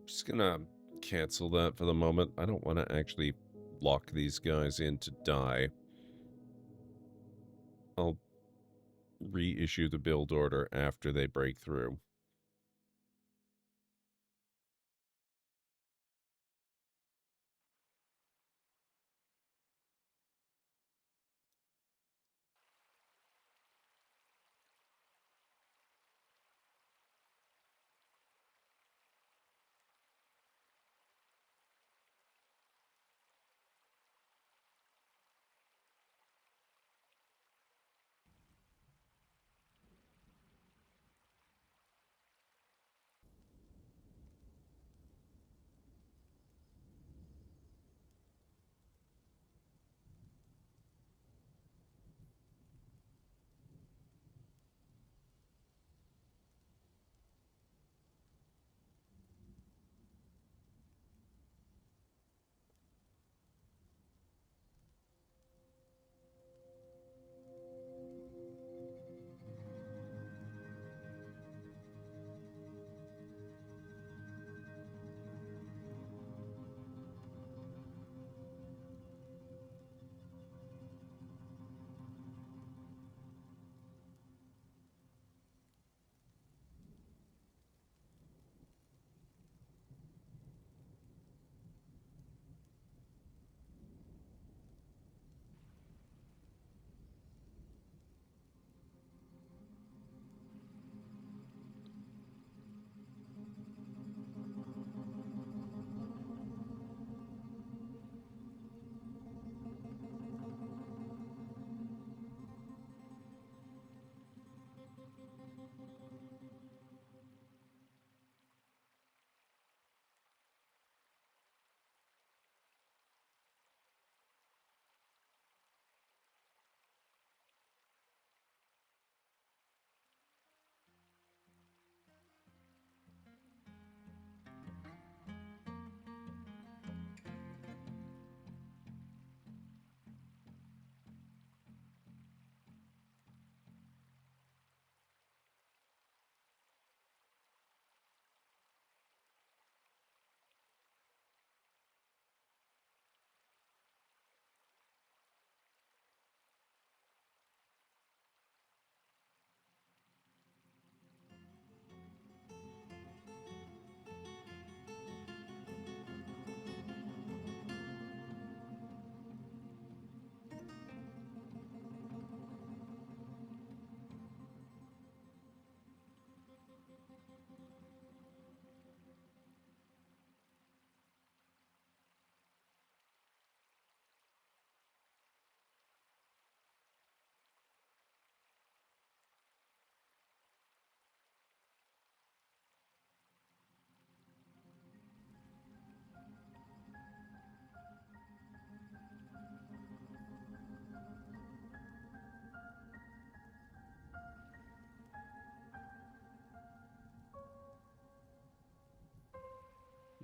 Just gonna cancel that for the moment. I don't want to actually lock these guys in to die. I'll reissue the build order after they break through.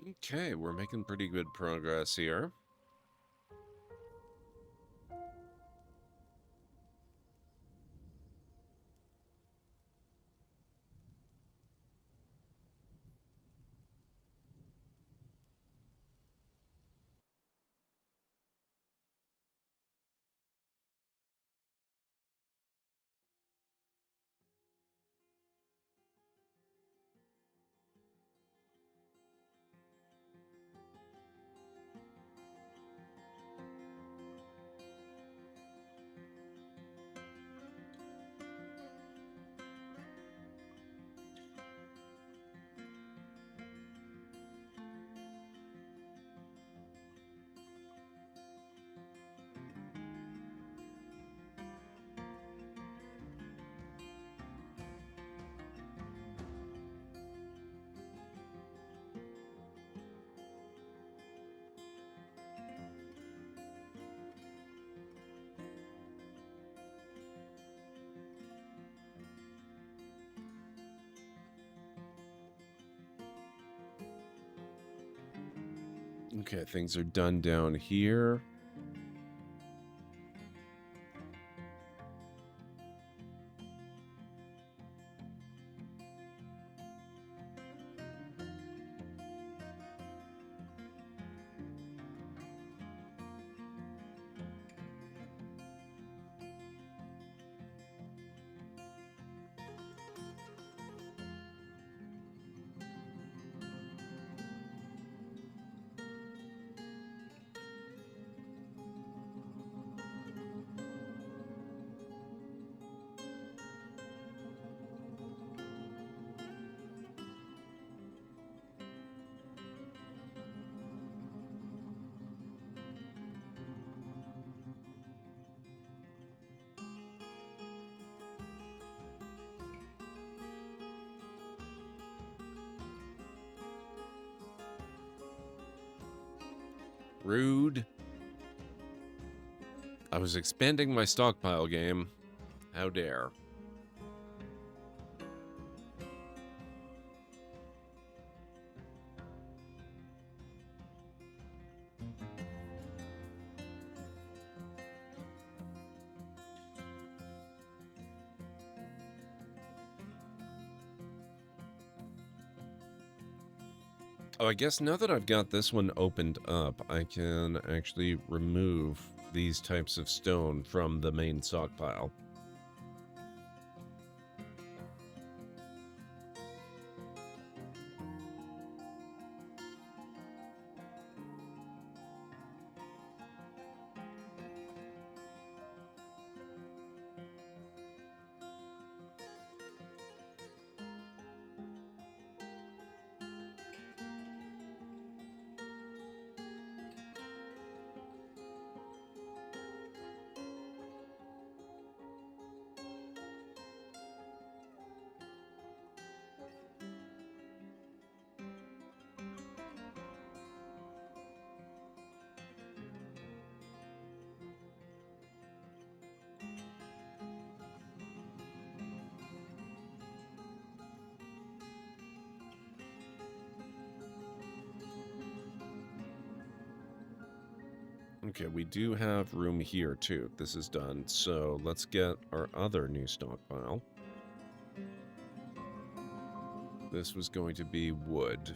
Okay, we're making pretty good progress here. Okay, things are done down here. Rude. I was expanding my stockpile game. How dare. Oh, I guess now that I've got this one opened up, I can actually remove these types of stone from the main stockpile. Okay, we do have room here too. This is done, so let's get our other new stockpile. This was going to be wood.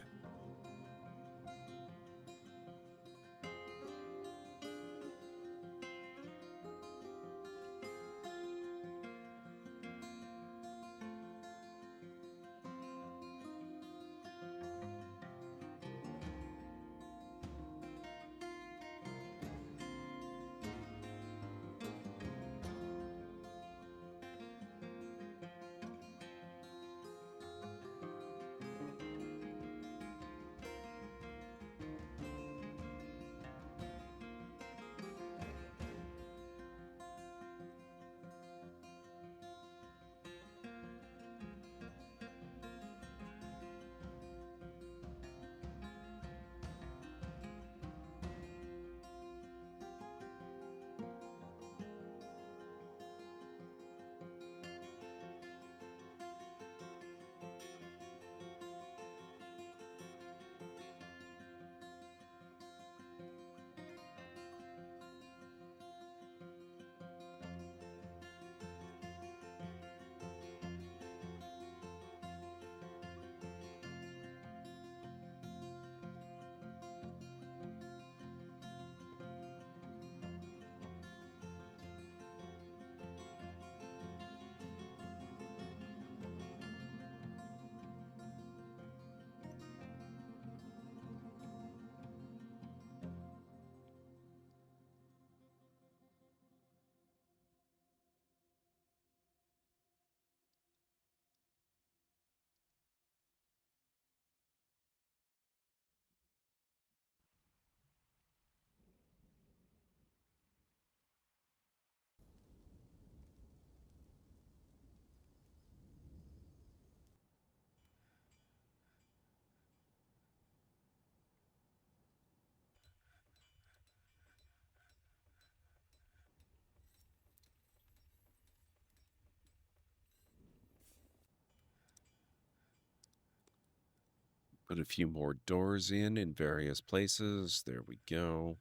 Put a few more doors in various places. There we go.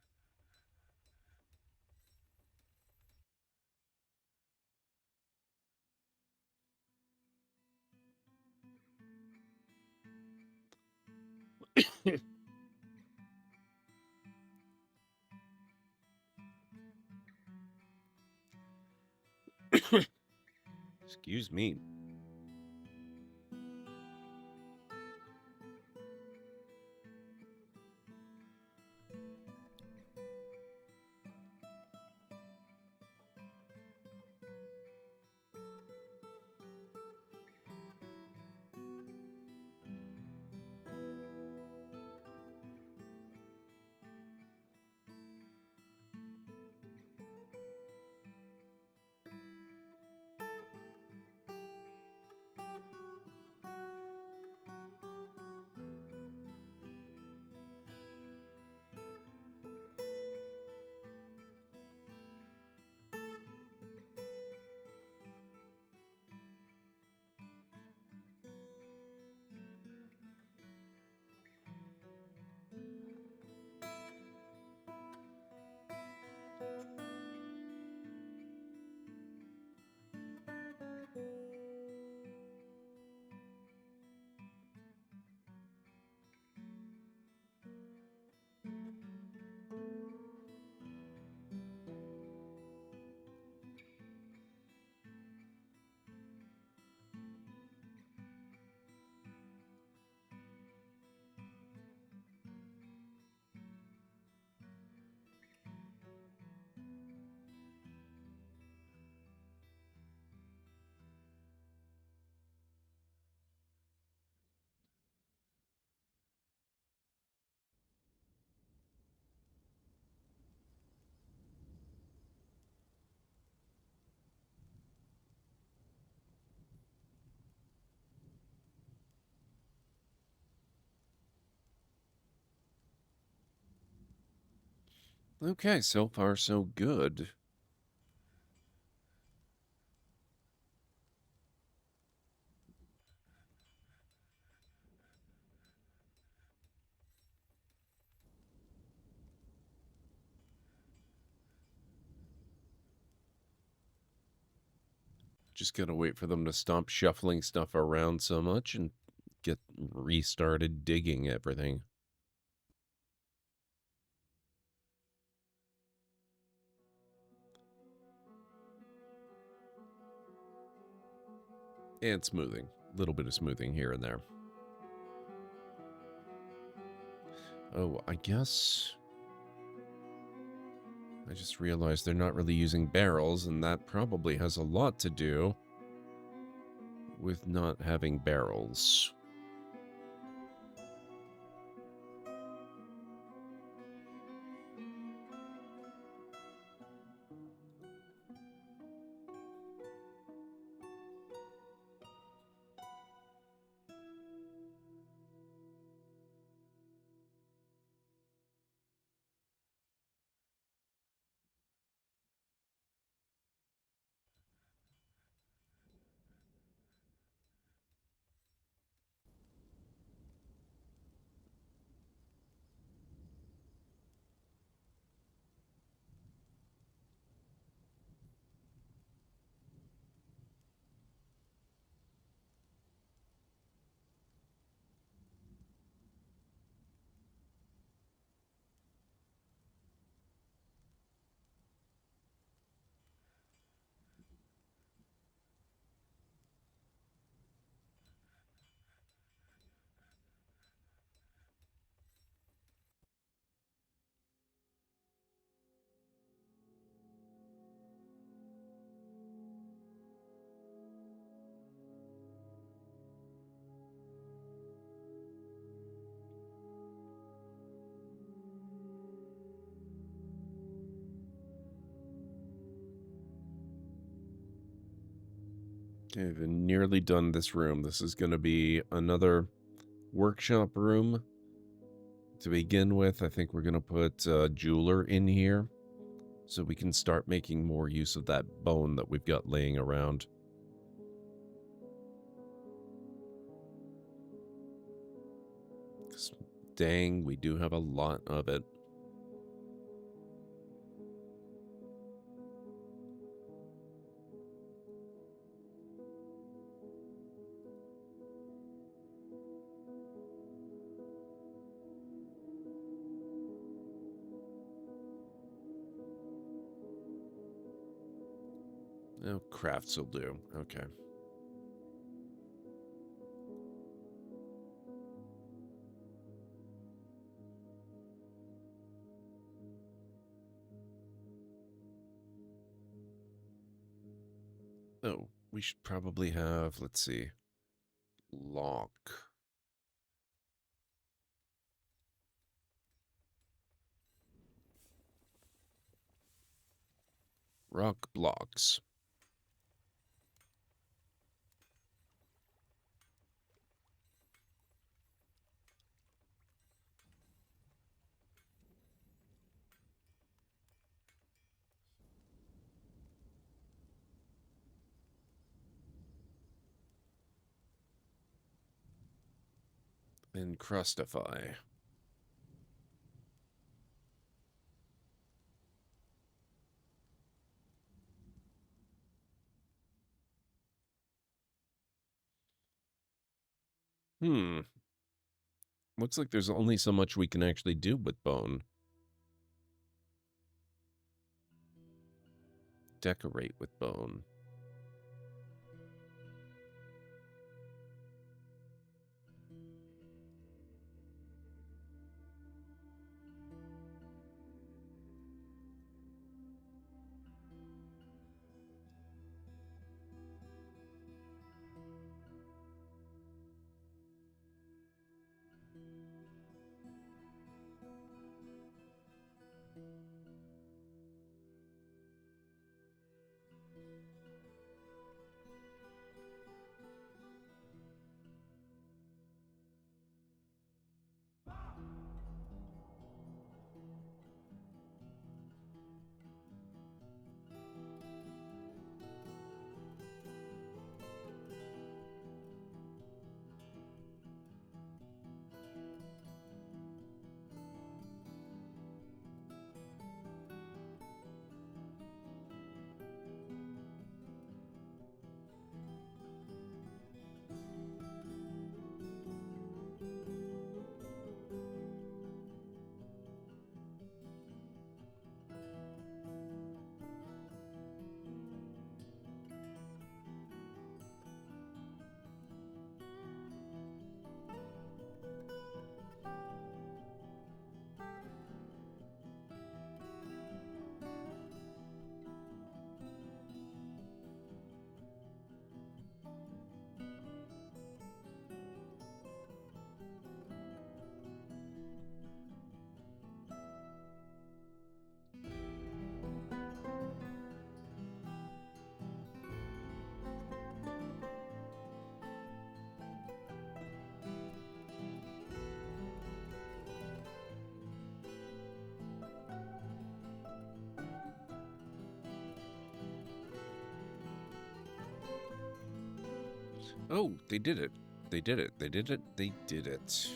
Excuse me. Okay, so far so good. Just gotta wait for them to stop shuffling stuff around so much and get restarted digging everything. And smoothing. A little bit of smoothing here and there. Oh, I guess... I just realized they're not really using barrels, and that probably has a lot to do with not having barrels. Okay, I've nearly done this room. This is going to be another workshop room. To begin with, I think we're going to put a jeweler in here so we can start making more use of that bone that we've got laying around. 'Cause, dang, we do have a lot of it. Oh, crafts will do. Okay. Oh, we should probably have, let's see, lock. Rock blocks. And crustify. Looks like there's only so much we can actually do with bone. Decorate with bone. Oh, they did it. They did it. They did it. They did it.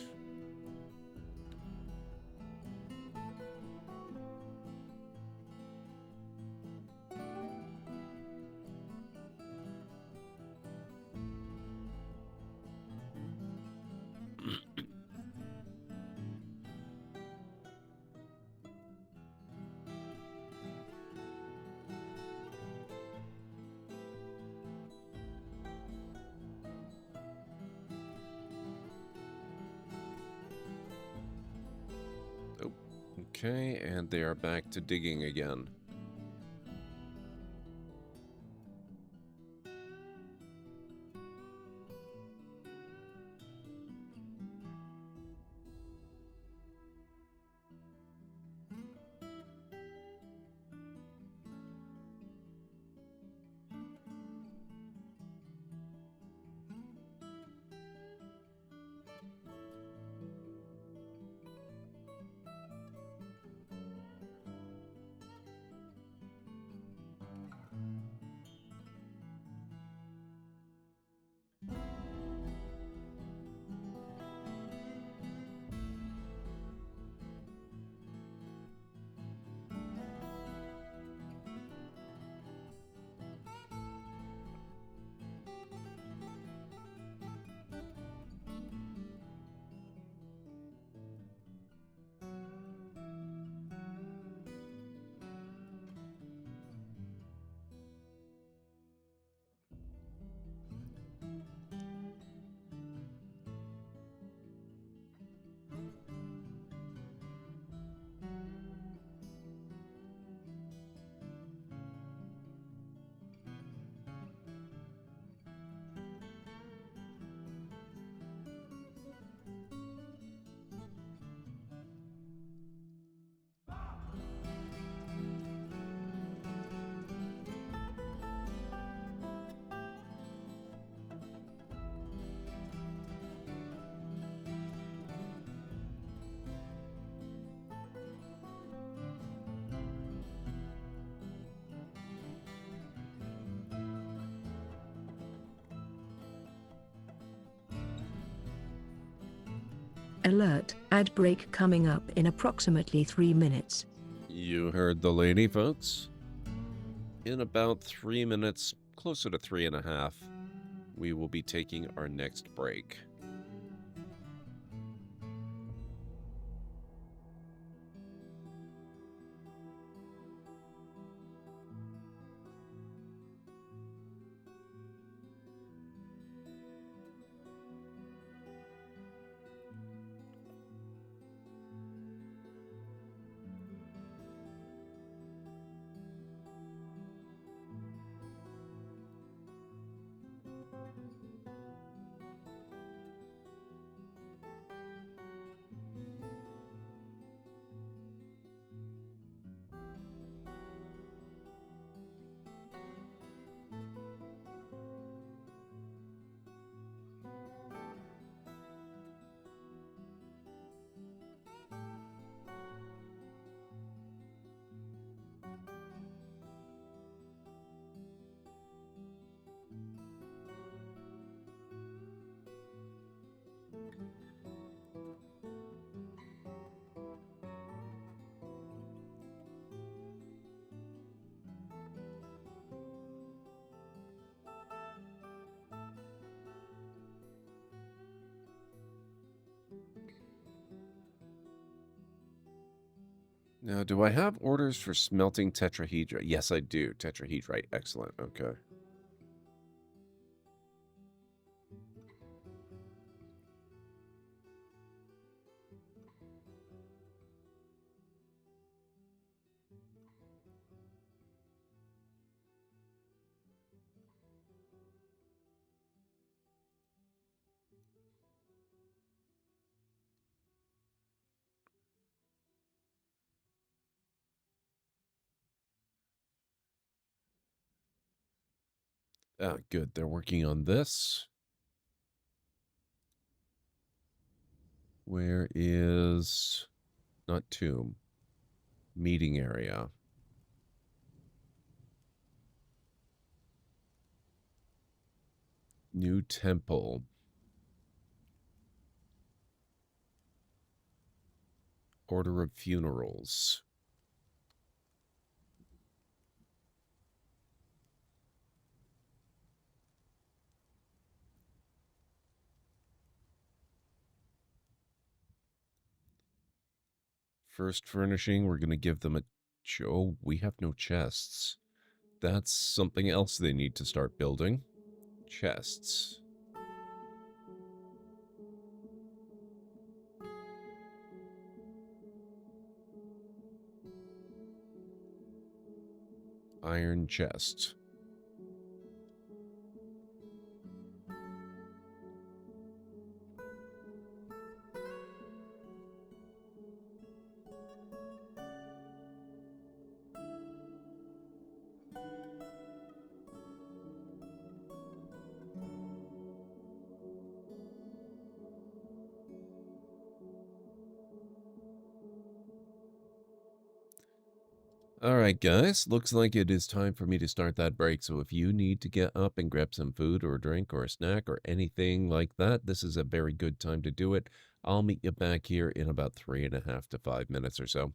Okay, and they are back to digging again. Alert, ad break coming up in approximately 3 minutes. You heard the lady, folks. In about 3 minutes, closer to 3.5, we will be taking our next break. Now, do I have orders for smelting tetrahedrite? Yes, I do. Tetrahedrite. Excellent. Okay. Ah, good. They're working on this. Where is... not tomb. Meeting area. New temple. Order of funerals. First furnishing, we're going to give them a... Oh, we have no chests. That's something else they need to start building. Chests. Iron chest. Alright guys, looks like it is time for me to start that break, so if you need to get up and grab some food or a drink or a snack or anything like that, this is a very good time to do it. I'll meet you back here in about 3.5 to 5 minutes or so.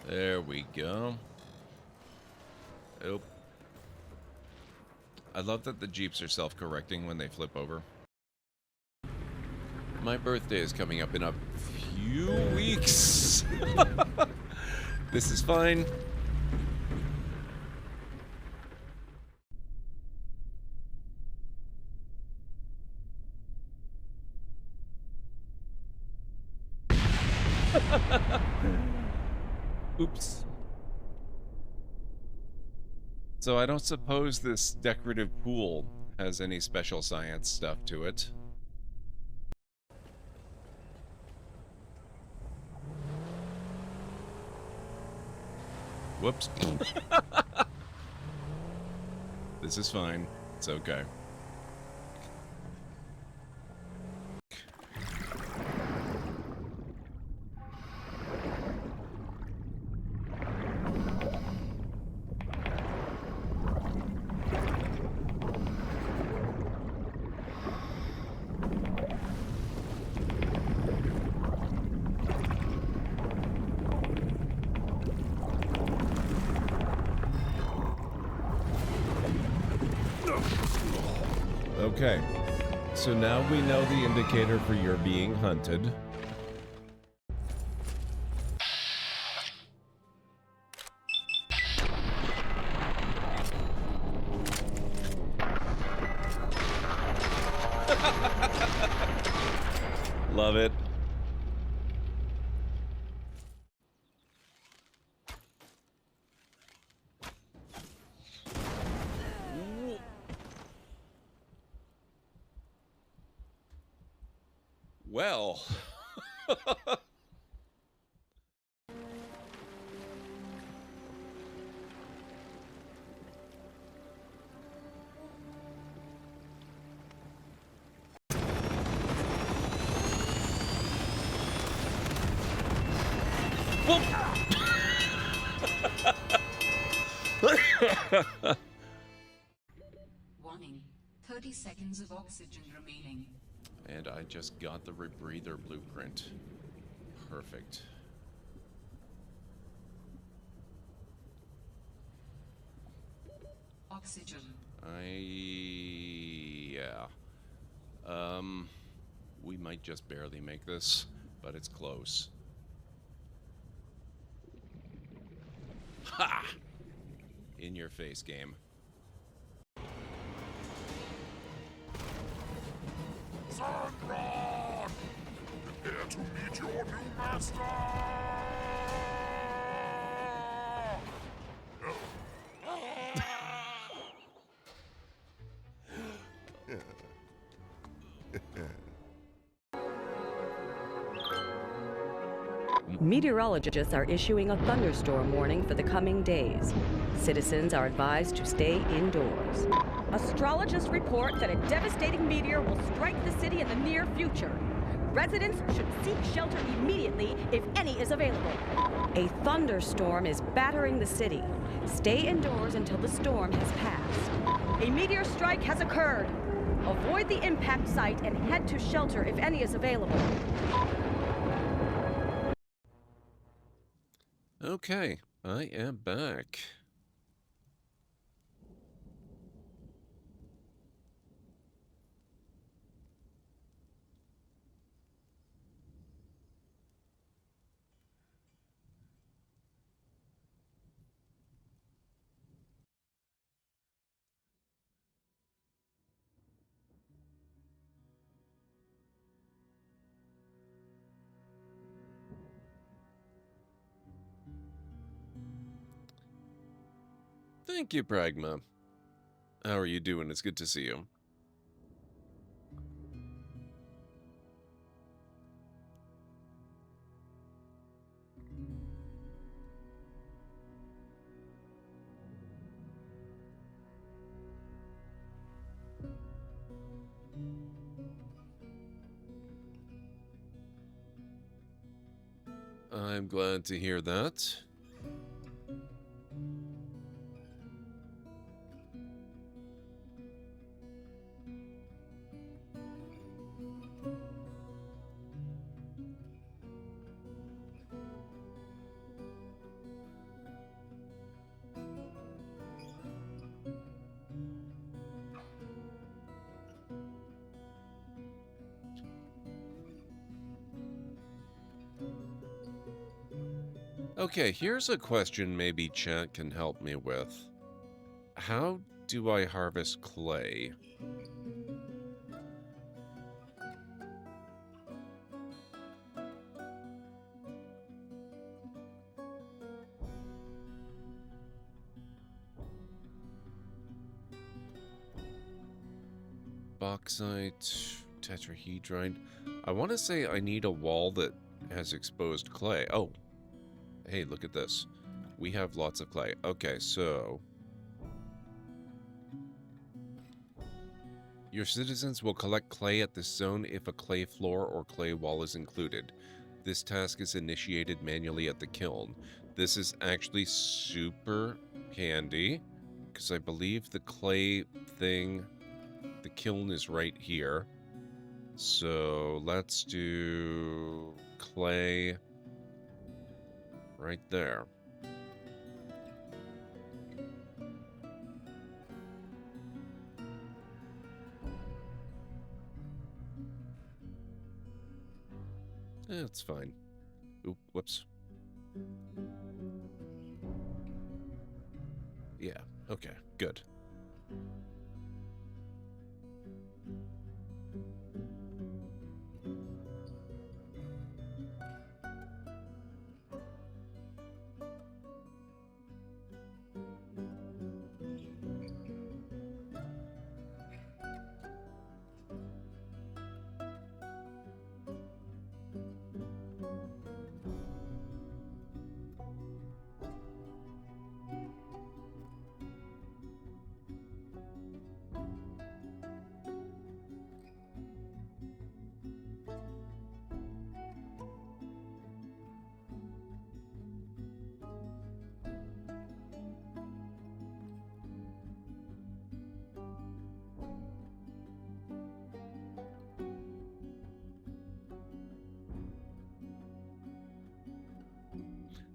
There we go. Oh. I love that the Jeeps are self-correcting when they flip over. My birthday is coming up in a few weeks. This is fine. Oops. So I don't suppose this decorative pool has any special science stuff to it. Whoops. This is fine. It's okay. Okay. So now we know the indicator for you're being hunted. Love it. Well. Warning. 30 seconds of oxygen remaining. And I just got the rebreather blueprint. Perfect. Oxygen. Yeah. We might just barely make this, but it's close. Ha! In your face, game. Sandron! Prepare to meet your new master! Meteorologists are issuing a thunderstorm warning for the coming days. Citizens are advised to stay indoors. Astrologists report that a devastating meteor will strike the city in the near future. Residents should seek shelter immediately if any is available. A thunderstorm is battering the city. Stay indoors until the storm has passed. A meteor strike has occurred. Avoid the impact site and head to shelter if any is available. Okay, I am back. Thank you, Pragma. How are you doing? It's good to see you. I'm glad to hear that. Okay, here's a question maybe chat can help me with. How do I harvest clay? Bauxite, tetrahedrite. I want to say I need a wall that has exposed clay. Oh, hey, look at this. We have lots of clay. Okay, so your citizens will collect clay at this zone if a clay floor or clay wall is included. This task is initiated manually at the kiln. This is actually super handy because I believe the clay thing, the kiln is right here. So let's do clay right there. It's fine. Oop, whoops. Yeah, okay, good.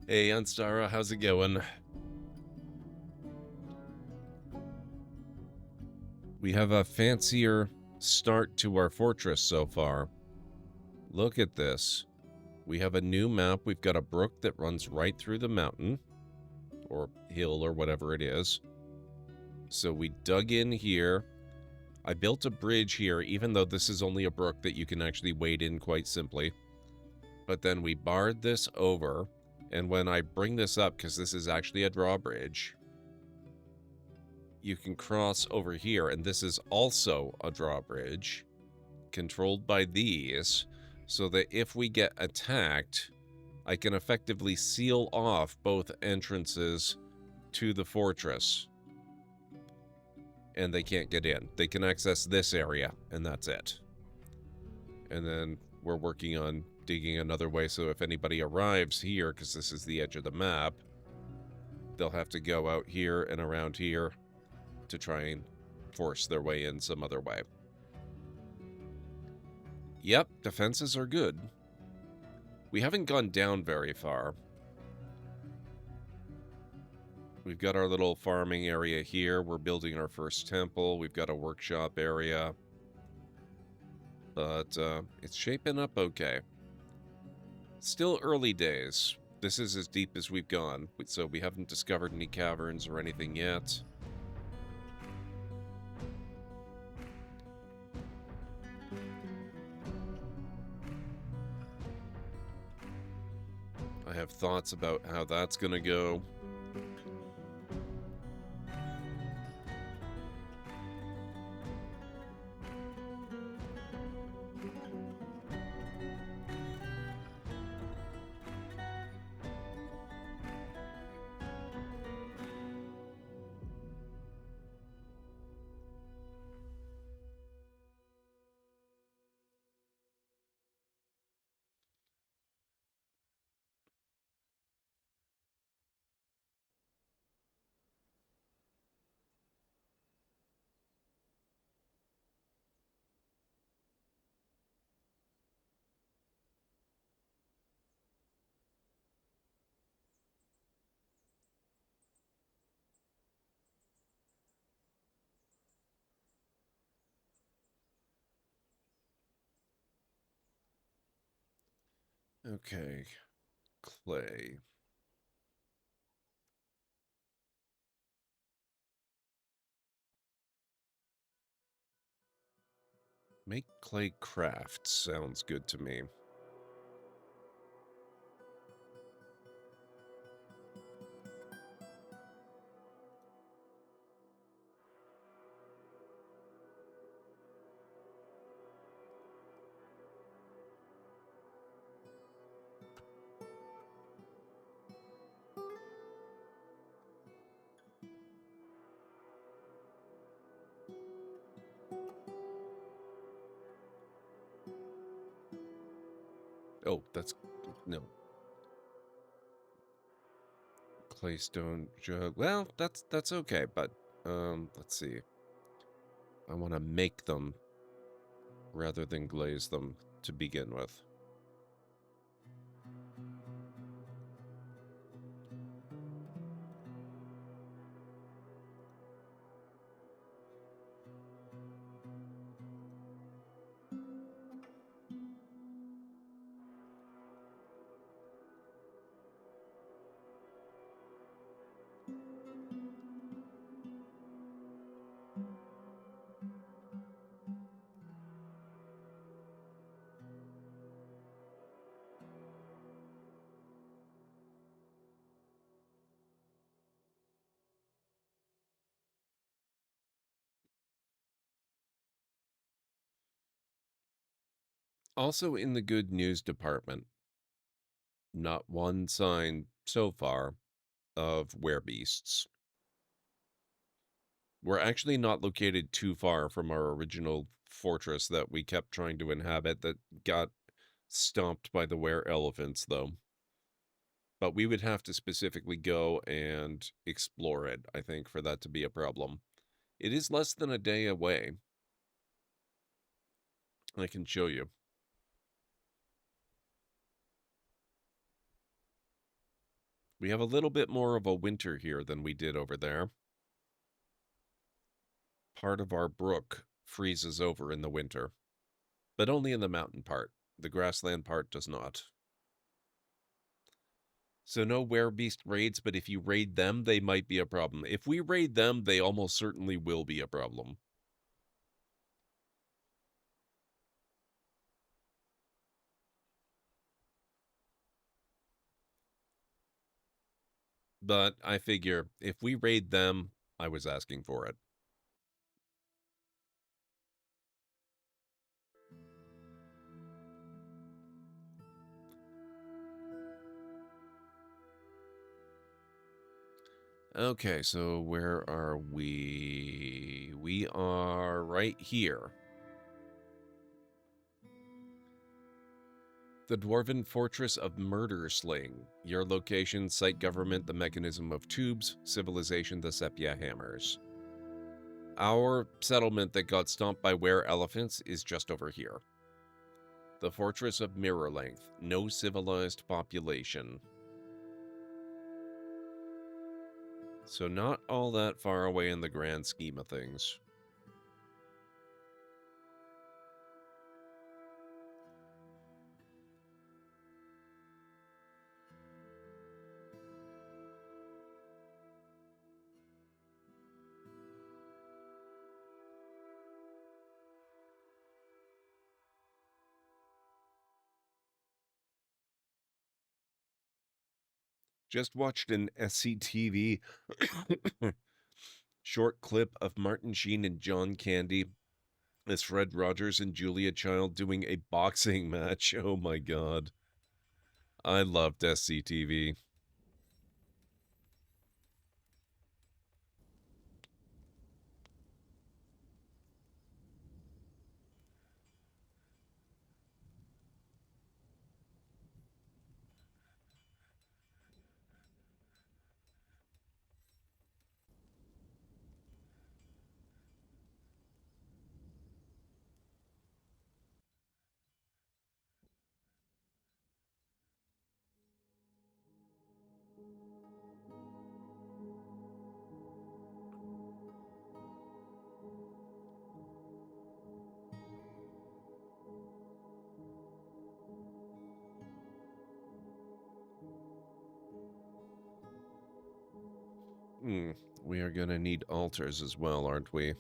Hey, Anstara, how's it going? We have a fancier start to our fortress so far. Look at this. We have a new map. We've got a brook that runs right through the mountain, or hill, or whatever it is. So we dug in here. I built a bridge here, even though this is only a brook that you can actually wade in quite simply. But then we barred this over, and when I bring this up, because this is actually a drawbridge, you can cross over here, and this is also a drawbridge, controlled by these, so that if we get attacked, I can effectively seal off both entrances to the fortress. And they can't get in. They can access this area, and that's it. And then we're working on digging another way, so if anybody arrives here, because this is the edge of the map, they'll have to go out here and around here to try and force their way in some other way. Yep, defenses are good. We haven't gone down very far. We've got our little farming area here. We're building our first temple. We've got a workshop area. But it's shaping up okay. Still early days. This is as deep as we've gone, so we haven't discovered any caverns or anything yet. I have thoughts about how that's gonna go. Okay, clay. Make clay craft sounds good to me. Oh, that's... no. Claystone jug. Well, that's okay, but, let's see. I want to make them rather than glaze them to begin with. Also in the good news department, not one sign so far of werebeasts. We're actually not located too far from our original fortress that we kept trying to inhabit that got stomped by the were-elephants, though. But we would have to specifically go and explore it, I think, for that to be a problem. It is less than a day away. I can show you. We have a little bit more of a winter here than we did over there. Part of our brook freezes over in the winter, but only in the mountain part. The grassland part does not. So no werebeast raids, but if you raid them, they might be a problem. If we raid them, they almost certainly will be a problem. But I figure if we raid them, I was asking for it. Okay, so where are we? We are right here. The Dwarven Fortress of Murder Sling. Your location, site government, the mechanism of tubes, civilization, the sepia hammers. Our settlement that got stomped by were-elephants is just over here. The Fortress of Mirror Length. No civilized population. So not all that far away in the grand scheme of things. Just watched an SCTV short clip of Martin Sheen and John Candy as Fred Rogers and Julia Child doing a boxing match. Oh my god. I loved SCTV. We are gonna need altars as well, aren't we?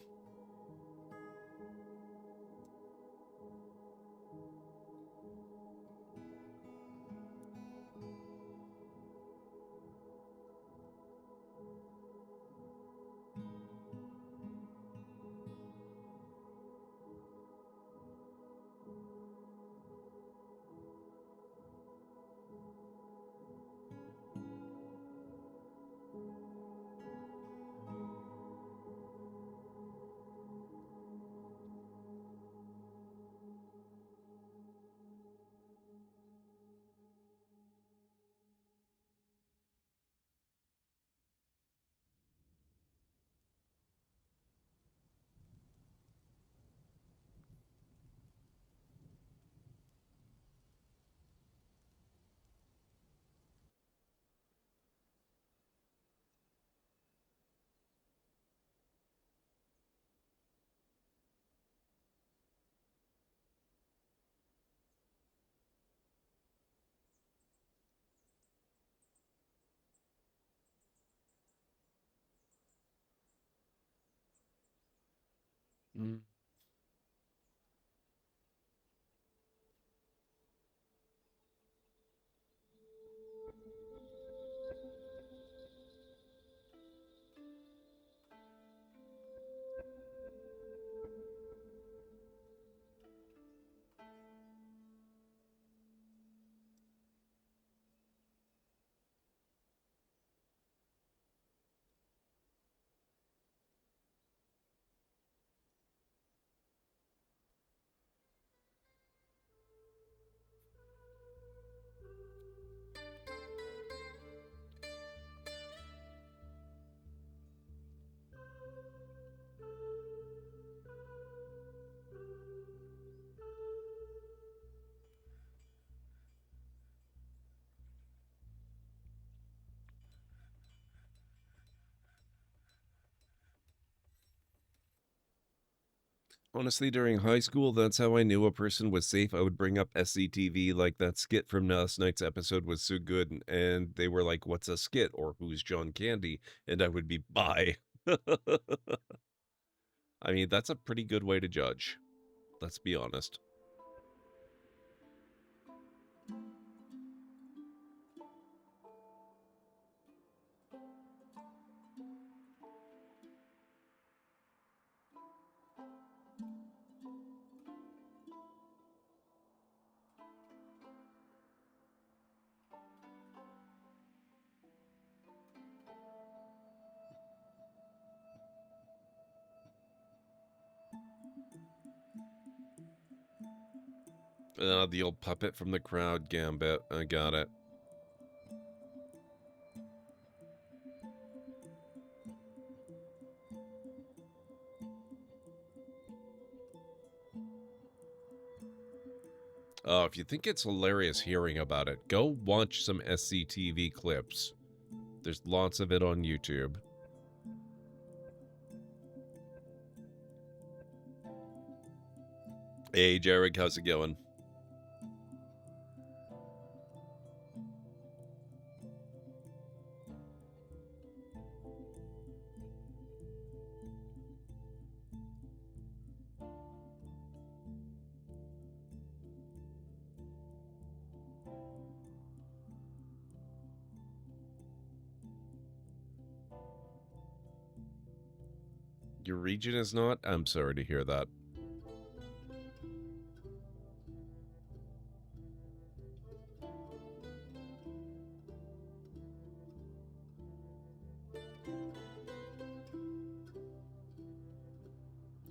Mm. Honestly, during high school, that's how I knew a person was safe. I would bring up SCTV, like that skit from last night's episode was so good, and they were like, "What's a skit?" or "Who's John Candy?" And I would be, "Bye." I mean, that's a pretty good way to judge. Let's be honest. The old puppet from the crowd gambit. I got it. If you think it's hilarious hearing about it, go watch some SCTV clips. There's lots of it on YouTube. Hey, Jarek, how's it going? Your region is not? I'm sorry to hear that.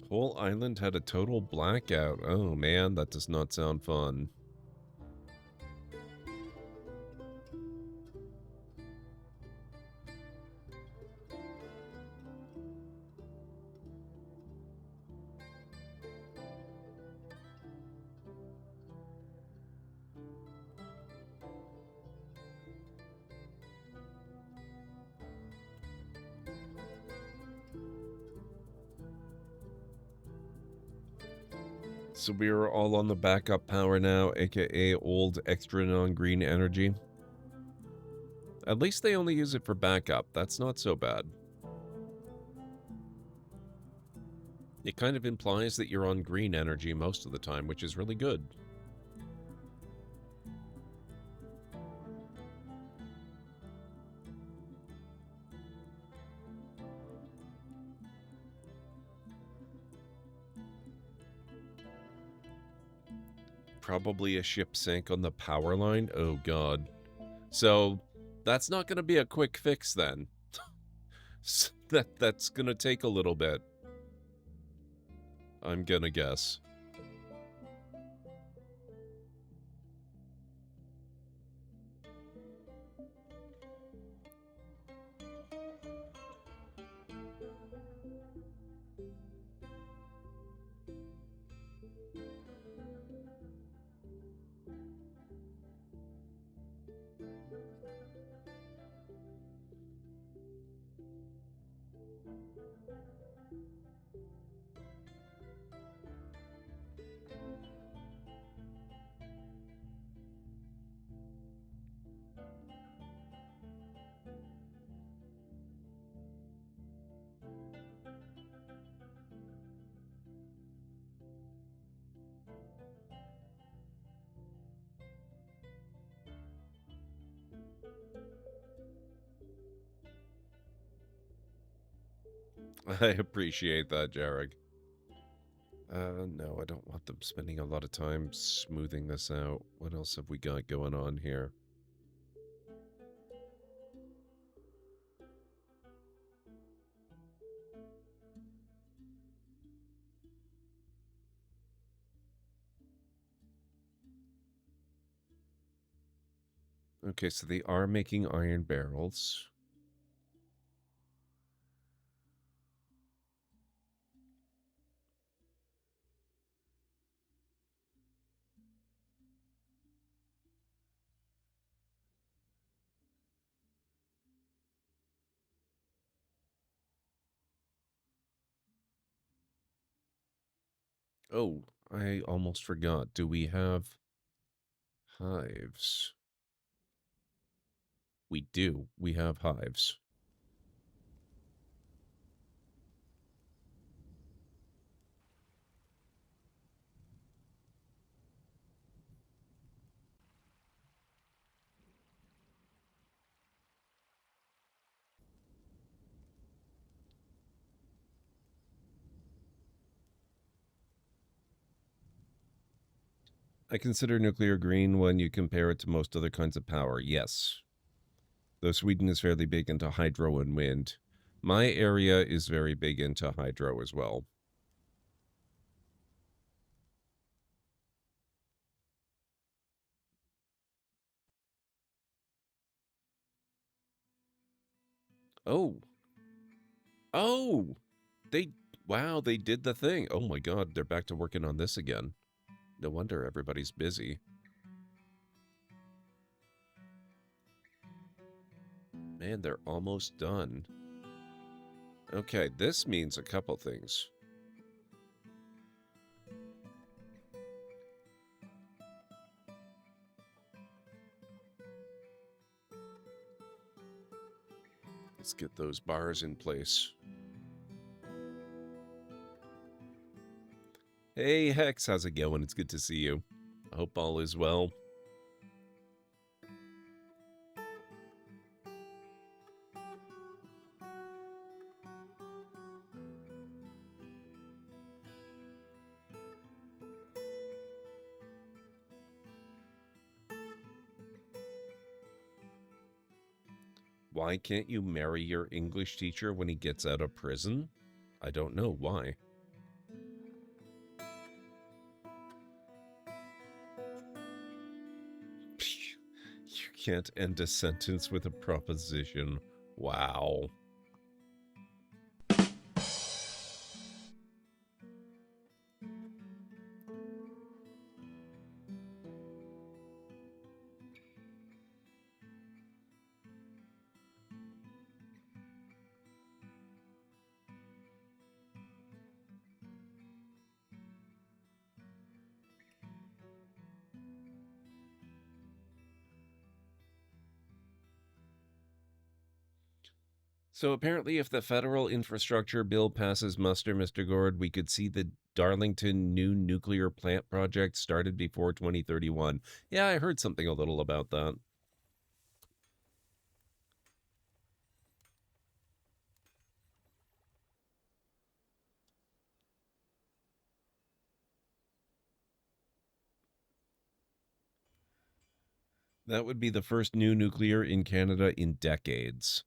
Whole island had a total blackout. Oh man, that does not sound fun. So we are all on the backup power now, aka old extra non-green energy. At least they only use it for backup. That's not so bad. It kind of implies that you're on green energy most of the time, which is really good. Probably a ship sank on the power line. Oh god. So that's not going to be a quick fix then. That's going to take a little bit. I'm gonna guess. I appreciate that, Jarek. No, I don't want them spending a lot of time smoothing this out. What else have we got going on here? Okay, so they are making iron barrels. Oh, I almost forgot. Do we have hives? We do. We have hives. I consider nuclear green when you compare it to most other kinds of power. Yes. Though Sweden is fairly big into hydro and wind. My area is very big into hydro as well. Oh. Oh! Wow, they did the thing. Oh my god, they're back to working on this again. No wonder everybody's busy. Man, they're almost done. Okay, this means a couple things. Let's get those bars in place. Hey, Hex, how's it going? It's good to see you. I hope all is well. Why can't you marry your English teacher when he gets out of prison? I don't know why. You can't end a sentence with a proposition. Wow. So apparently if the federal infrastructure bill passes muster, Mr. Gord, we could see the Darlington new nuclear plant project started before 2031. Yeah, I heard something a little about that. That would be the first new nuclear in Canada in decades.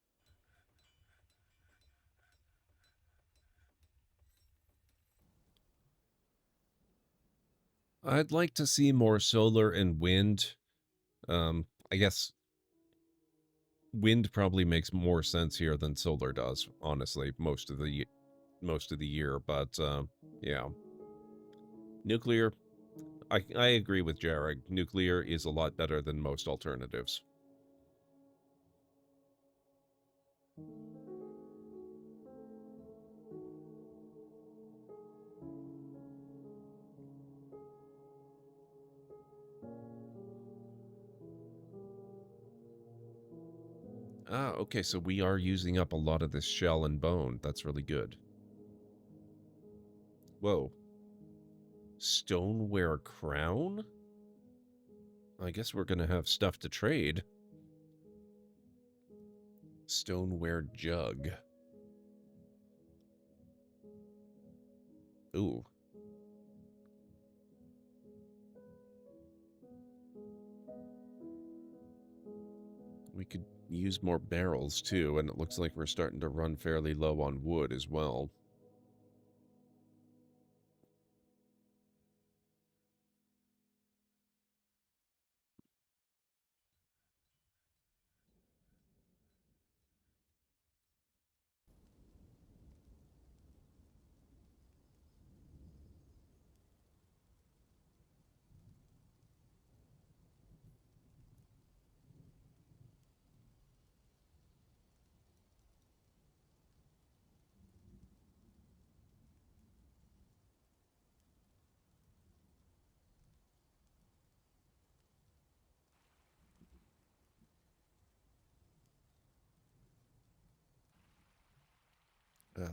I'd like to see more solar and wind. I guess wind probably makes more sense here than solar does, honestly, most of the year, but yeah. Nuclear, I agree with Jarek. Nuclear is a lot better than most alternatives. Ah, okay, so we are using up a lot of this shell and bone. That's really good. Whoa. Stoneware crown? I guess we're gonna have stuff to trade. Stoneware jug. Ooh. We could use more barrels too, and it looks like we're starting to run fairly low on wood as well.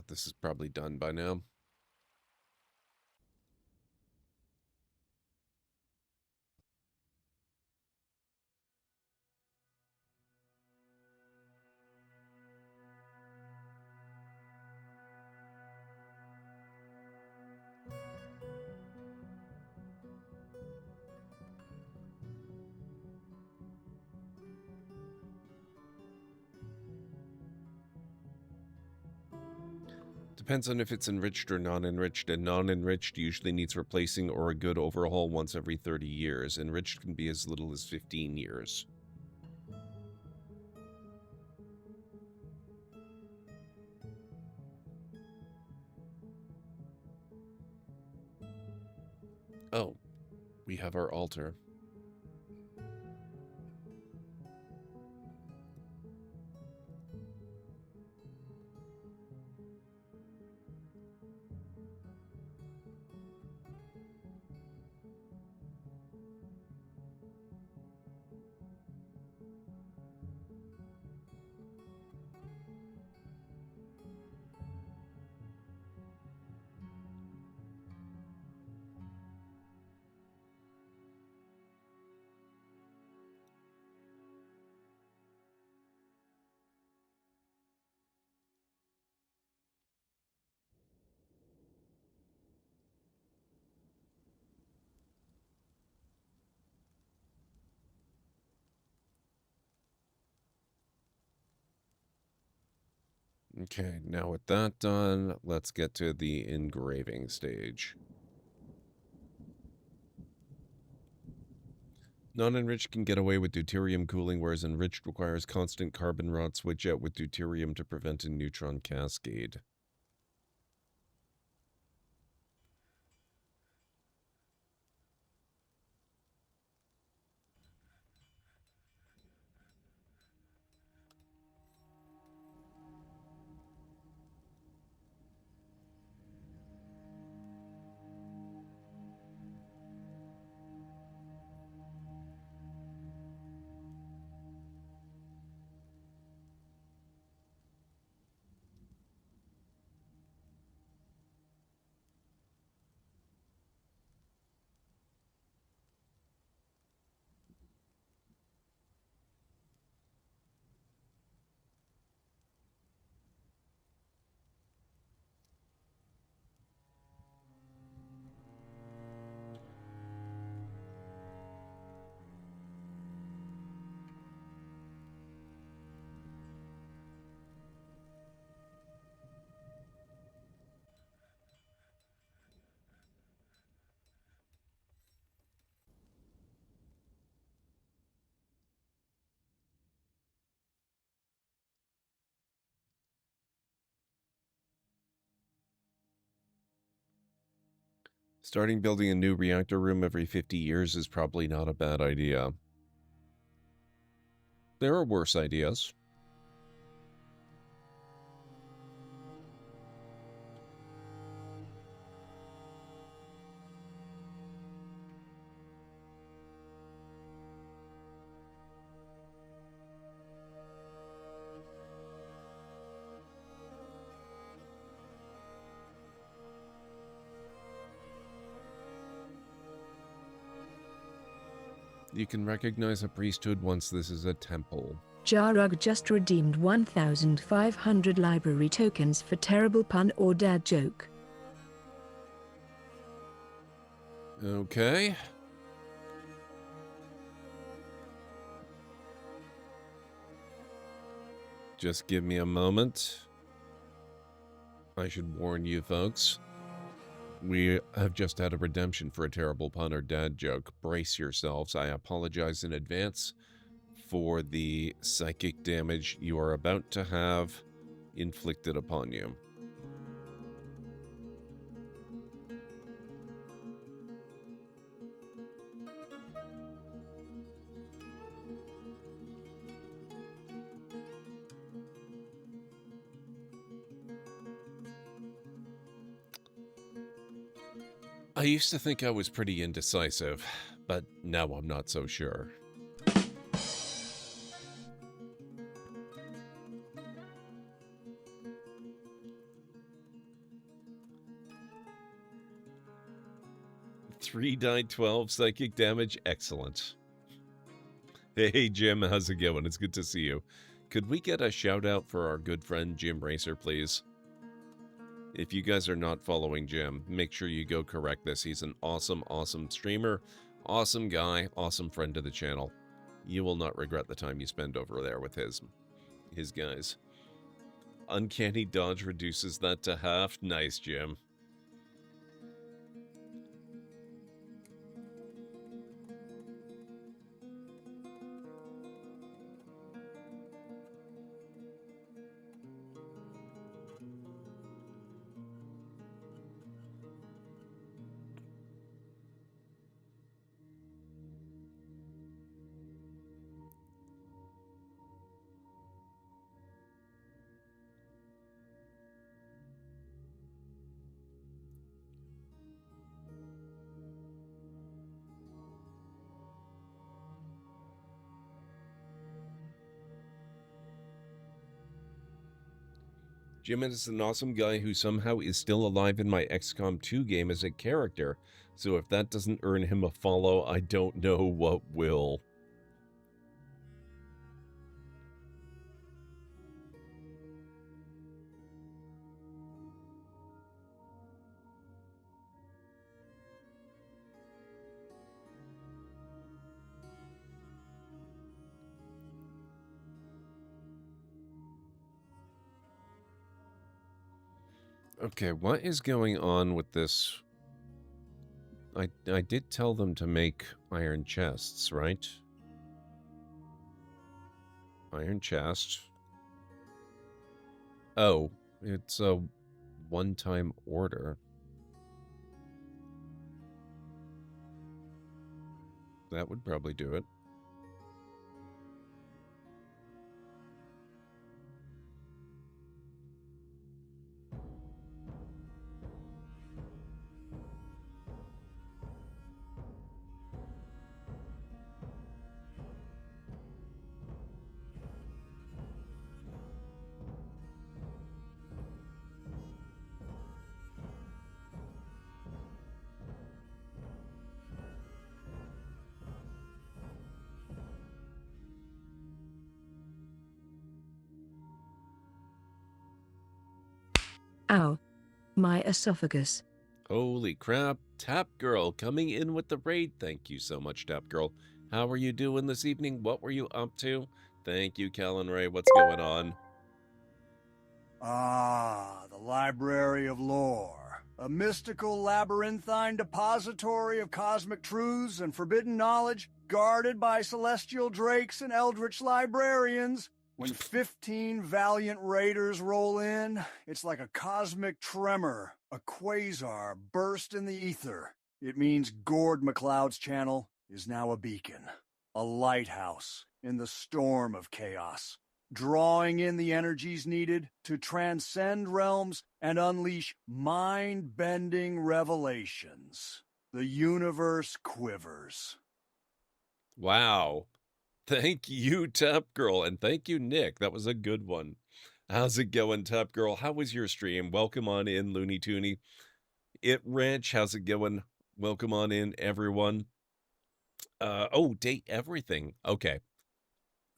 This is probably done by now. Depends on if it's enriched or non-enriched, and non-enriched usually needs replacing or a good overhaul once every 30 years. Enriched can be as little as 15 years. Oh, we have our altar. Okay, now with that done, let's get to the engraving stage. Non-enriched can get away with deuterium cooling, whereas enriched requires constant carbon rod switch out with deuterium to prevent a neutron cascade. Starting building a new reactor room every 50 years is probably not a bad idea. There are worse ideas. You can recognize a priesthood once this is a temple. Jarug just redeemed 1,500 library tokens for terrible pun or dad joke. Okay. Just give me a moment. I should warn you folks. We have just had a redemption for a terrible pun or dad joke. Brace yourselves. I apologize in advance for the psychic damage you are about to have inflicted upon you. I used to think I was pretty indecisive, but now I'm not so sure. 3 died 12 psychic damage. Excellent. Hey, Jim, how's it going? It's good to see you. Could we get a shout out for our good friend Jim Racer, please? If you guys are not following Jim, make sure you go correct this. He's an awesome, awesome streamer, awesome guy, awesome friend to the channel. You will not regret the time you spend over there with his guys. Uncanny dodge reduces that to half. Nice, Jim. Jim is an awesome guy who somehow is still alive in my XCOM 2 game as a character, so if that doesn't earn him a follow, I don't know what will. Okay, what is going on with this? I did tell them to make iron chests, right? Iron chest. Oh, it's a one-time order. That would probably do it. Ow. My esophagus. Holy crap. Tap Girl coming in with the raid. Thank you so much, Tap Girl. How are you doing this evening? What were you up to? Thank you, Callan Ray. What's going on? Ah, the Library of Lore. A mystical labyrinthine depository of cosmic truths and forbidden knowledge, guarded by celestial drakes and eldritch librarians. When 15 valiant raiders roll in, it's like a cosmic tremor, a quasar burst in the ether. It means GordMcLeod's channel is now a beacon, a lighthouse in the storm of chaos, drawing in the energies needed to transcend realms and unleash mind-bending revelations. The universe quivers. Wow. Thank you, Tap Girl, and thank you, Nick. That was a good one. How's it going, Tap Girl? How was your stream? Welcome on in, Looney Tooney. It Ranch, how's it going? Welcome on in, everyone. Oh, date everything. Okay.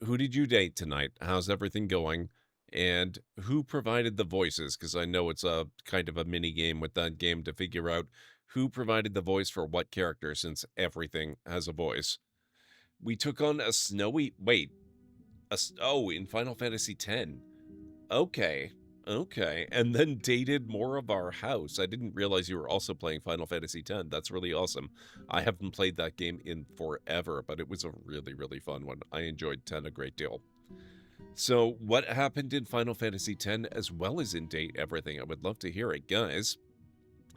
Who did you date tonight? How's everything going? And who provided the voices? Because I know it's a kind of a mini game with that game to figure out who provided the voice for what character, since everything has a voice. We took on a snowy... Wait. Oh, in Final Fantasy X. Okay. Okay. And then dated more of our house. I didn't realize you were also playing Final Fantasy X. That's really awesome. I haven't played that game in forever, but it was a really, really fun one. I enjoyed 10 a great deal. So, what happened in Final Fantasy X as well as in Date Everything? I would love to hear it, guys.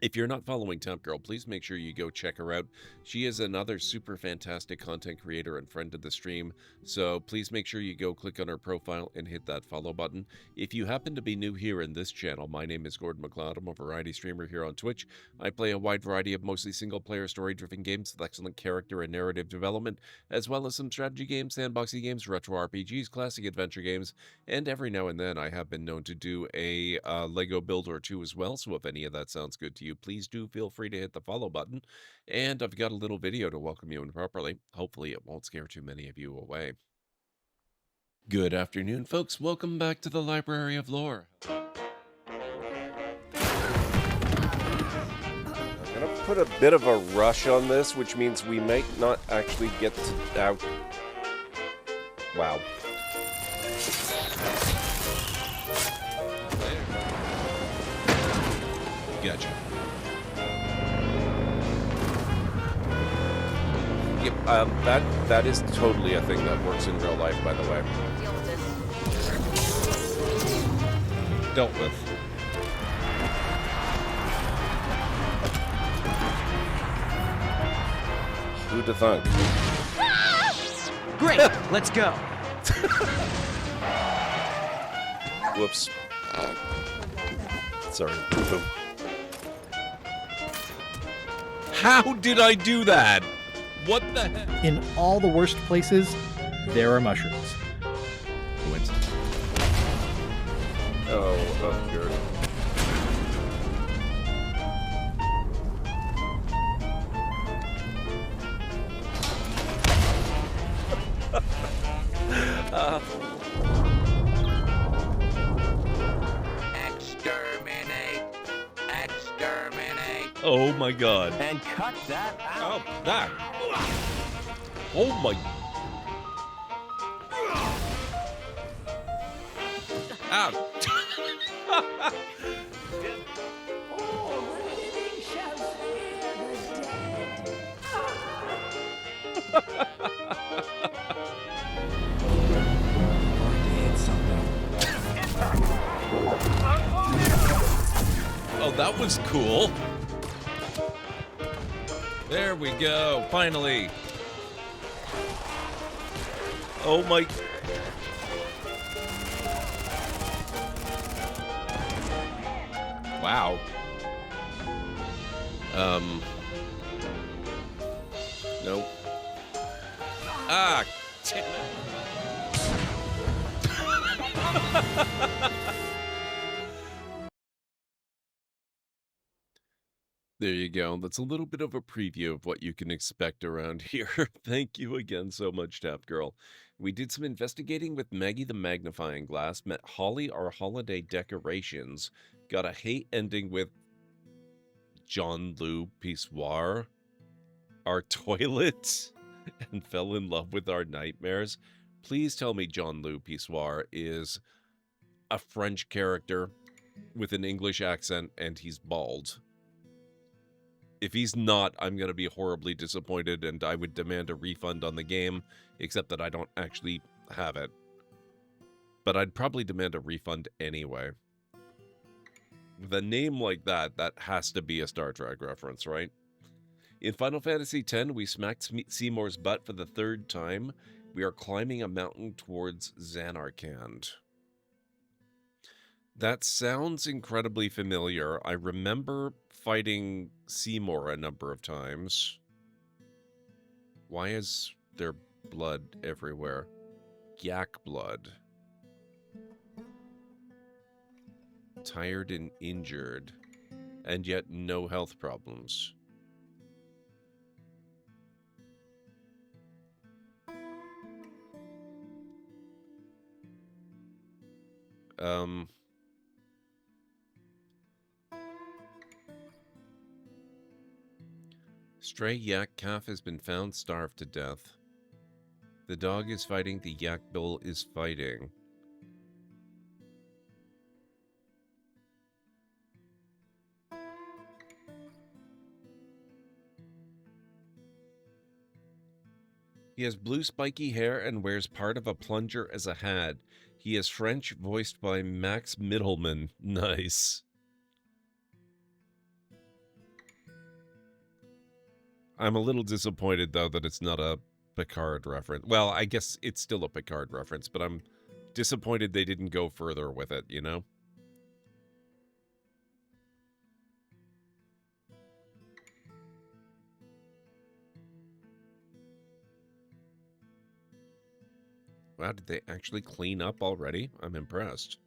If you're not following Tap Girl, please make sure you go check her out. She is another super fantastic content creator and friend of the stream, so please make sure you go click on her profile and hit that follow button. If you happen to be new here in this channel, my name is GordMcLeod. I'm a variety streamer here on Twitch. I play a wide variety of mostly single-player story-driven games with excellent character and narrative development, as well as some strategy games, sandboxy games, retro RPGs, classic adventure games, and every now and then I have been known to do a Lego build or two as well, so if any of that sounds good to you, you, please do feel free to hit the follow button. And I've got a little video to welcome you in properly. Hopefully it won't scare too many of you away. Good afternoon, folks. Welcome back to the Library of Lore. I'm going to put a bit of a rush on this, which means we might not actually get to out. Wow. Gotcha. Yep, that is totally a thing that works in real life, by the way. Deal with this. Dealt with. Who'd have thunk? Great, let's go. Whoops. Sorry. Boom. How did I do that? What the heck? In all the worst places, there are mushrooms. Coincidence. Oh, good. Exterminate! Exterminate! Oh my god. And cut that out. Oh, that. Oh my. Ow. Oh, that was cool. There we go, finally. Oh my. Wow. Nope. Ah, damn it. There you go. That's a little bit of a preview of what you can expect around here. Thank you again so much, Tap Girl. We did some investigating with Maggie the Magnifying Glass, met Holly, our holiday decorations, got a hate ending with John Lou Pissoir, our toilet, and fell in love with our nightmares. Please tell me John Lou Pissoir is a French character with an English accent and he's bald. If he's not, I'm going to be horribly disappointed and I would demand a refund on the game, except that I don't actually have it. But I'd probably demand a refund anyway. With a name like that, that has to be a Star Trek reference, right? In Final Fantasy X, we smacked Seymour's butt for the 3rd time. We are climbing a mountain towards Xanarkand. That sounds incredibly familiar. I remember fighting Seymour a number of times. Why is there blood everywhere? Yak blood. Tired and injured, and yet no health problems. Stray yak calf has been found starved to death. The dog is fighting, the yak bull is fighting. He has blue spiky hair and wears part of a plunger as a hat. He is French, voiced by Max Mittelman. Nice. I'm a little disappointed, though, that it's not a Picard reference. Well, I guess it's still a Picard reference, but I'm disappointed they didn't go further with it, you know? Wow, did they actually clean up already? I'm impressed.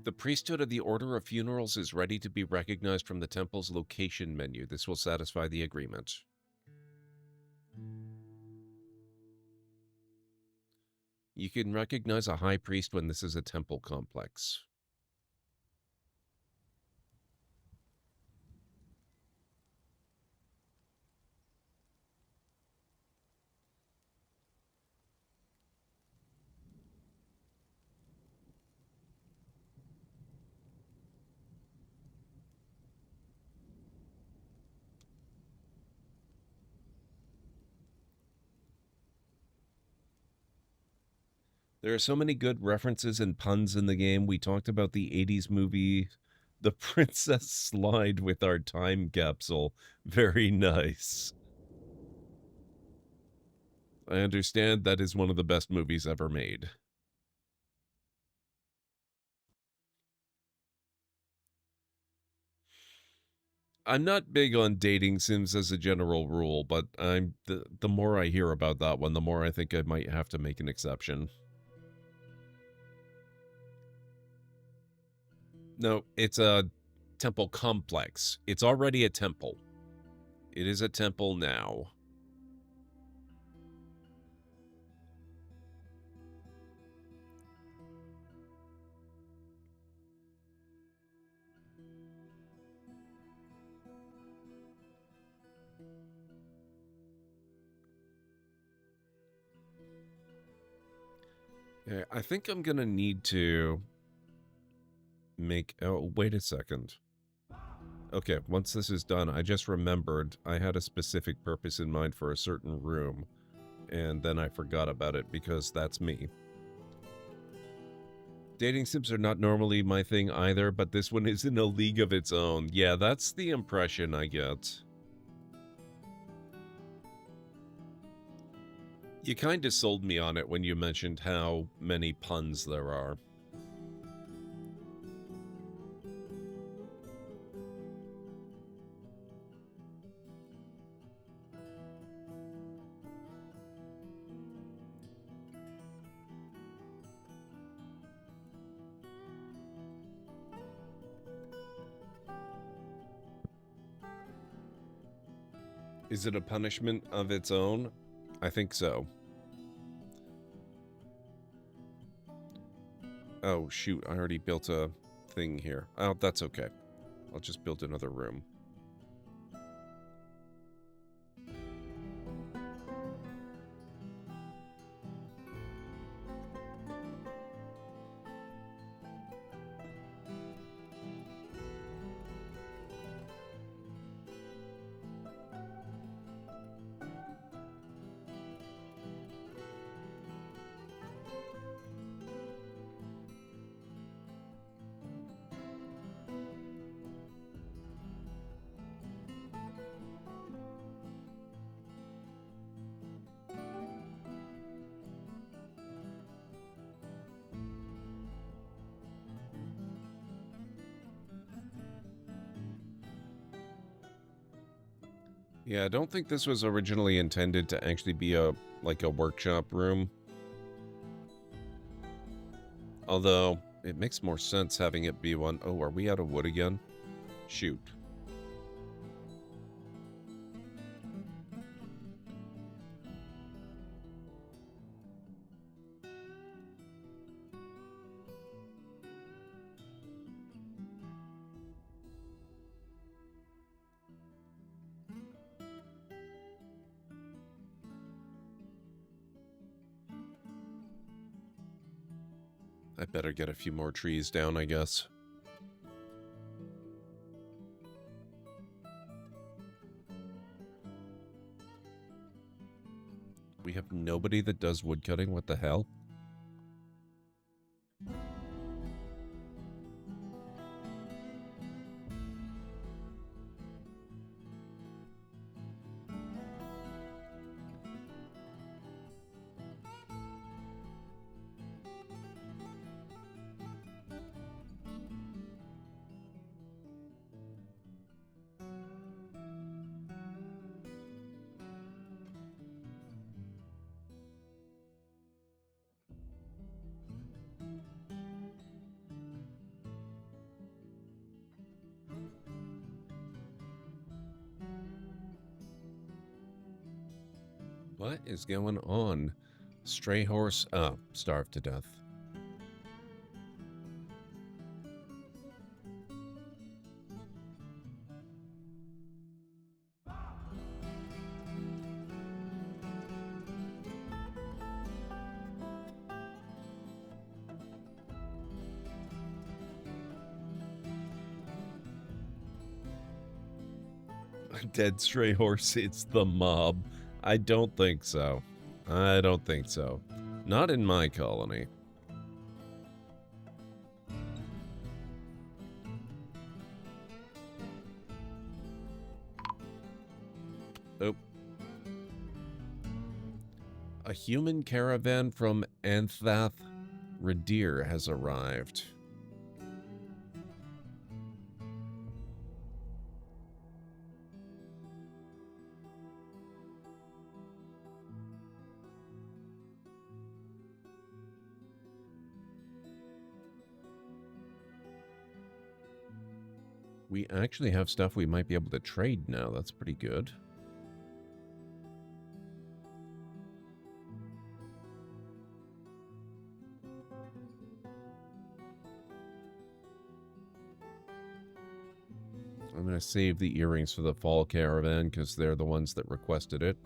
The priesthood of the Order of Funerals is ready to be recognized from the temple's location menu. This will satisfy the agreement. You can recognize a high priest when this is a temple complex. There are so many good references and puns in the game. We talked about the 80s movie, The Princess Slide, with our time capsule. Very nice. I understand that is one of the best movies ever made. I'm not big on dating sims as a general rule, but the more I hear about that one, the more I think I might have to make an exception. No, it's a temple complex. It's already a temple. It is a temple now. Okay, I think I'm gonna need to make... Oh, wait a second. Okay, once this is done, I just remembered I had a specific purpose in mind for a certain room, and then I forgot about it because that's me. Dating sims are not normally my thing either, but this one is in a league of its own. Yeah, that's the impression I get. You kind of sold me on it when you mentioned how many puns there are. Is it a punishment of its own? I think so. Oh, shoot. I already built a thing here. Oh, that's okay. I'll just build another room. Yeah, I don't think this was originally intended to actually be like a workshop room. Although, it makes more sense having it be one. Oh, are we out of wood again? Shoot. I better get a few more trees down, I guess. We have nobody that does woodcutting? What the hell? What is going on? Stray horse, starved to death. Dead stray horse, it's the mob. I don't think so. I don't think so. Not in my colony. Oh. A human caravan from Anthath Redir has arrived. We actually have stuff we might be able to trade now. That's pretty good. I'm going to save the earrings for the fall caravan because they're the ones that requested it.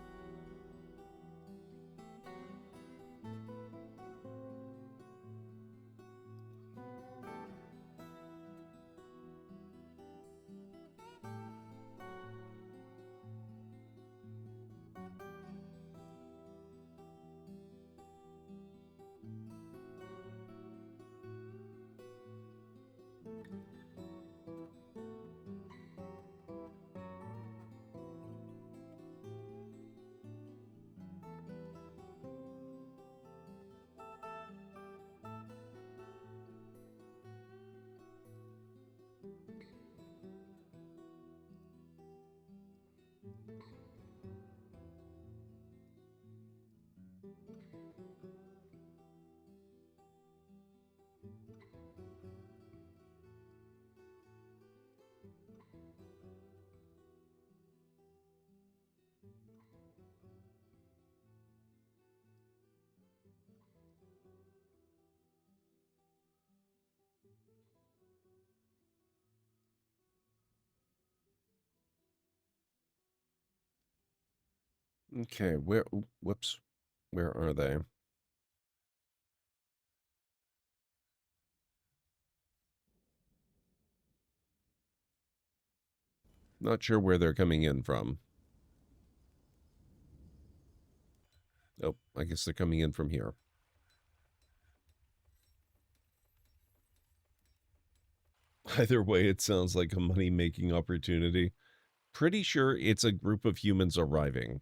Okay, whoops, where are they? Not sure where they're coming in from. Oh, I guess they're coming in from here. Either way, it sounds like a money-making opportunity. Pretty sure it's a group of humans arriving.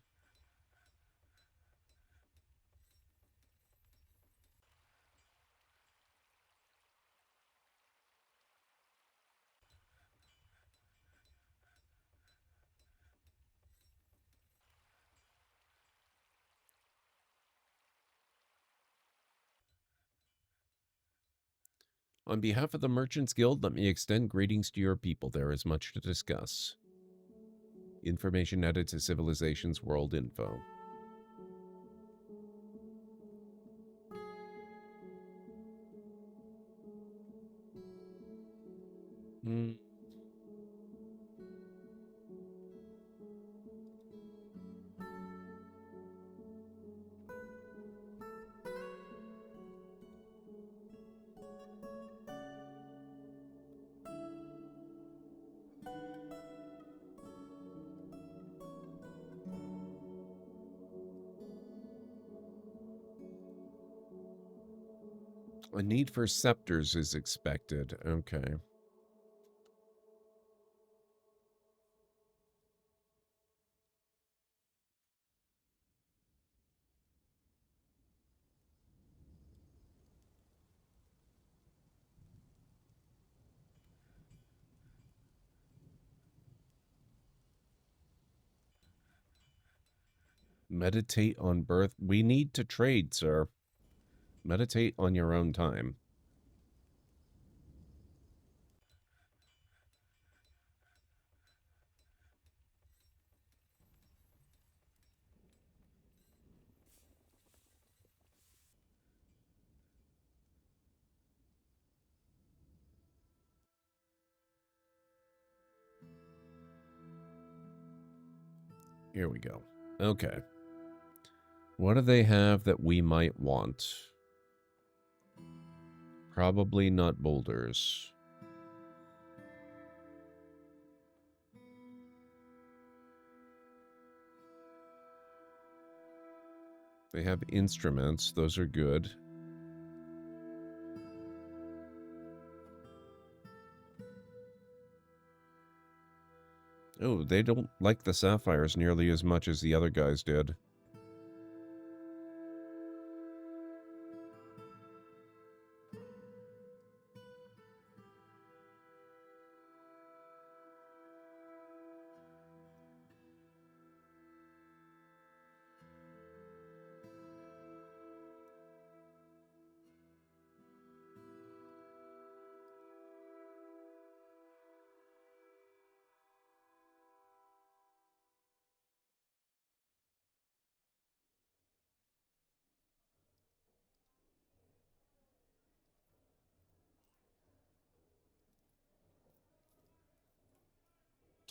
On behalf of the Merchants Guild, let me extend greetings to your people. There is much to discuss. Information added to Civilization's World Info. A need for scepters is expected. Okay. Meditate on birth. We need to trade, sir. Meditate on your own time. Here we go. Okay. What do they have that we might want? Probably not boulders. They have instruments. Those are good. Oh, they don't like the sapphires nearly as much as the other guys did.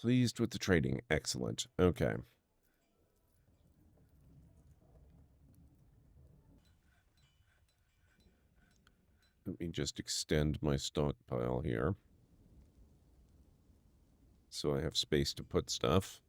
Pleased with the trading. Excellent. Okay. Let me just extend my stockpile here. So I have space to put stuff.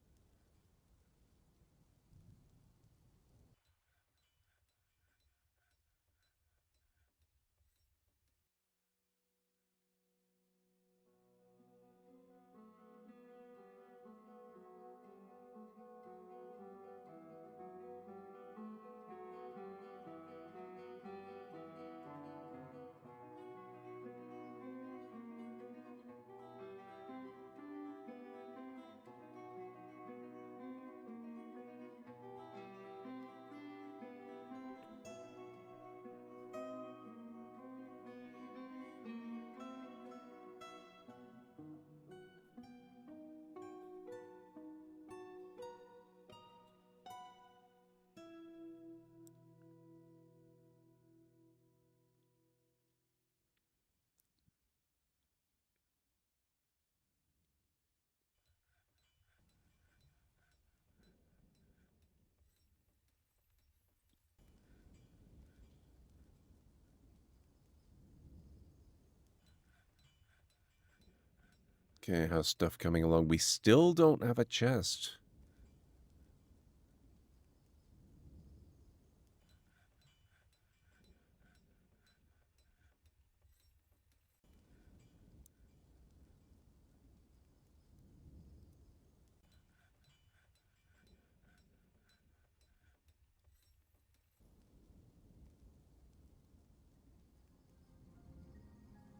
Okay, how's stuff coming along? We still don't have a chest.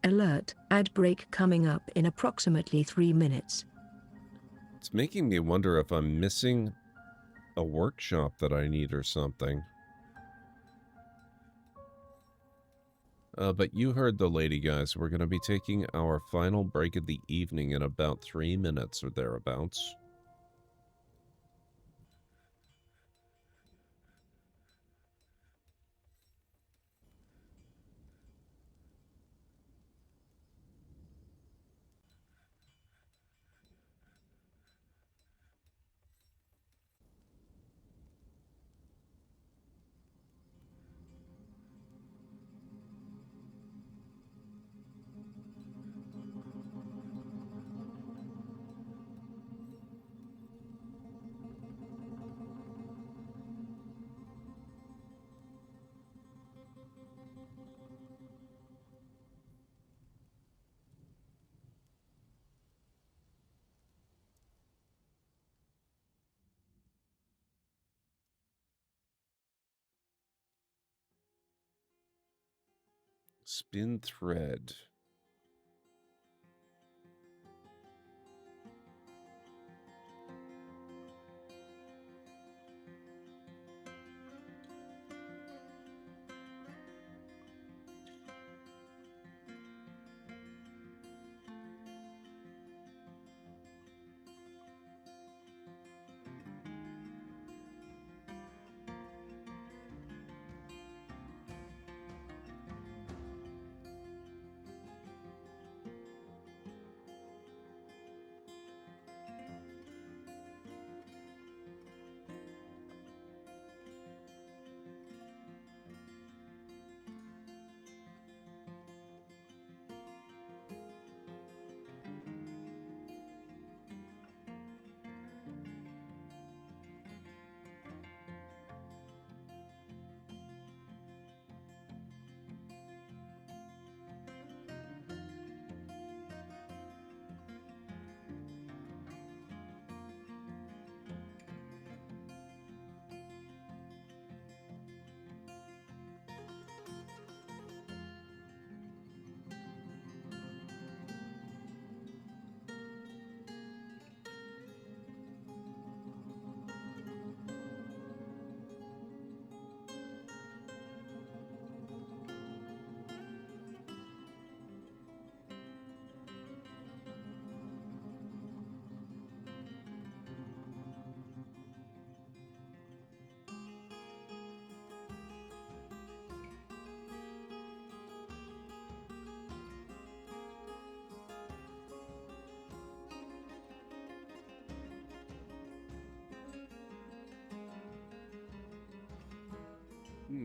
Alert, ad break coming up in approximately 3 minutes. It's making me wonder if I'm missing a workshop that I need or something. But you heard the lady, guys. We're going to be taking our final break of the evening in about 3 minutes or thereabouts. Spin thread.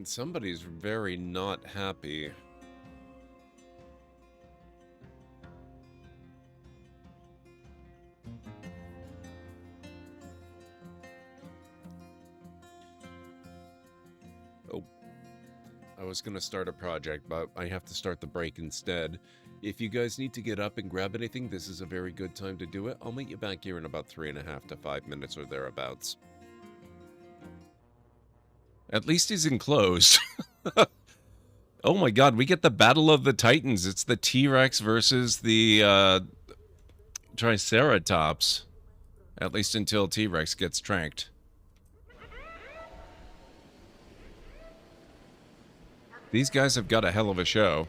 Somebody's very not happy. Oh. I was going to start a project, but I have to start the break instead. If you guys need to get up and grab anything, this is a very good time to do it. I'll meet you back here in about 3.5 to 5 minutes or thereabouts. At least he's enclosed. Oh my god, we get the Battle of the Titans. It's the T-Rex versus the Triceratops. At least until T-Rex gets tranked. These guys have got a hell of a show.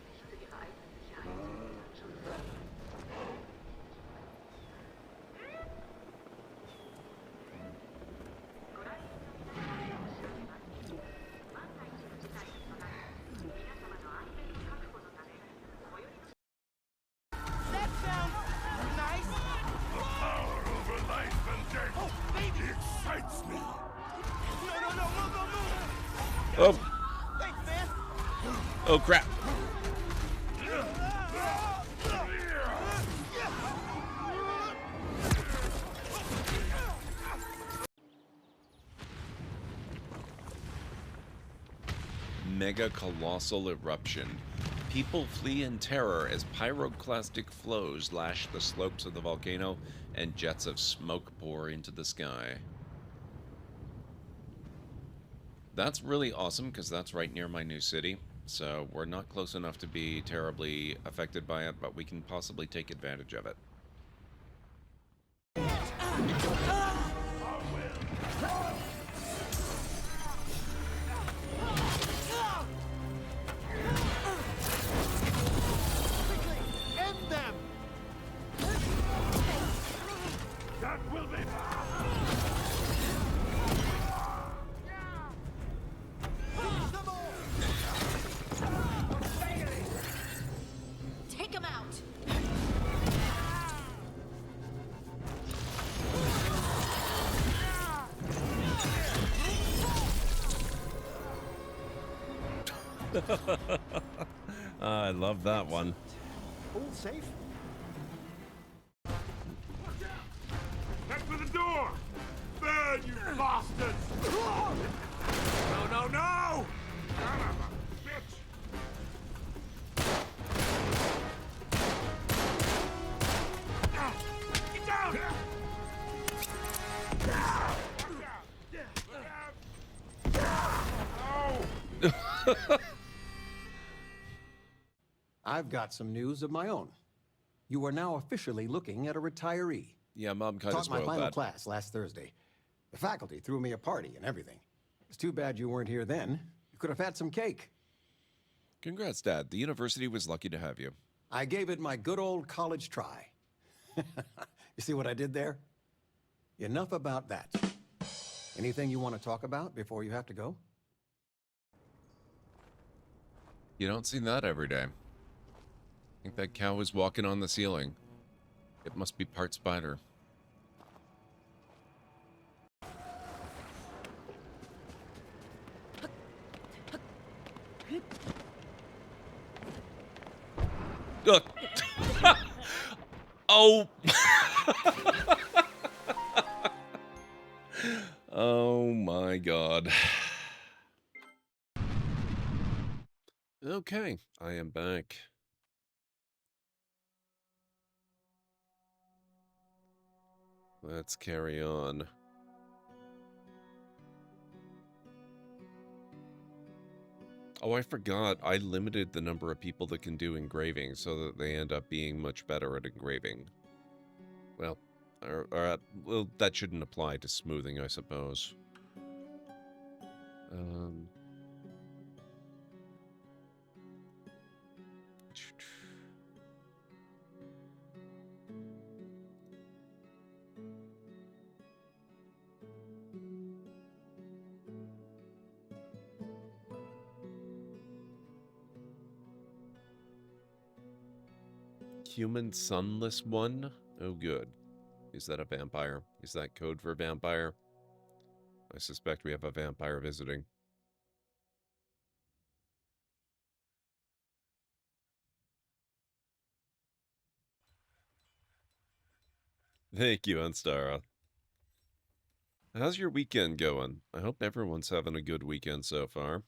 That sounds nice. The power over life and death. Oh, baby. Excites me. No, move. Oh. Thanks, man. Oh, crap. Mega colossal eruption. People flee in terror as pyroclastic flows lash the slopes of the volcano and jets of smoke pour into the sky. That's really awesome because that's right near my new city. So we're not close enough to be terribly affected by it, but we can possibly take advantage of it. End them. That will be. Take him out. I love that one. All safe? Head for the door! Burn, you bastards! No! Son of a bitch! Get down! I've got some news of my own. You are now officially looking at a retiree. Yeah, Mom kind of Taught my spoiled final that. class last Thursday. The faculty threw me a party and everything. It's too bad you weren't here then. You could have had some cake. Congrats, Dad. The university was lucky to have you. I gave it my good old college try. You see what I did there? Enough about that. Anything you want to talk about before you have to go? You don't see that every day. I think that cow is walking on the ceiling. It must be part spider. Ugh. Oh. Oh my god. Okay, I am back. Let's carry on. Oh, I forgot. I limited the number of people that can do engraving so that they end up being much better at engraving. Well, well, that shouldn't apply to smoothing, I suppose. Human sunless one? Oh, good. Is that a vampire? Is that code for vampire? I suspect we have a vampire visiting. Thank you, Anstara. How's your weekend going? I hope everyone's having a good weekend so far.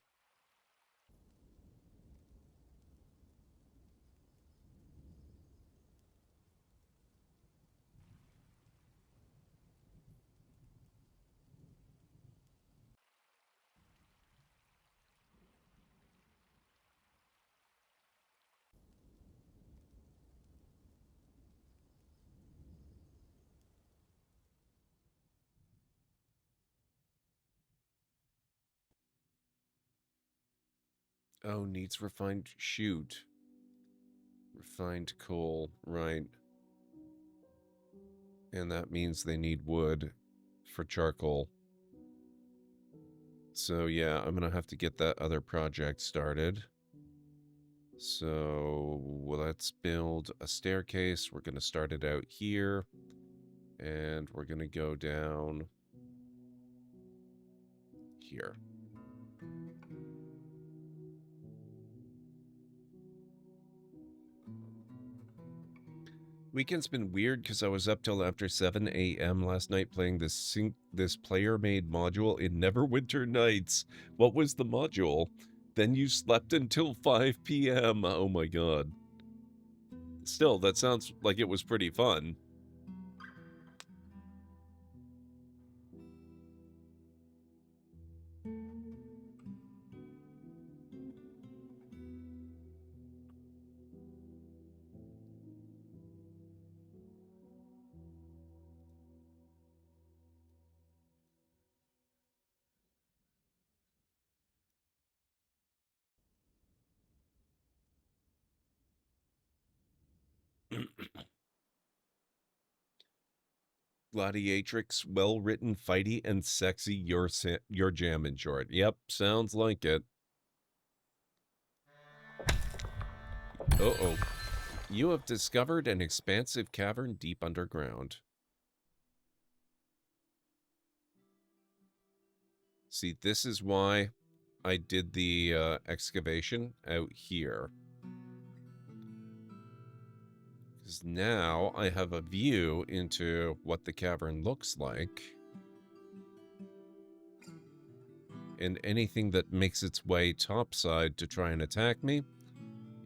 Oh, needs refined shoot. Refined coal, right. And that means they need wood for charcoal. So yeah, I'm gonna have to get that other project started. So let's build a staircase. We're gonna start it out here. And we're gonna go down here. Weekend's been weird because I was up till after 7 a.m. last night playing this player-made module in Neverwinter Nights. What was the module? Then you slept until 5 p.m. Oh my god. Still, that sounds like it was pretty fun. Gladiatrix, well-written, fighty, and sexy, your jam in short. Yep, sounds like it. Uh-oh. You have discovered an expansive cavern deep underground. See, this is why I did the excavation out here. Because now I have a view into what the cavern looks like. And anything that makes its way topside to try and attack me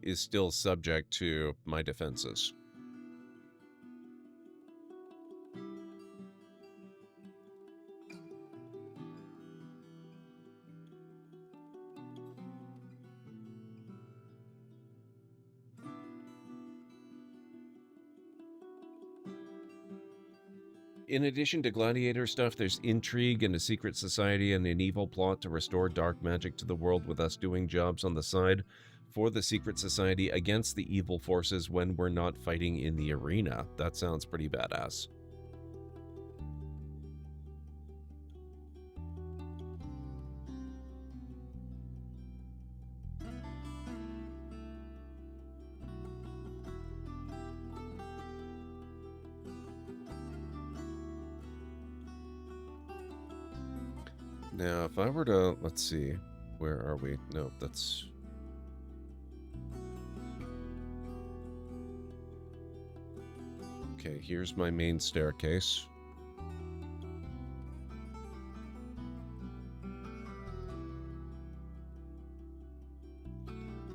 is still subject to my defenses. In addition to gladiator stuff, there's intrigue and a secret society and an evil plot to restore dark magic to the world, with us doing jobs on the side for the secret society against the evil forces when we're not fighting in the arena. That sounds pretty badass. Now, if I were to, let's see, where are we? No, that's... Okay, here's my main staircase.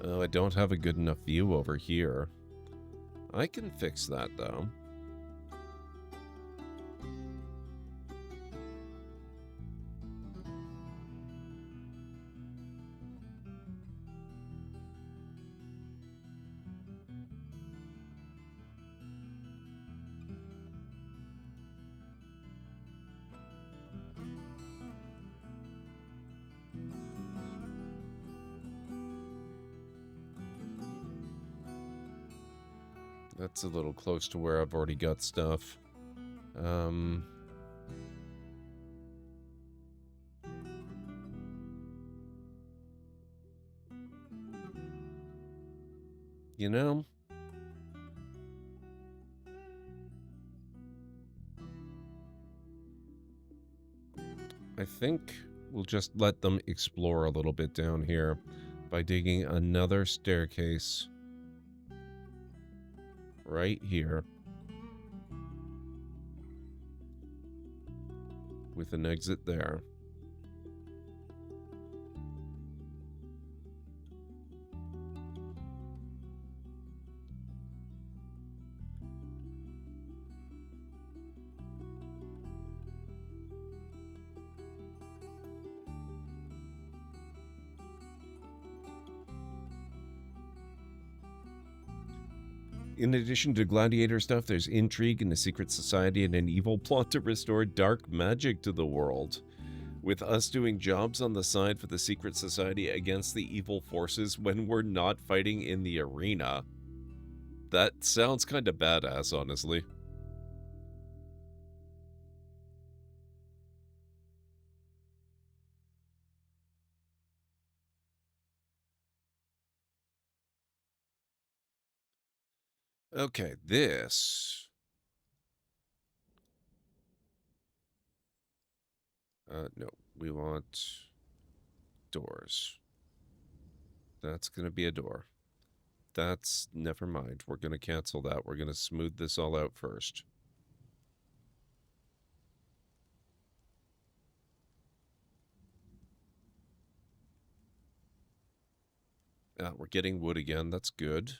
Oh, I don't have a good enough view over here. I can fix that, though. That's a little close to where I've already got stuff. You know, I think we'll just let them explore a little bit down here by digging another staircase right here. with an exit there. In addition to gladiator stuff, there's intrigue in a secret society and an evil plot to restore dark magic to the world. With us doing jobs on the side for the secret society against the evil forces when we're not fighting in the arena. That sounds kind of badass, honestly. Okay, this... no, we want doors. That's going to be a door. That's... never mind. We're going to cancel that. We're going to smooth this all out first. We're getting wood again. That's good.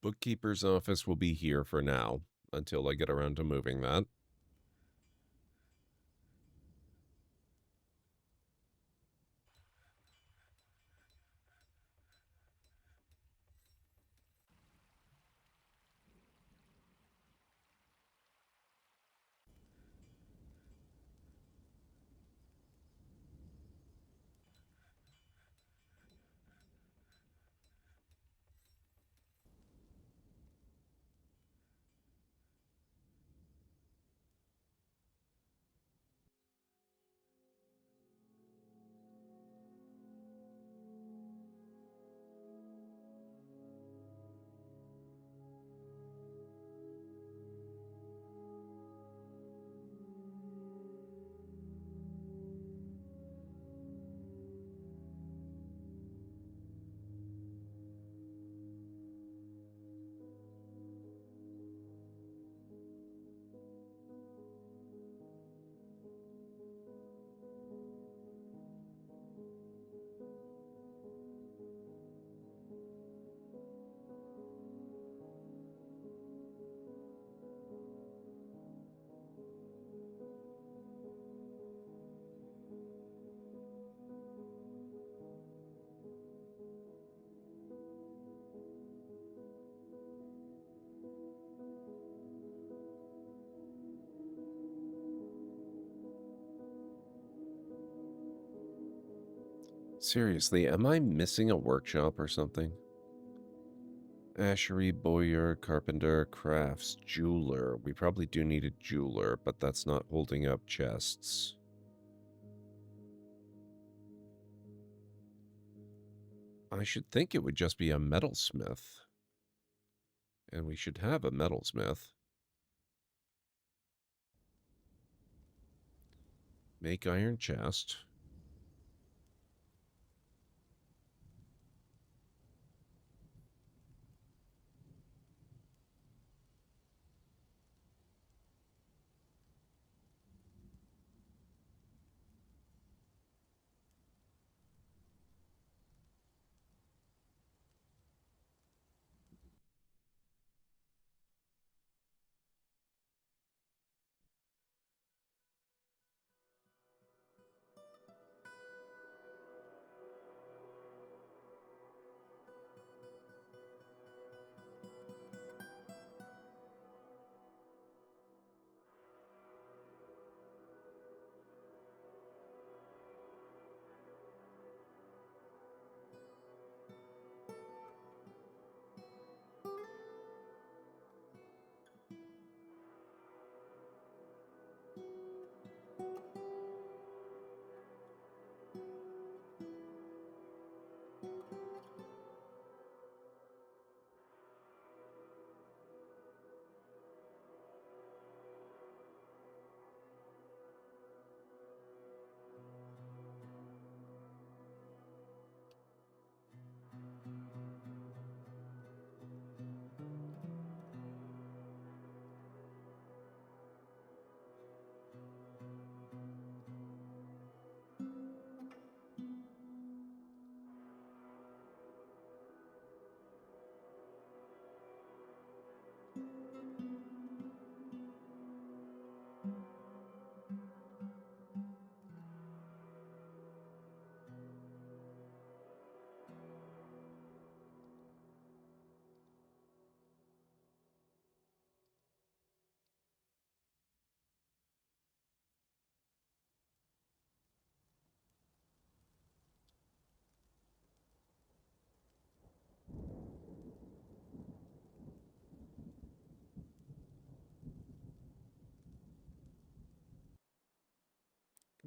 Bookkeeper's office will be here for now, until I get around to moving that. Seriously, am I missing a workshop or something? Ashery, bowyer, carpenter, crafts, jeweler. We probably do need a jeweler, but that's not holding up chests. I should think it would just be a metalsmith. And we should have a metalsmith. Make iron chest.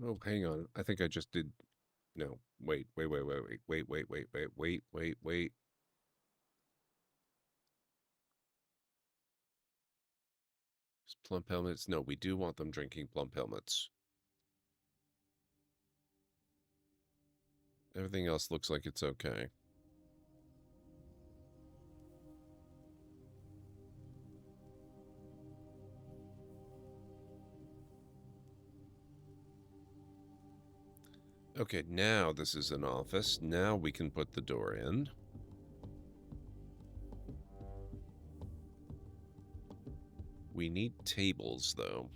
Oh, hang on. I think I just did... No, wait. Plump helmets? No, we do want them drinking plump helmets. Everything else looks like it's okay. Okay, now this is an office. Now we can put the door in. We need tables, though.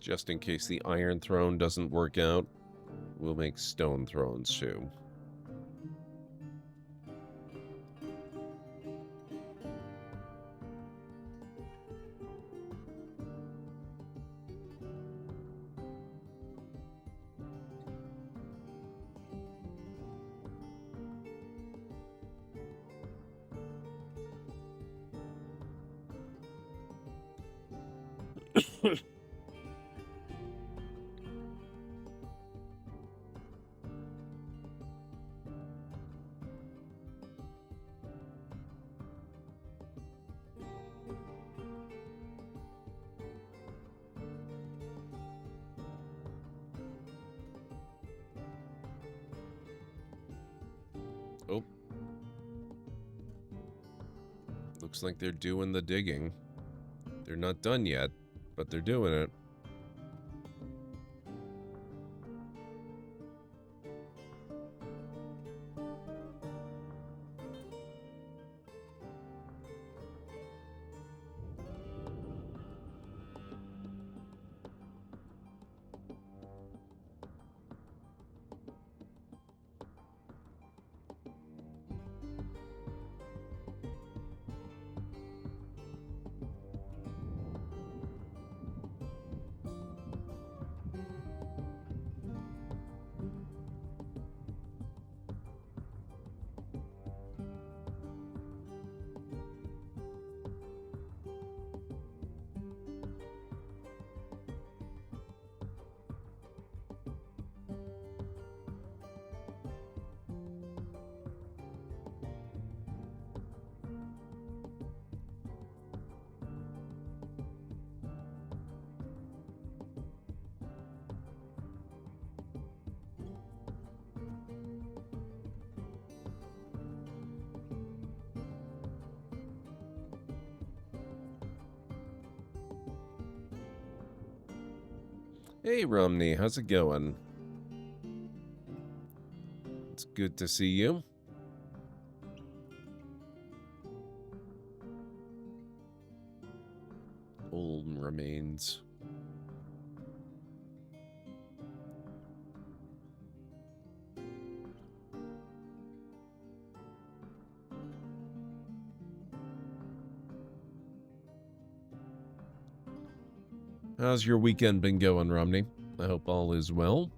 Just in case the iron throne doesn't work out, we'll make stone thrones too. Oh. Looks like they're doing the digging. They're not done yet, but they're doing it. Hey, Romney, how's it going? It's good to see you. Old remains. How's your weekend been going, Romney? I hope all is well.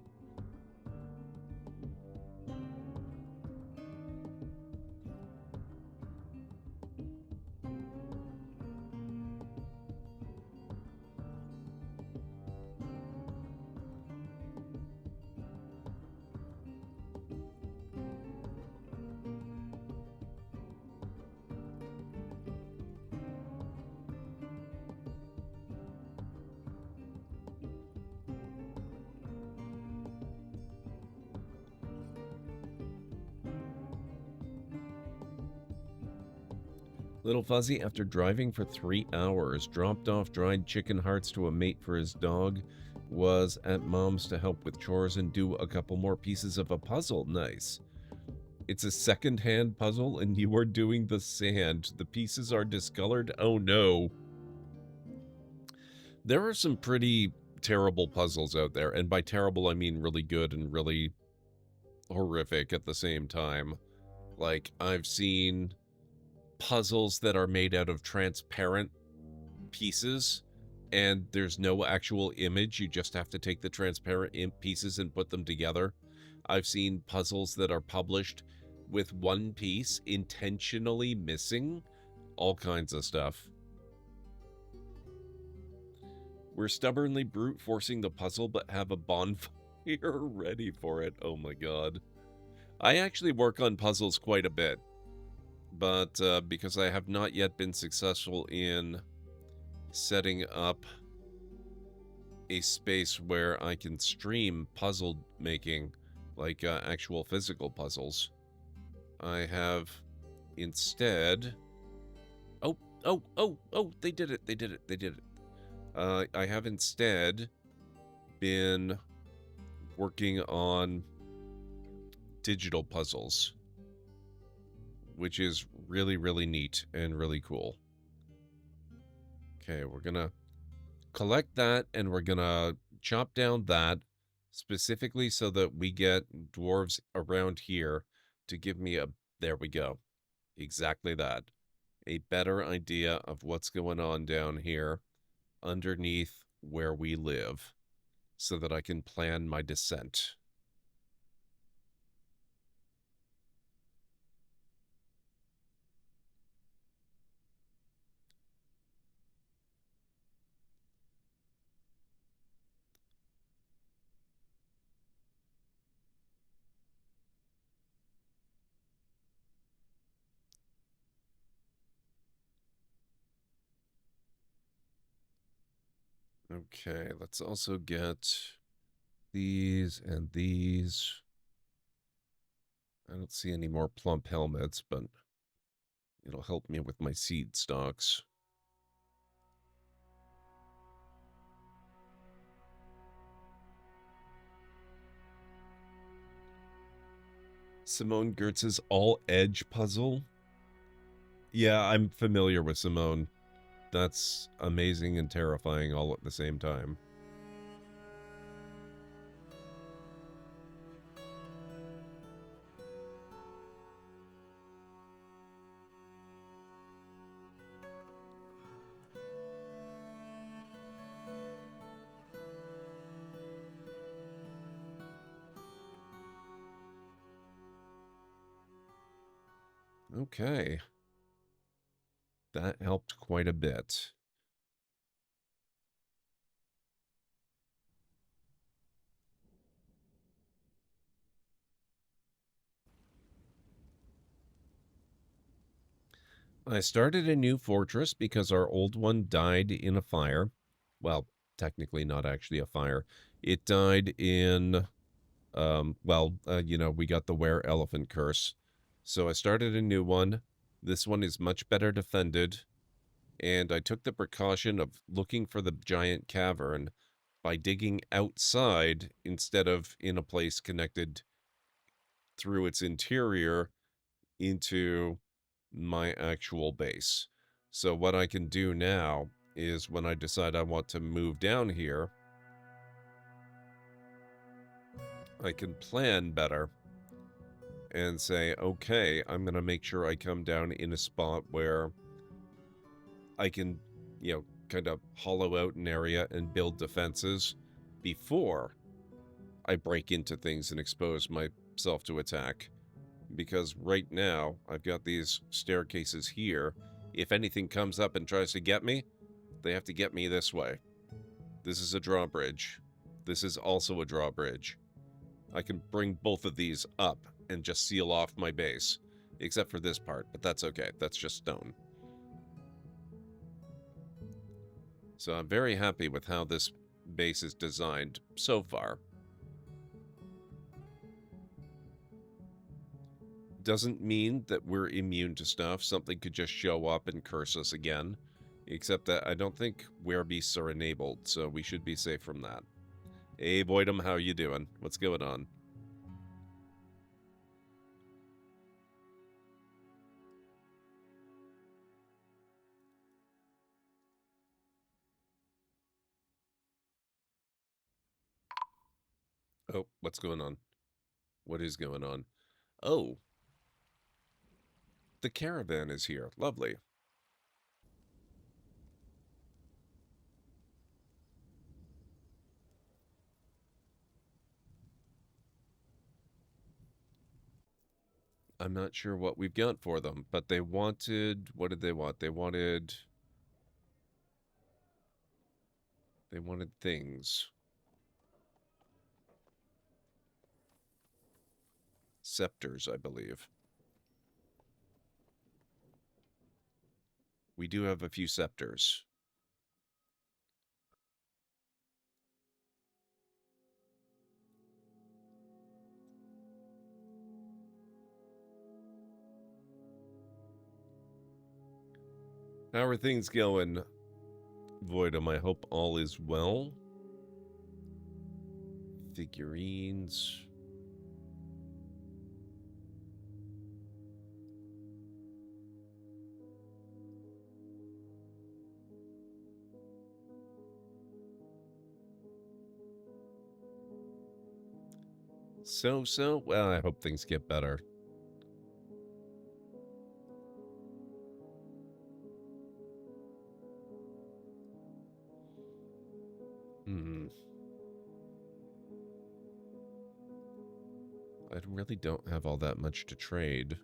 Little Fuzzy, after driving for 3 hours, dropped off dried chicken hearts to a mate for his dog, was at Mom's to help with chores and do a couple more pieces of a puzzle. Nice. It's a second-hand puzzle, and you are doing the sand. The pieces are discolored. Oh, no. There are some pretty terrible puzzles out there, and by terrible, I mean really good and really horrific at the same time. Like, I've seen puzzles that are made out of transparent pieces, and there's no actual image. You just have to take the transparent pieces and put them together. I've seen puzzles that are published with one piece intentionally missing. All kinds of stuff. We're stubbornly brute forcing the puzzle, but have a bonfire ready for it. Oh my god. I actually work on puzzles quite a bit, but because I have not yet been successful in setting up a space where I can stream puzzle making, like actual physical puzzles, I have instead... Oh, they did it. I have instead been working on digital puzzles, which is really, really neat and really cool. Okay, we're gonna collect that, and we're gonna chop down that specifically so that we get dwarves around here to give me a... There we go. Exactly that. A better idea of what's going on down here underneath where we live so that I can plan my descent. Okay, let's also get these and these. I don't see any more plump helmets, but it'll help me with my seed stocks. Simone Gertz's all-edge puzzle? Yeah, I'm familiar with Simone. That's amazing and terrifying all at the same time. Okay. That helped quite a bit. I started a new fortress because our old one died in a fire. Well, technically not actually a fire. It died in, we got the were-elephant curse. So I started a new one. This one is much better defended. And I took the precaution of looking for the giant cavern by digging outside instead of in a place connected through its interior into my actual base. So what I can do now is when I decide I want to move down here, I can plan better and say, okay, I'm going to make sure I come down in a spot where I can, kind of hollow out an area and build defenses before I break into things and expose myself to attack. Because right now, I've got these staircases here. If anything comes up and tries to get me, they have to get me this way. This is a drawbridge. This is also a drawbridge. I can bring both of these up and just seal off my base. Except for this part, but that's okay. That's just stone. So I'm very happy with how this base is designed so far. Doesn't mean that we're immune to stuff. Something could just show up and curse us again. Except that I don't think werebeasts are enabled, so we should be safe from that. Hey, Boydum, how you doing? What's going on? Oh, what's going on? What is going on? Oh, the caravan is here. Lovely. I'm not sure what we've got for them, but they wanted... What did they want? They wanted things. Scepters, I believe. We do have a few scepters. How are things going, Voidum? I hope all is well. Figurines. So, well, I hope things get better. I really don't have all that much to trade.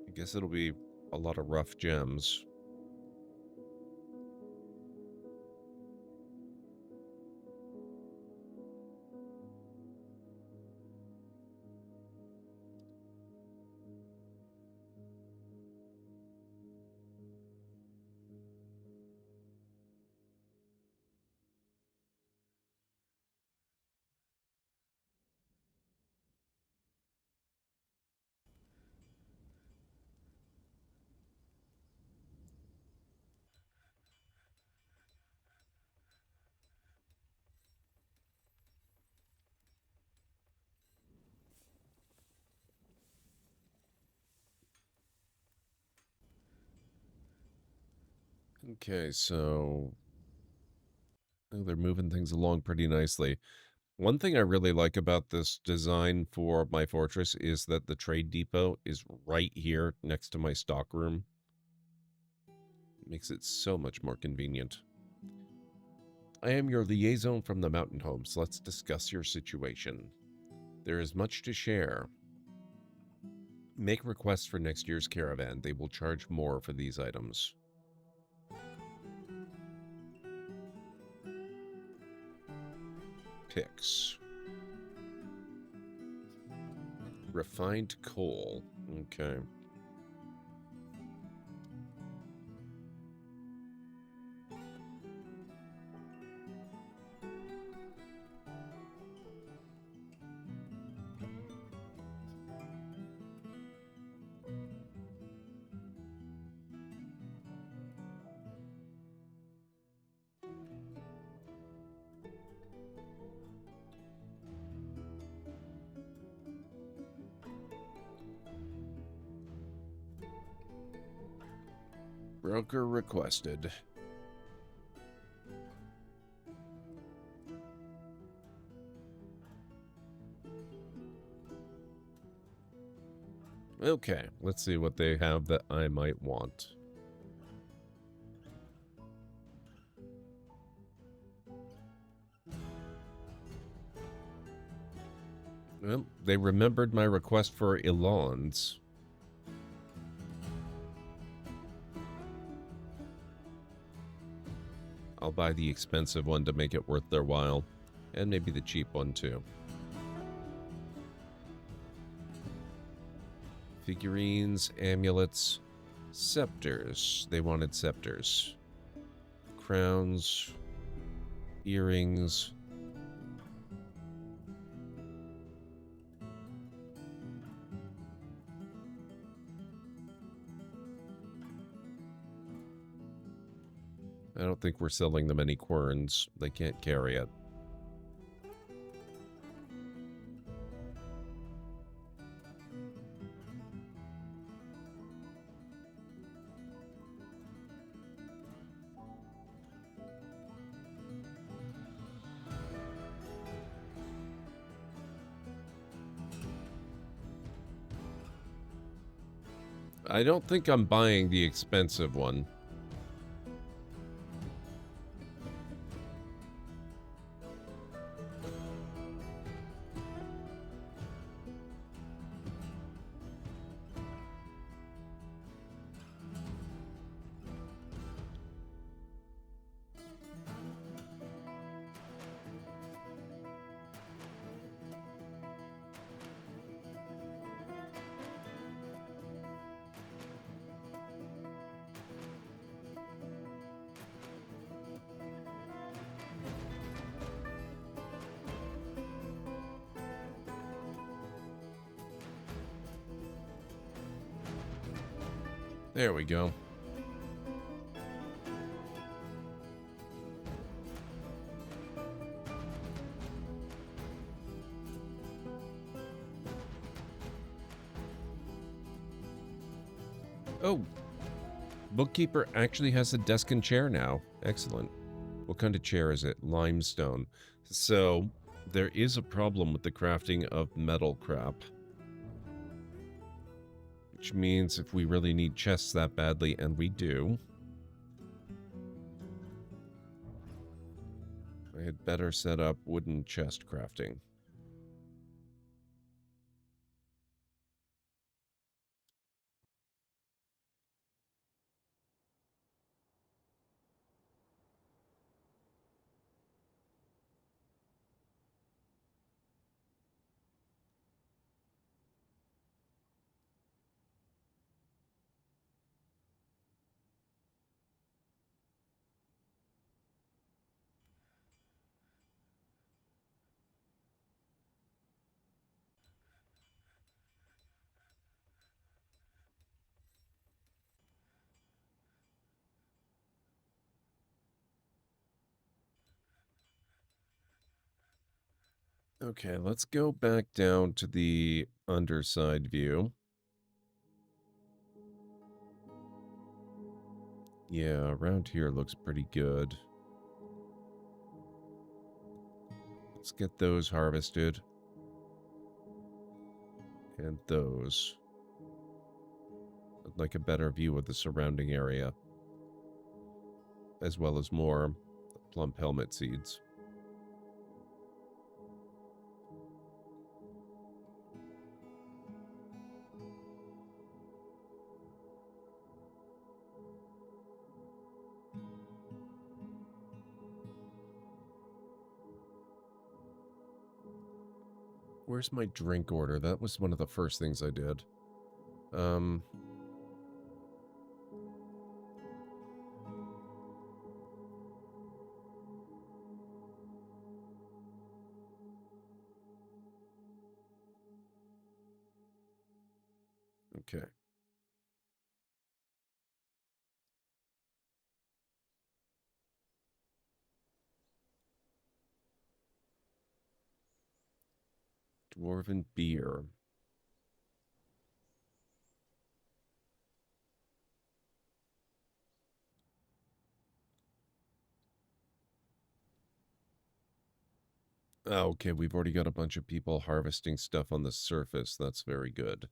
I guess it'll be a lot of rough gems. Okay, so they're moving things along pretty nicely. One thing I really like about this design for my fortress is that the trade depot is right here next to my stockroom. It makes it so much more convenient. I am your liaison from the mountain homes. Let's discuss your situation. There is much to share. Make requests for next year's caravan. They will charge more for these items. Picks. Refined coal. Okay. Broker requested. Okay, let's see what they have that I might want. Well, they remembered my request for Elons. I'll buy the expensive one to make it worth their while, and maybe the cheap one too. Figurines, amulets, scepters. They wanted scepters. Crowns, earrings. I don't think we're selling them any querns. They can't carry it. I don't think I'm buying the expensive one. There we go. Oh, bookkeeper actually has a desk and chair now. Excellent. What kind of chair is it? Limestone. So there is a problem with the crafting of metal crap. Which means if we really need chests that badly, and we do, I had better set up wooden chest crafting. Okay, let's go back down to the underside view. Yeah, around here looks pretty good. Let's get those harvested. And those. I'd like a better view of the surrounding area. As well as more plump helmet seeds. Where's my drink order? That was one of the first things I did. Okay. Dwarven beer. Oh, okay, we've already got a bunch of people harvesting stuff on the surface. That's very good.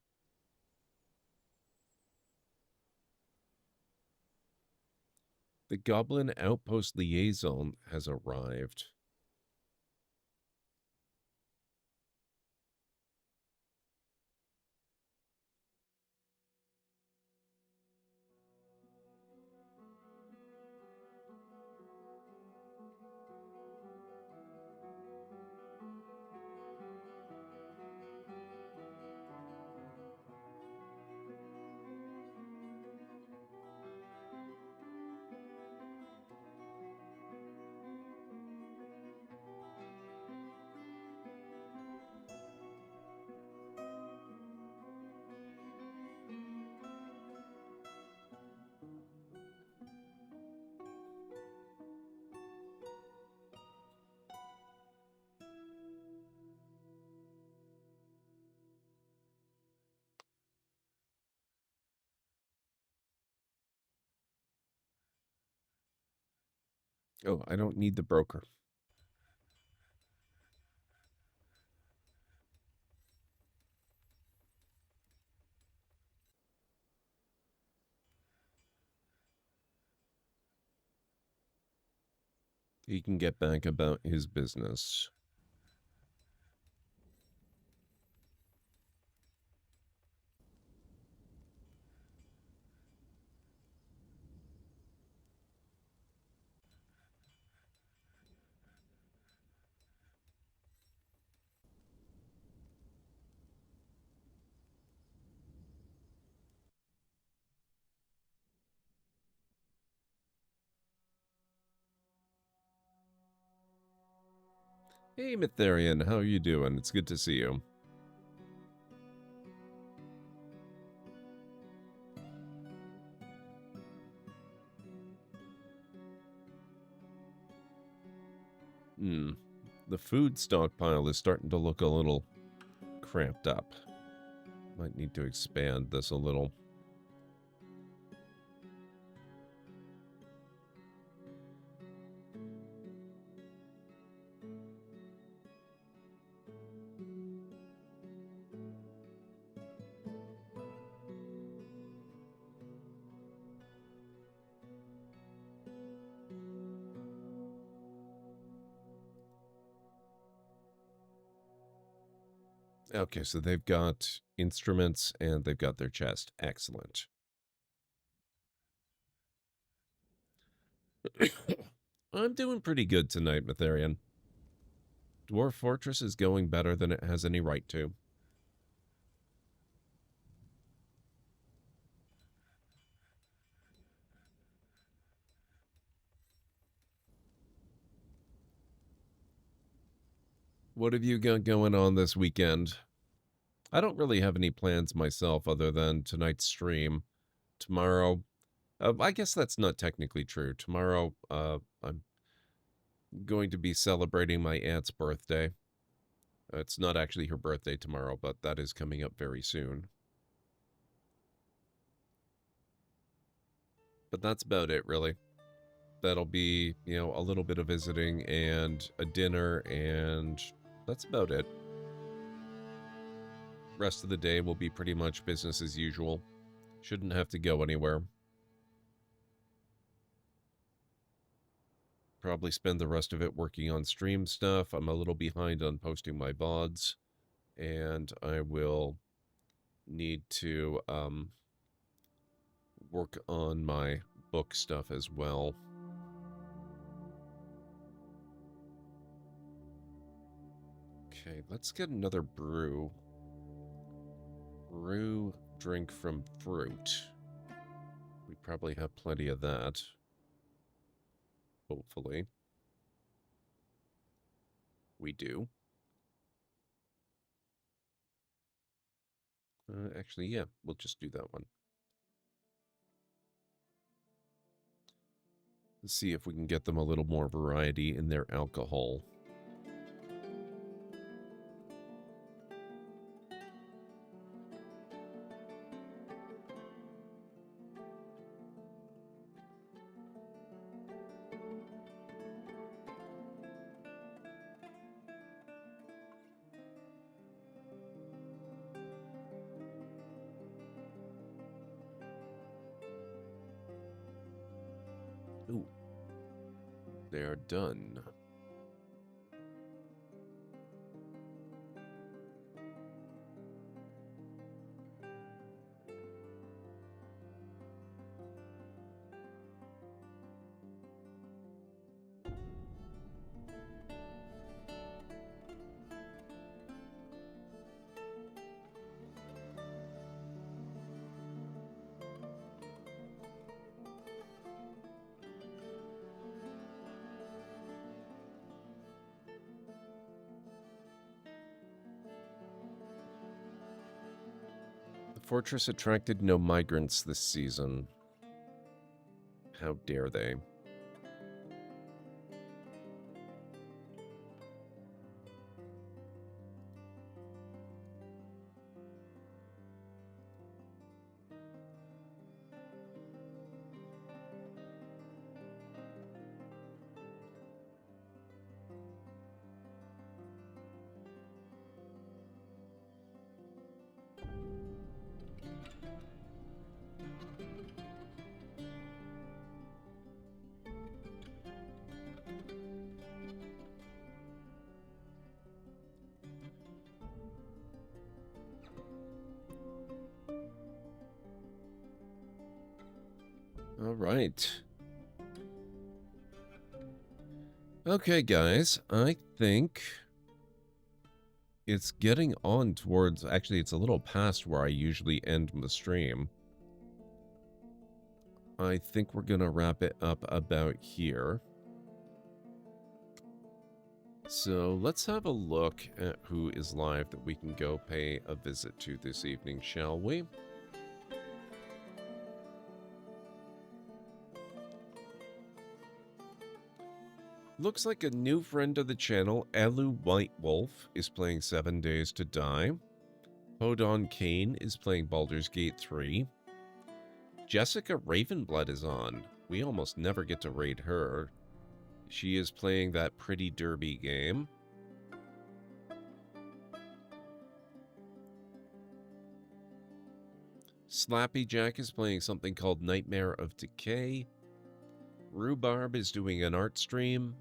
The Goblin Outpost Liaison has arrived. Oh, I don't need the broker. He can get back about his business. Hey, Mytharian, how are you doing? It's good to see you. The food stockpile is starting to look a little cramped up. Might need to expand this a little. Okay, so they've got instruments and they've got their chest. Excellent. I'm doing pretty good tonight, Mytharian. Dwarf Fortress is going better than it has any right to. What have you got going on this weekend? I don't really have any plans myself other than tonight's stream. Tomorrow, I guess that's not technically true. Tomorrow, I'm going to be celebrating my aunt's birthday. It's not actually her birthday tomorrow, but that is coming up very soon. But that's about it, really. That'll be, you know, a little bit of visiting and a dinner, and that's about it. Rest of the day will be pretty much business as usual. Shouldn't have to go anywhere. Probably spend the rest of it working on stream stuff. I'm a little behind on posting my VODs, and I will need to work on my book stuff as well. Okay, let's get another brew. Brew drink from fruit. We probably have plenty of that. Hopefully. We do. Actually, yeah, we'll just do that one. Let's see if we can get them a little more variety in their alcohol. Ooh. They are done. The fortress attracted no migrants this season. How dare they? All right. Okay, guys, I think it's getting on towards, actually, it's a little past where I usually end the stream. I think we're going to wrap it up about here. So let's have a look at who is live that we can go pay a visit to this evening, shall we? Looks like a new friend of the channel, Elu White Wolf, is playing 7 Days to Die. Hodon Kane is playing Baldur's Gate 3. Jessica Ravenblood is on. We almost never get to raid her. She is playing that Pretty Derby game. Slappy Jack is playing something called Nightmare of Decay. Rhubarb is doing an art stream.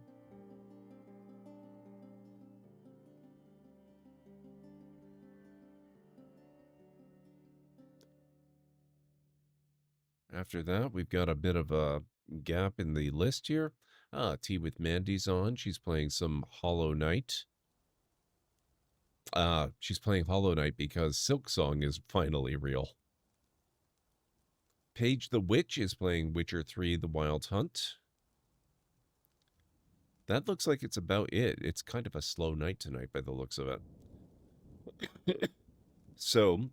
After that, we've got a bit of a gap in the list here. Tea with Mandy's on. She's playing some Hollow Knight. She's playing Hollow Knight because Silksong is finally real. Paige the Witch is playing Witcher 3 The Wild Hunt. That looks like it's about it. It's kind of a slow night tonight by the looks of it. So,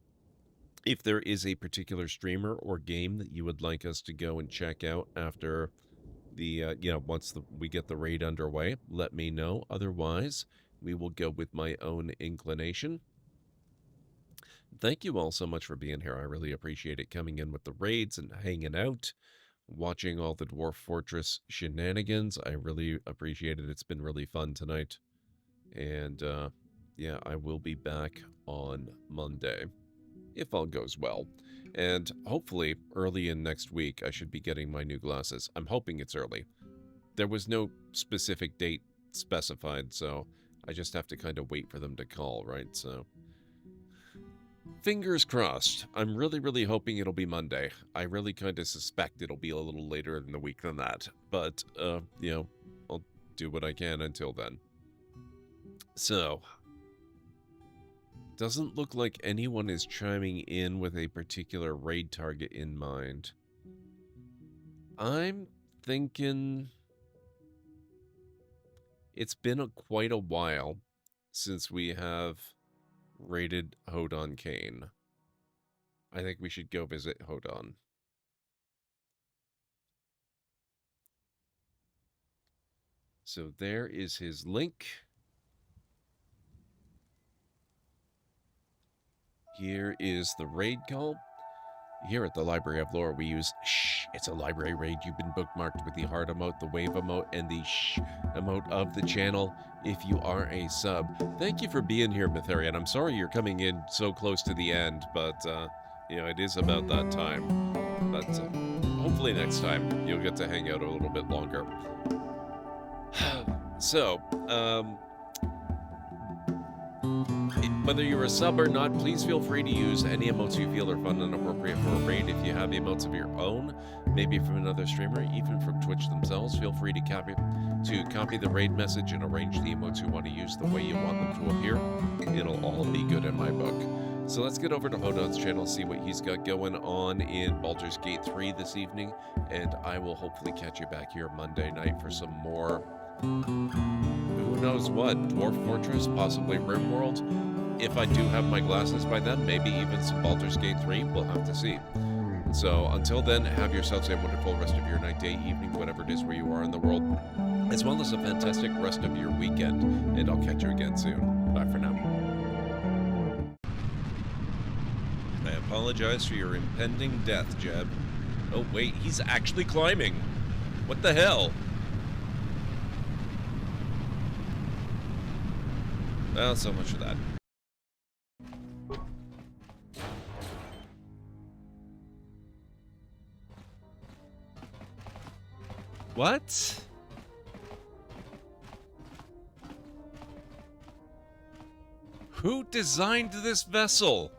if there is a particular streamer or game that you would like us to go and check out after the, once we get the raid underway, let me know. Otherwise, we will go with my own inclination. Thank you all so much for being here. I really appreciate it, coming in with the raids and hanging out, watching all the Dwarf Fortress shenanigans. I really appreciate it. It's been really fun tonight. And, yeah, I will be back on Monday, if all goes well. And hopefully, early in next week, I should be getting my new glasses. I'm hoping it's early. There was no specific date specified, so I just have to kind of wait for them to call, right? So, fingers crossed. I'm really, really hoping it'll be Monday. I really kind of suspect it'll be a little later in the week than that. But, I'll do what I can until then. So, doesn't look like anyone is chiming in with a particular raid target in mind. I'm thinking it's been quite a while since we have raided Hodon Kane. I think we should go visit Hodon. So there is his link. Here is the raid call. Here at the Library of Lore, we use shh. It's a library raid. You've been bookmarked with the heart emote, the wave emote, and the shh emote of the channel if you are a sub. Thank you for being here, Mytharian. I'm sorry you're coming in so close to the end, but, it is about that time. But hopefully next time you'll get to hang out a little bit longer. So, whether you're a sub or not, please feel free to use any emotes you feel are fun and appropriate for a raid. If you have emotes of your own, maybe from another streamer, even from Twitch themselves, feel free to copy the raid message and arrange the emotes you want to use the way you want them to appear. It'll all be good in my book. So let's get over to Hodon's channel, see what he's got going on in Baldur's Gate 3 this evening, and I will hopefully catch you back here Monday night for some more, who knows what, Dwarf Fortress, possibly RimWorld. If I do have my glasses by then, maybe even some Baldur's Gate 3, we'll have to see. So until then, have yourselves a wonderful rest of your night, day, evening, whatever it is where you are in the world, as well as a fantastic rest of your weekend, and I'll catch you again soon. Bye for now. I apologize for your impending death, Jeb. Oh wait, he's actually climbing. What the hell? Well, so much for that. What? Who designed this vessel?